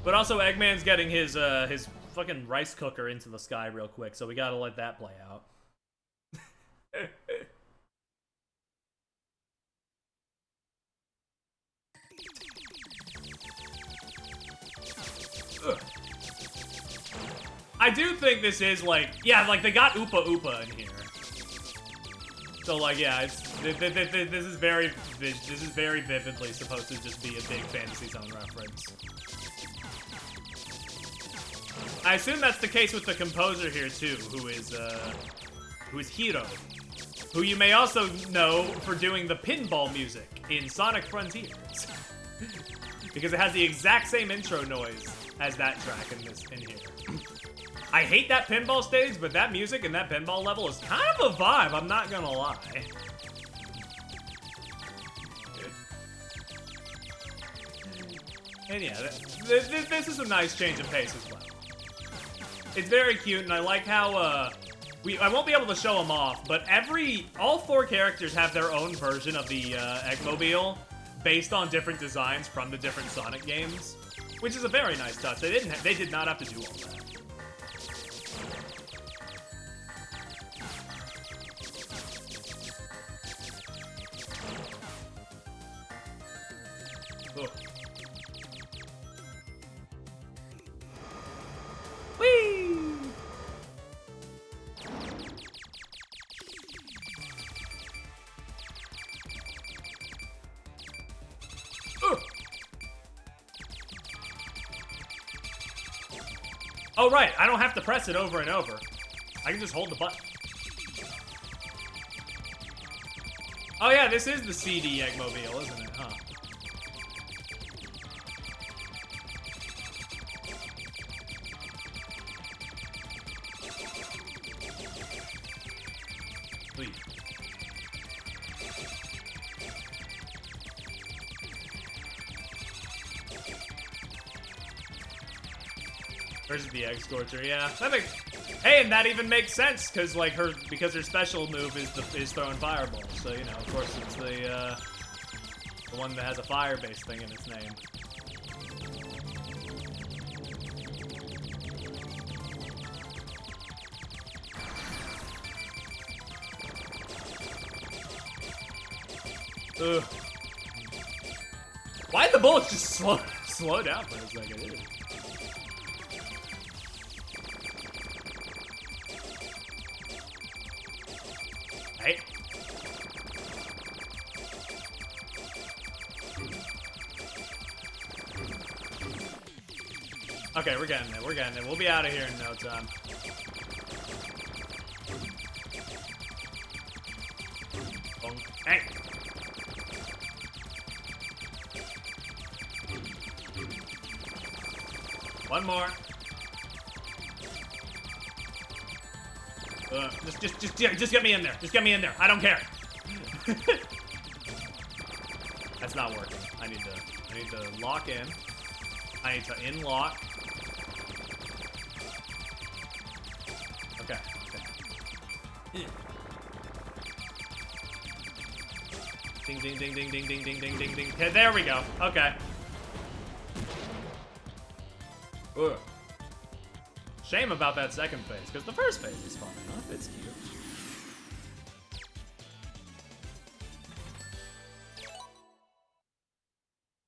But also, Eggman's getting his fucking rice cooker into the sky real quick, so we gotta let that play out. I do think this is like, yeah, like they got Oopa Oopa in here. So like, yeah, this is very vividly supposed to just be a big Fantasy Zone reference. I assume that's the case with the composer here too, who is Hiro, who you may also know for doing the pinball music in Sonic Frontiers, because it has the exact same intro noise as that track in here. I hate that pinball stage, but that music and that pinball level is kind of a vibe, I'm not gonna lie. And yeah, this is a nice change of pace as well. It's very cute, and I like how, I won't be able to show them off, but all 4 characters have their own version of the Eggmobile based on different designs from the different Sonic games, which is a very nice touch. They did not have to do all that. Oh. Whee! Oh, right, I don't have to press it over and over. I can just hold the button. Oh yeah, this is the CD Eggmobile, isn't it, huh? Sweet. Versus the Egg Scorcher, yeah. Hey, and that even makes sense, because like her special move is throwing fireballs. So you know, of course, it's the one that has a fire-based thing in its name. Ugh. Why'd the bullets just slow down for a second? Ew. Hey. Okay, we're getting it. We're getting it. We'll be out of here in no time. Hey. One more. Just get me in there. Just get me in there. I don't care. That's not working. I need to lock in. I need to in-lock. Okay. Okay. Ding, ding, ding, ding, ding, ding, ding, ding, ding, ding. Okay, there we go. Okay. Ugh. Shame about that second phase, because the first phase is fun enough. It's cute.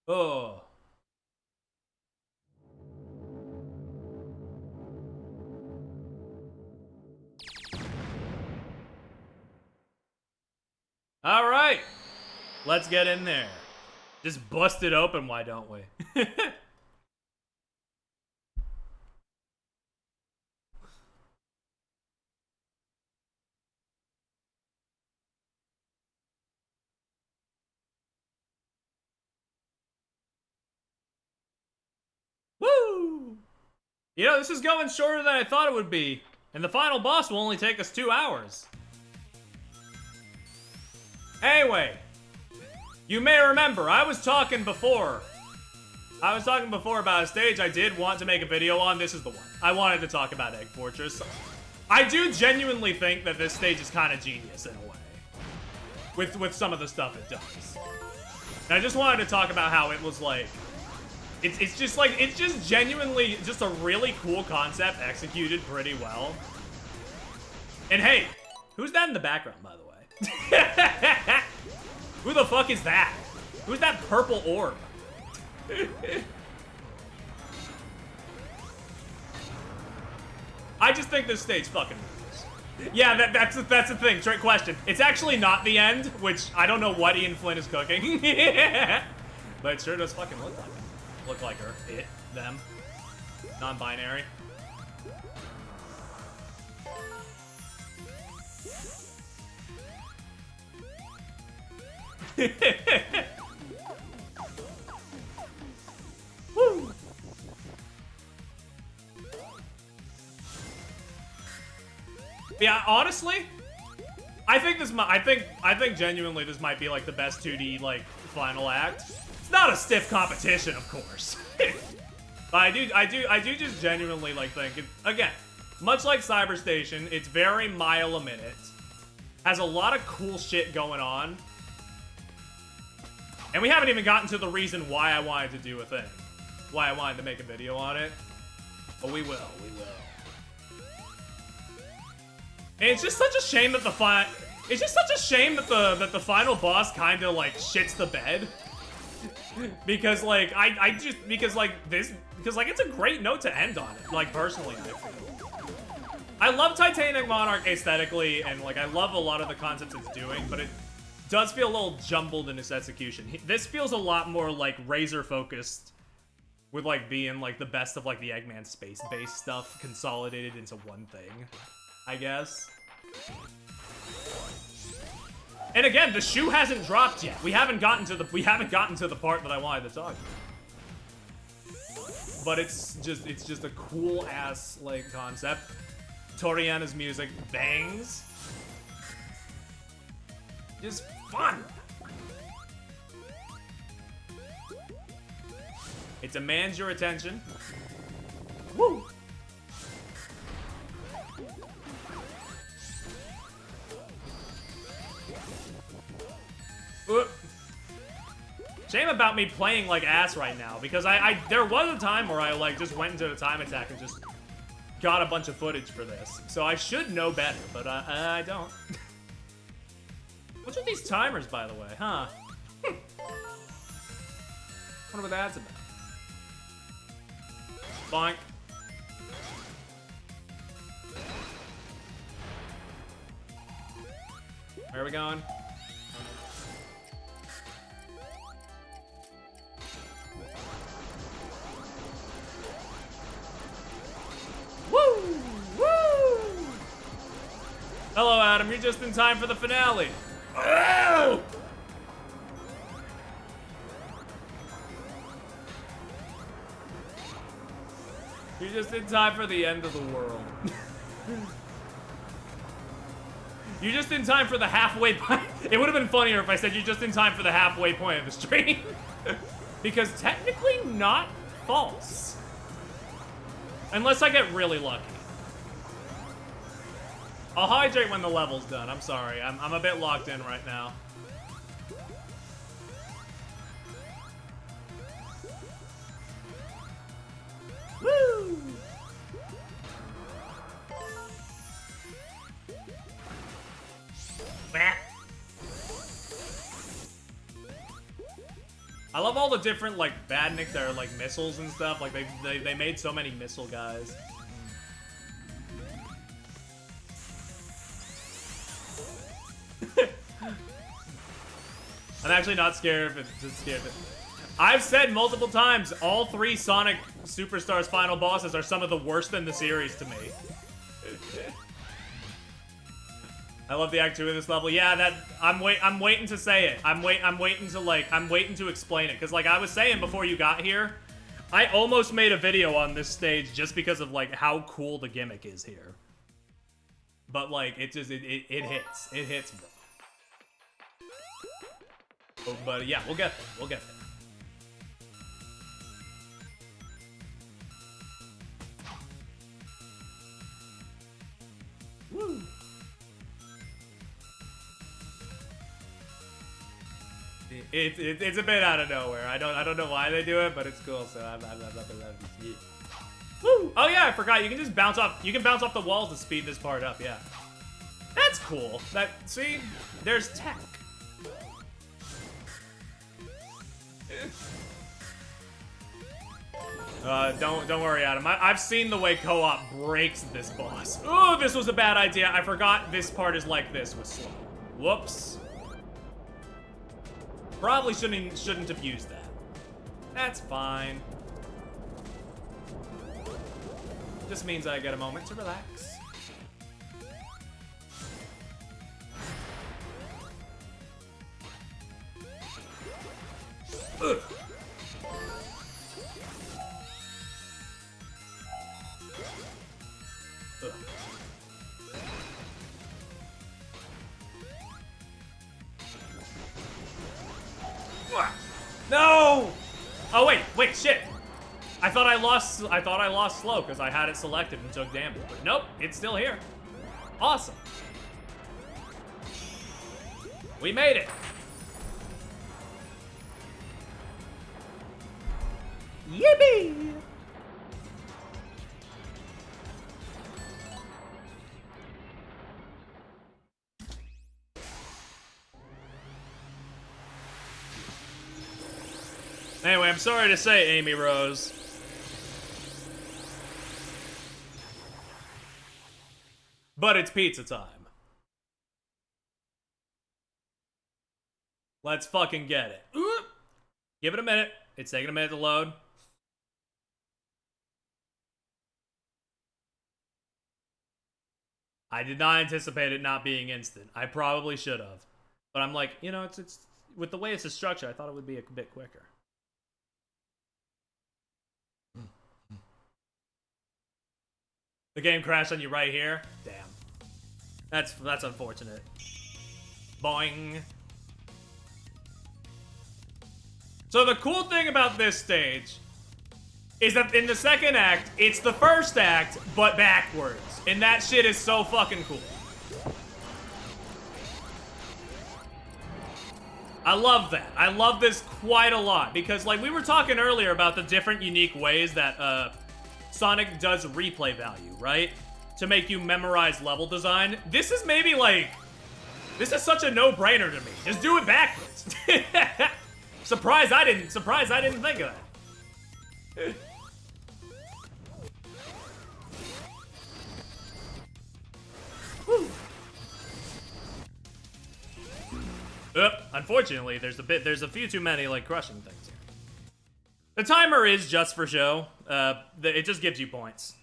Oh. All right. Let's get in there. Just bust it open, why don't we? Woo! You know, this is going shorter than I thought it would be. And the final boss will only take us 2 hours. Anyway, you may remember, I was talking before about a stage I did want to make a video on. This is the one. I wanted to talk about Egg Fortress. I do genuinely think that this stage is kind of genius in a way. With some of the stuff it does. And I just wanted to talk about how it was like... It's just like, it's just genuinely just a really cool concept executed pretty well. And hey, who's that in the background, by the way? Who the fuck is that? Who's that purple orb? I just think this stage fucking moves. Yeah, that's the thing. Trick question. It's actually not the end, which I don't know what Ian Flynn is cooking. But it sure does fucking look like it. Look like her. It. Them. Non-binary. Woo! Yeah, honestly, I think genuinely this might be like the best 2D like final act. It's not a stiff competition, of course. But I do just genuinely like think it, again, much like Cyber Station, it's very mile a minute. Has a lot of cool shit going on. And we haven't even gotten to the reason why I wanted to do a thing. Why I wanted to make a video on it. But we will. And it's just such a shame that the final boss kind of like shits the bed. Because like because it's a great note to end on it. Like personally, I love Titanic Monarch aesthetically, and like I love a lot of the concepts it's doing, but it does feel a little jumbled in its execution. This feels a lot more like razor focused, with like being like the best of like the Eggman space-based stuff consolidated into one thing, I guess. And again, the shoe hasn't dropped yet. We haven't gotten to the part that I wanted to talk about. But it's just a cool ass like concept. Toriana's music bangs. Just fun. It demands your attention. Woo! Shame about me playing like ass right now, because there was a time where I like just went into the time attack and just got a bunch of footage for this. So I should know better, but I don't. What's with these timers, by the way, huh? Wonder what that's about. Bonk. Where are we going? Woo! Woo! Hello, Adam. You're just in time for the finale. Oh! You're just in time for the end of the world. You're just in time for the halfway point. It would have been funnier if I said you're just in time for the halfway point of the stream. Because technically not false. Unless I get really lucky. I'll hydrate when the level's done. I'm sorry. I'm a bit locked in right now. Woo! I love all the different like badniks that are like missiles and stuff. Like they made so many missile guys. I'm actually not scared of it. Just scared of it. I've said multiple times, all 3 Sonic Superstars final bosses are some of the worst in the series to me. I love the Act 2 of this level. Yeah, that I'm waiting to say it. I'm waiting to explain it. Cause like I was saying before you got here, I almost made a video on this stage just because of like how cool the gimmick is here. But like it just it hits. It hits, bro. Oh, but yeah, we'll get there. We'll get there. Woo. It's a bit out of nowhere. I don't know why they do it, but it's cool. So I'm yeah. Woo! Oh yeah, I forgot. You can just bounce off. You can bounce off the walls to speed this part up. Yeah, that's cool. See, there's tech. Don't worry, Adam. I've seen the way co-op breaks this boss. Oh, this was a bad idea. I forgot this part is like this with slow. Whoops. Probably shouldn't have used that. That's fine. Just means I get a moment to relax. Ugh. No! Oh wait, shit. I thought I lost slow because I had it selected and took damage. But nope, it's still here. Awesome. We made it. Yippee! Anyway, I'm sorry to say, Amy Rose. But it's pizza time. Let's fucking get it. Oop. Give it a minute. It's taking a minute to load. I did not anticipate it not being instant. I probably should have. But I'm like, you know, it's with the way it's structured, I thought it would be a bit quicker. The game crashed on you right here? Damn. That's unfortunate. Boing. So the cool thing about this stage is that in the second act, it's the first act, but backwards. And that shit is so fucking cool. I love that. I love this quite a lot because, like, we were talking earlier about the different unique ways that Sonic does replay value, right? To make you memorize level design. This is maybe like, this is such a no-brainer to me. Just do it backwards. Surprised I didn't think of that. Unfortunately, there's a few too many like crushing things here. The timer is just for show. It just gives you points.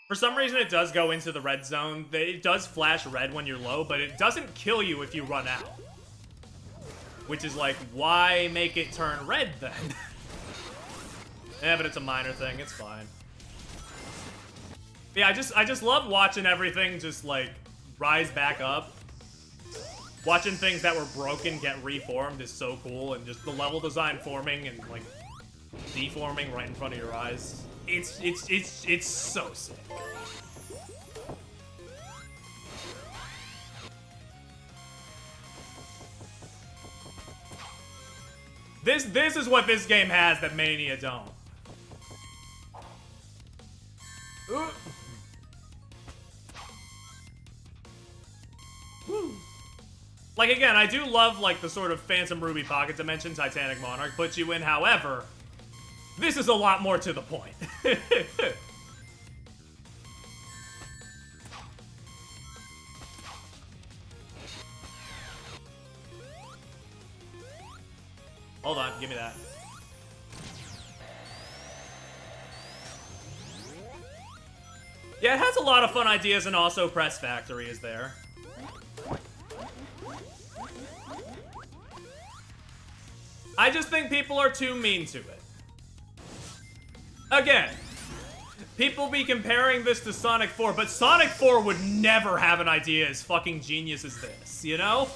For some reason, it does go into the red zone. It does flash red when you're low, but it doesn't kill you if you run out. Which is like, why make it turn red then? Yeah, but it's a minor thing. It's fine. Yeah, I just love watching everything just like rise back up. Watching things that were broken get reformed is so cool, and just the level design forming and like deforming right in front of your eyes. It's so sick. This is what this game has that Mania don't. Ooh. Woo. Like, again, I do love, like, the sort of Phantom Ruby Pocket Dimension Titanic Monarch puts you in, however, this is a lot more to the point. Hold on, give me that. Yeah, it has a lot of fun ideas, and also Press Factory is there. I just think people are too mean to it. Again, people be comparing this to Sonic 4, but Sonic 4 would never have an idea as fucking genius as this, you know?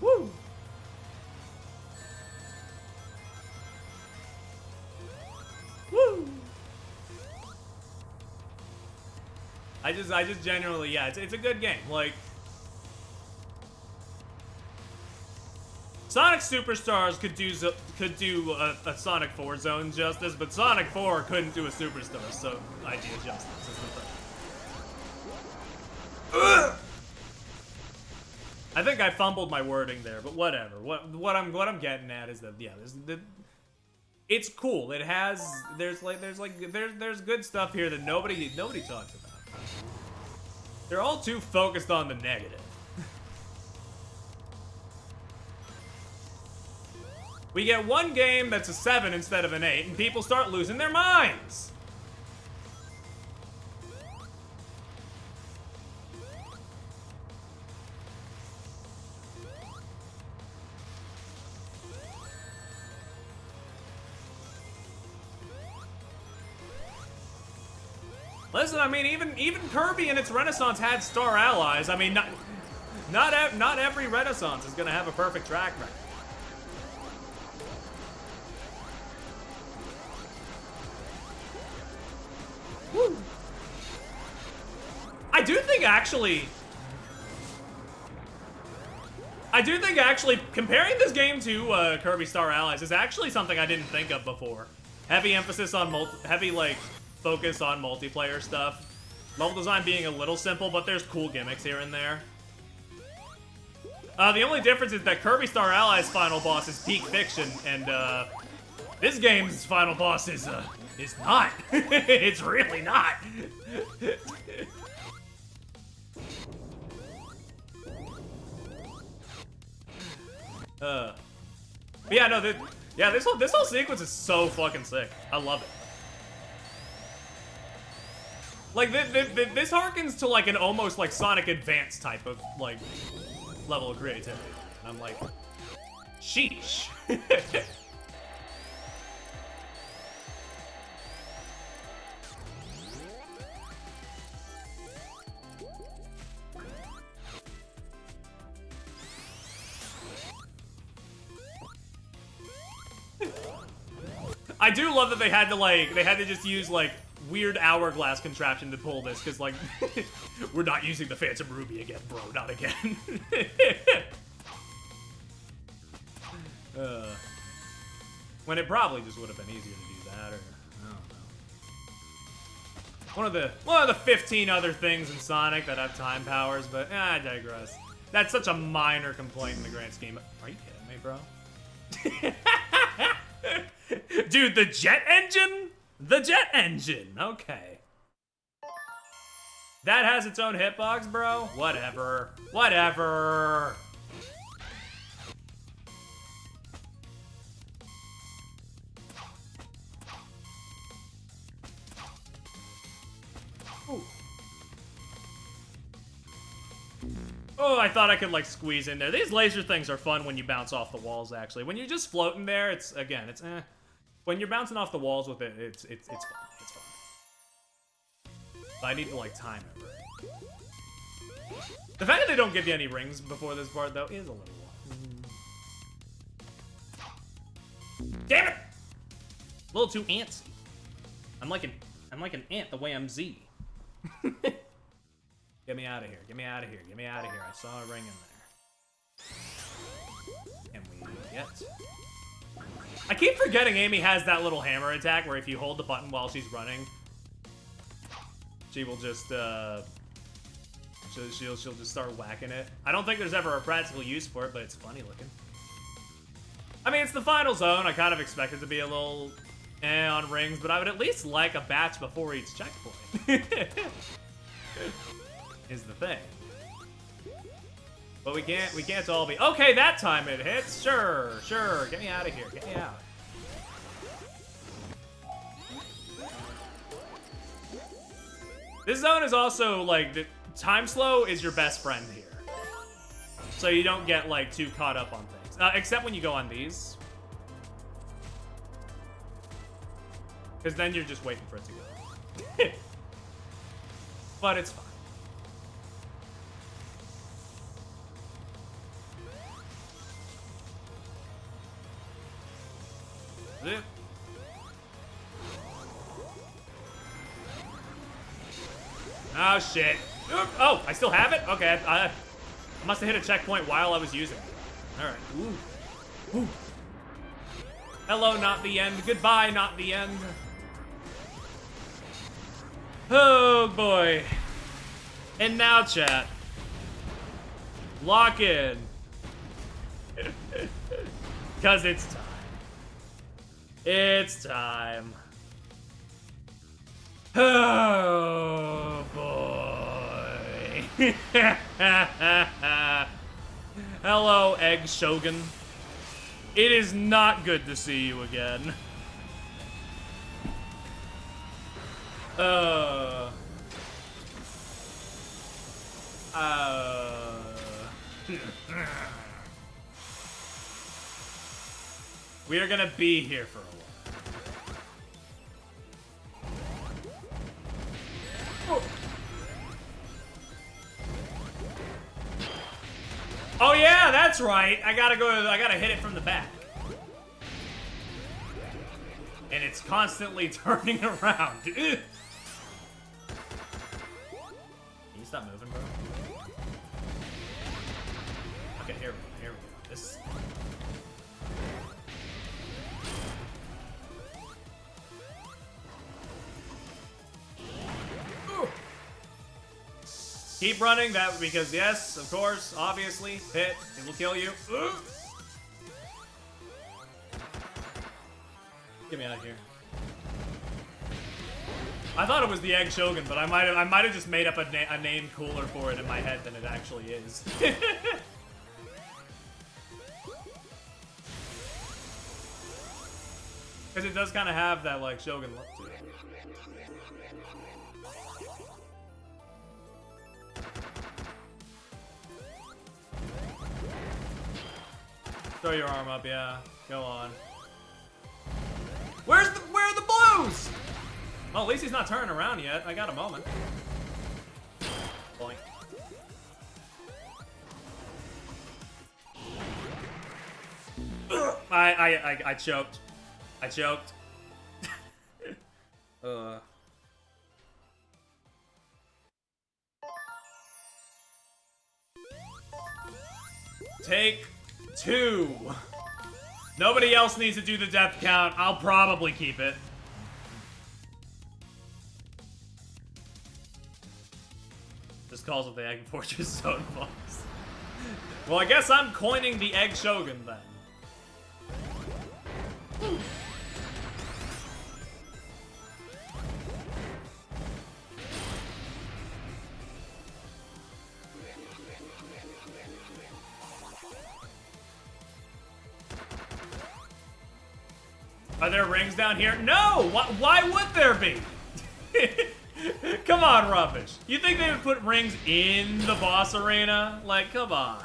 Woo! I just genuinely, yeah, it's a good game. Like, Sonic Superstars could do a Sonic 4 zone justice, but Sonic 4 couldn't do a Superstar so idea justice. Is the thing. I think I fumbled my wording there, but whatever. What I'm getting at is that, yeah, it's cool. It has there's good stuff here that nobody talks about. They're all too focused on the negative. We get one game that's a 7 instead of an 8, and people start losing their minds. Listen, I mean, even Kirby in its Renaissance had star allies. I mean, not every Renaissance is gonna have a perfect track record. Woo. I do think actually comparing this game to Kirby Star Allies is actually something I didn't think of before. Heavy emphasis on focus on multiplayer stuff. Level design being a little simple, but there's cool gimmicks here and there. The only difference is that Kirby Star Allies' final boss is peak fiction, and this game's final boss is not. It's really not. But yeah, no, this whole sequence is so fucking sick. I love it. Like, this harkens to, like, an almost, like, Sonic Advance type of, like, level of creativity. And I'm like, sheesh. I do love that they had to just use, like, weird hourglass contraption to pull this, because, like, we're not using the Phantom Ruby again, bro, not again. When it probably just would have been easier to do that, or I don't know. One of the 15 other things in Sonic that have time powers, but I digress. That's such a minor complaint in the grand scheme. Are you kidding me, bro? Dude, the jet engine? The jet engine, okay. That has its own hitbox, bro? Whatever. Whatever. Ooh. Oh, I thought I could, like, squeeze in there. These laser things are fun when you bounce off the walls, actually. When you're just floating there, it's eh. When you're bouncing off the walls with it, it's fun. It's fun. But I need to, like, time it right. The fact that they don't give you any rings before this part, though, is a little damn it! A little too antsy. I'm like an ant the way I'm Z. Get me out of here. Get me out of here. Get me out of here. I saw a ring in there. Can we get... I keep forgetting Amy has that little hammer attack where if you hold the button while she's running, she will just, she'll just start whacking it. I don't think there's ever a practical use for it, but it's funny looking. I mean, it's the final zone. I kind of expect it to be a little on rings, but I would at least like a batch before each checkpoint. Is the thing. But we can't all be... Okay, that time it hits. Sure. Get me out of here. Get me out. This zone is also, like, the time slow is your best friend here. So you don't get, like, too caught up on things. Except when you go on these. Because then you're just waiting for it to go. But it's fine. Oh, shit. Oh, I still have it? Okay, I must have hit a checkpoint while I was using it. Alright. Ooh. Ooh. Hello, not the end. Goodbye, not the end. Oh, boy. And now, chat. Lock in. Because it's time. It's time. Oh, boy. Hello, Egg Shogun. It is not good to see you again. We are gonna be here for a while. Oh yeah, that's right. I gotta hit it from the back. And it's constantly turning around. Can you stop moving, bro? Okay, here we go. This. Keep running, that because yes, of course, obviously, hit, it will kill you. Get me out of here. I thought it was the Egg Shogun, but I might have just made up a name cooler for it in my head than it actually is. Because it does kind of have that like Shogun look to it. Throw your arm up, yeah. Go on. Where are the blues? Oh, at least he's not turning around yet. I got a moment. Boink. I choked. I choked. Take 2. Nobody else needs to do the death count. I'll probably keep it. Just calls it the Egg Fortress Zone Boss. Well, I guess I'm coining the Egg Shogun then. Are there rings down here? No! Why would there be? Come on, Rubbish. You think they would put rings in the boss arena? Like, come on.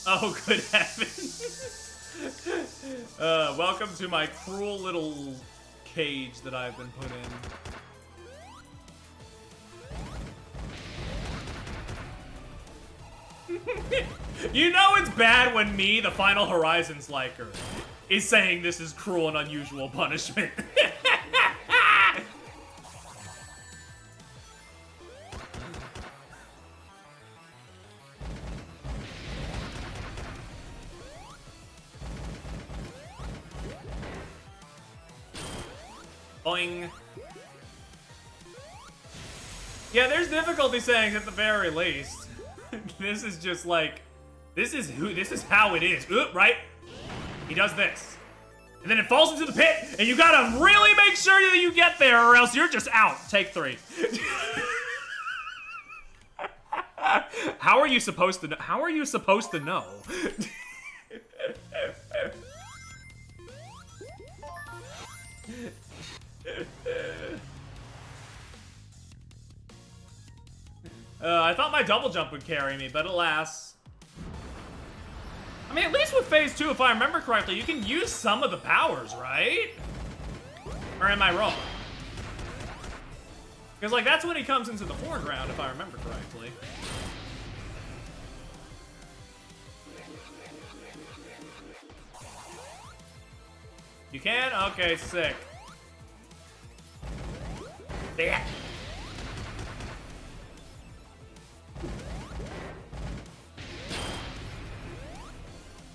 Oh, good heavens. Welcome to my cruel little cage that I've been put in. You know it's bad when me, the Final Horizons liker, is saying this is cruel and unusual punishment. Boing. Yeah, there's difficulty settings at the very least. This is just like, this is how it is, right? He does this. And then it falls into the pit, and you gotta really make sure that you get there, or else you're just out. Take 3. How are you supposed to know? How are you supposed to know? I thought my double jump would carry me, but alas. I mean, at least with phase 2, if I remember correctly, you can use some of the powers, right? Or am I wrong? Because, like, that's when he comes into the foreground, if I remember correctly. You can? Okay, sick. Yeah.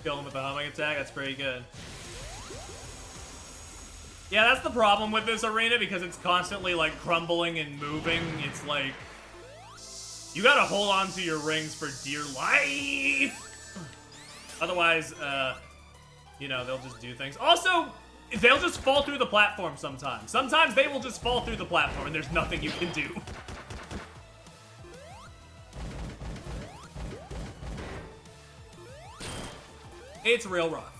Kill him with the homing attack, that's pretty good. Yeah, that's the problem with this arena, because it's constantly, like, crumbling and moving. It's like, you gotta hold on to your rings for dear life! Otherwise, you know, they'll just do things. Also, they'll just fall through the platform sometimes. Sometimes they will just fall through the platform and there's nothing you can do. It's real rough.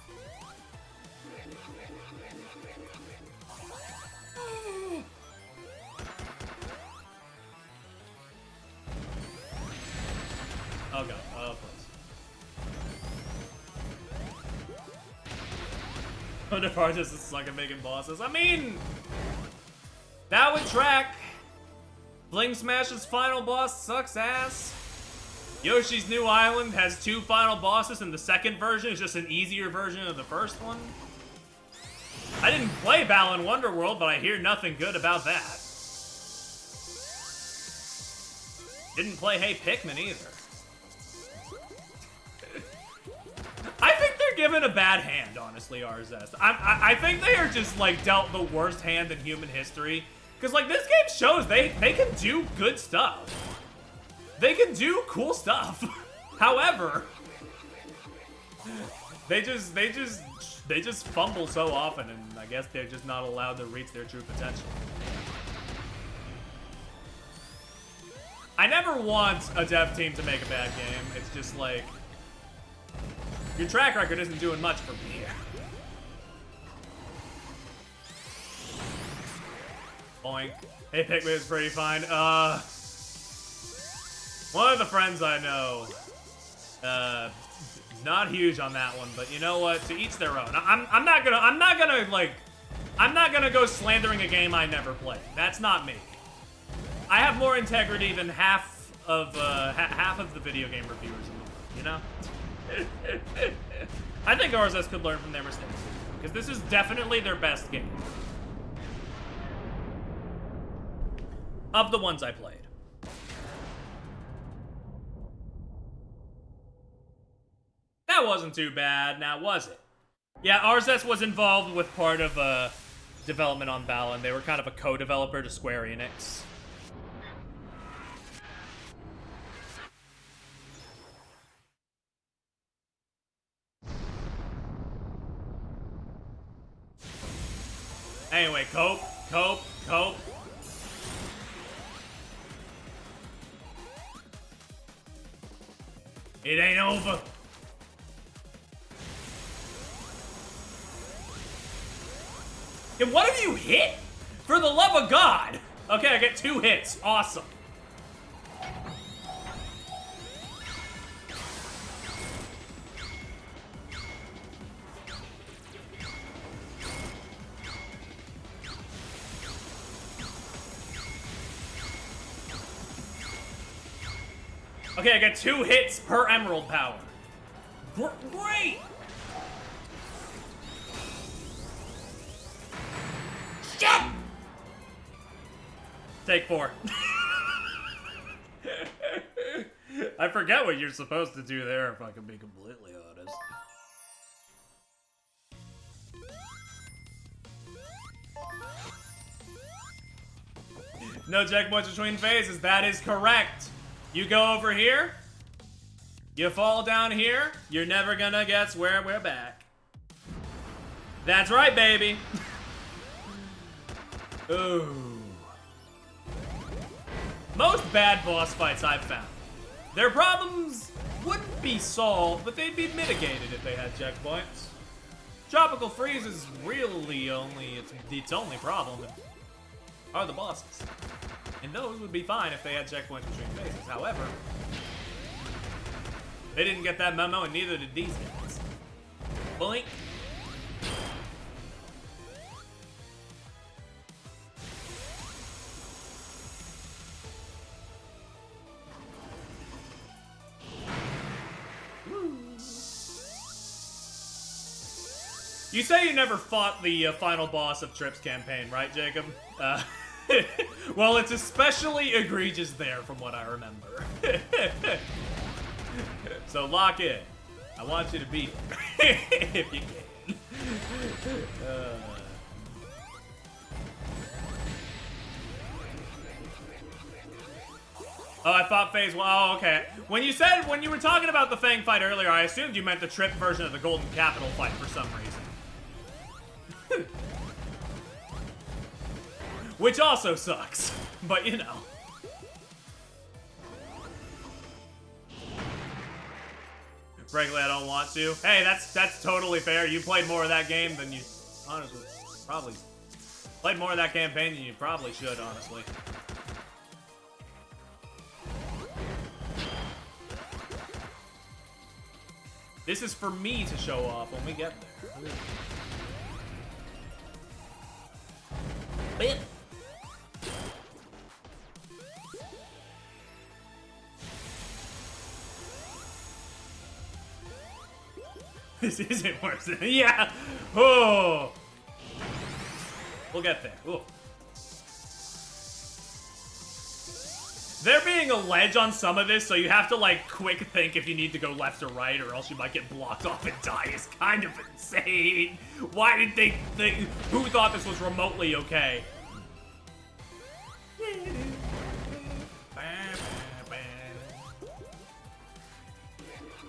Oh god, oh please. Wonder if Artis is suck at making bosses. I mean, that would track. Bling Smash's final boss sucks ass. Yoshi's New Island has 2 final bosses, and the second version is just an easier version of the first one. I didn't play Balan Wonderworld, but I hear nothing good about that. Didn't play Hey Pikmin either. I think they're given a bad hand, honestly, RZS. I think they are just, like, dealt the worst hand in human history. Because, like, this game shows they can do good stuff. They can do cool stuff. However, they just fumble so often, and I guess they're just not allowed to reach their true potential. I never want a dev team to make a bad game. It's just like, your track record isn't doing much for me here. Boink. Hey, Pikmin is pretty fine. One of the friends I know, not huge on that one, but you know what? To each their own. I'm not gonna go slandering a game I never played. That's not me. I have more integrity than half of the video game reviewers in the world, you know? I think RSS could learn from their mistakes, because this is definitely their best game. Of the ones I played. That wasn't too bad, now was it? Yeah, RSS was involved with part of development on Balan. They were kind of a co-developer to Square Enix. Anyway, cope. It ain't over. And what have you hit? For the love of God! Okay, I get 2 hits. Awesome. Okay, I get 2 hits per emerald power. Great! Shit! Take 4. I forget what you're supposed to do there, if I can be completely honest. No checkpoints between phases, that is correct. You go over here, you fall down here, you're never gonna guess where we're back. That's right, baby. Ooh. Most bad boss fights I've found, their problems wouldn't be solved, but they'd be mitigated if they had checkpoints. Tropical Freeze is really its only problem are the bosses. And those would be fine if they had checkpoints between phases. However, they didn't get that memo, and neither did these guys. Blink. You say you never fought the final boss of Trip's campaign, right, Jacob? Well, it's especially egregious there from what I remember. So lock in. I want you to beat it, if you can. Oh, I thought phase 1. Oh, okay. When you were talking about the Fang fight earlier, I assumed you meant the Trip version of the Golden Capital fight for some reason. Which also sucks, but you know. Frankly, I don't want to. Hey, that's totally fair. You played more of that game than you, honestly, probably played more of that campaign than you probably should, honestly. This is for me to show off when we get there. Bit. This isn't worse than, yeah. Oh, we'll get there. Ooh. There being a ledge on some of this, so you have to like quick think if you need to go left or right, or else you might get blocked off and die, is kind of insane. Why did they think? Who thought this was remotely okay?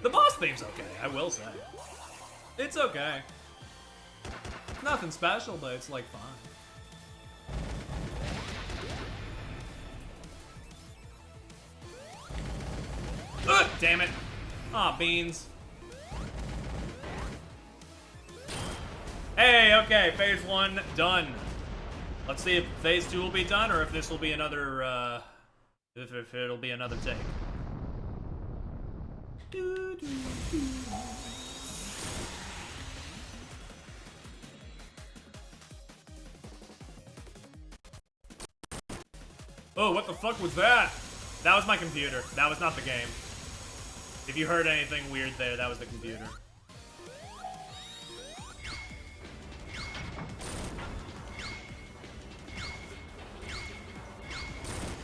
The boss theme's okay, I will say. It's okay. Nothing special, but it's like fun. Ugh, damn it. Aw, beans. Hey, okay, phase 1 done. Let's see if phase 2 will be done, or if this will be another, if it'll be another take. Oh, what the fuck was that? That was my computer. That was not the game. If you heard anything weird there, that was the computer.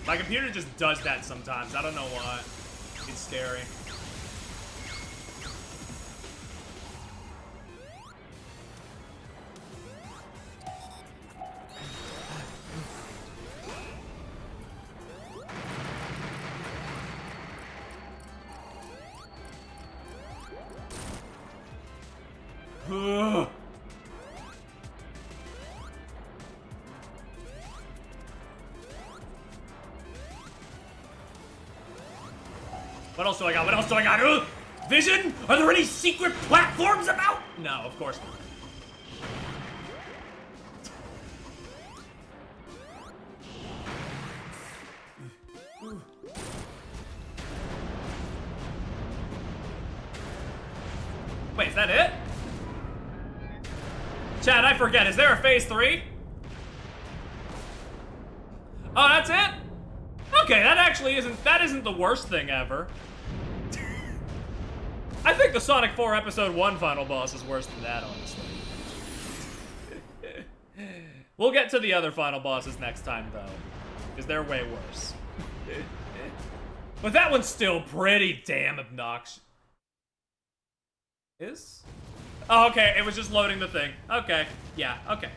My computer just does that sometimes. I don't know why. It's scary. What else do I got? What else do I got? Vision? Are there any secret platforms about? No, of course not. Wait, is that it? Chad, I forget. Is there a phase 3? Oh, that's it? Okay, that actually isn't the worst thing ever. I think the Sonic 4 Episode 1 final boss is worse than that, honestly. We'll get to the other final bosses next time, though, because they're way worse. But that one's still pretty damn obnoxious. Oh, okay, it was just loading the thing. Okay, yeah, okay.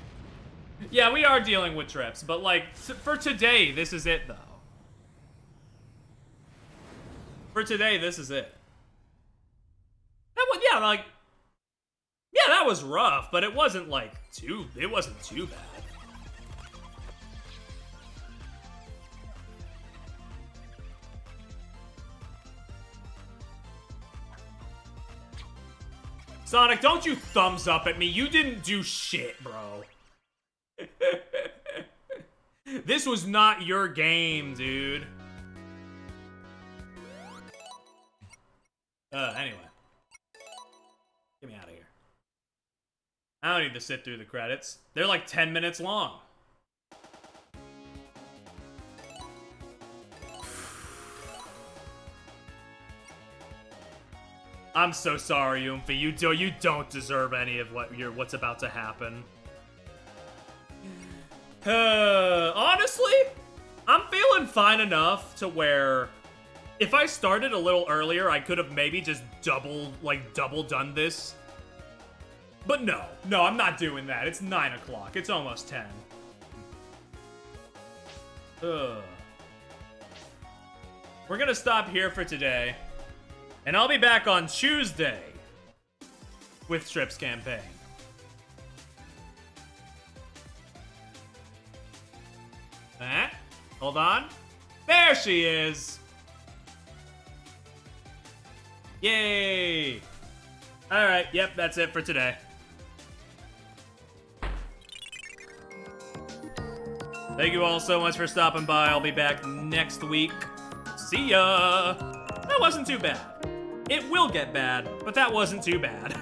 Yeah, we are dealing with trips, but, like, for today, this is it, though. For today, this is it. That was, yeah, like, yeah, that was rough, but it wasn't, like, it wasn't too bad. Sonic, don't you thumbs up at me. You didn't do shit, bro. This was not your game, dude. Anyway. Get me out of here. I don't need to sit through the credits. They're like 10 minutes long. I'm so sorry, Oomphy. You don't deserve any of what's about to happen. Honestly, I'm feeling fine enough to where if I started a little earlier, I could have maybe just double done this. But no, I'm not doing that. It's 9 o'clock. It's almost 10. We're gonna stop here for today, and I'll be back on Tuesday with Strip's campaign. Hold on. There she is! Yay! Alright, yep, that's it for today. Thank you all so much for stopping by. I'll be back next week. See ya! That wasn't too bad. It will get bad, but that wasn't too bad.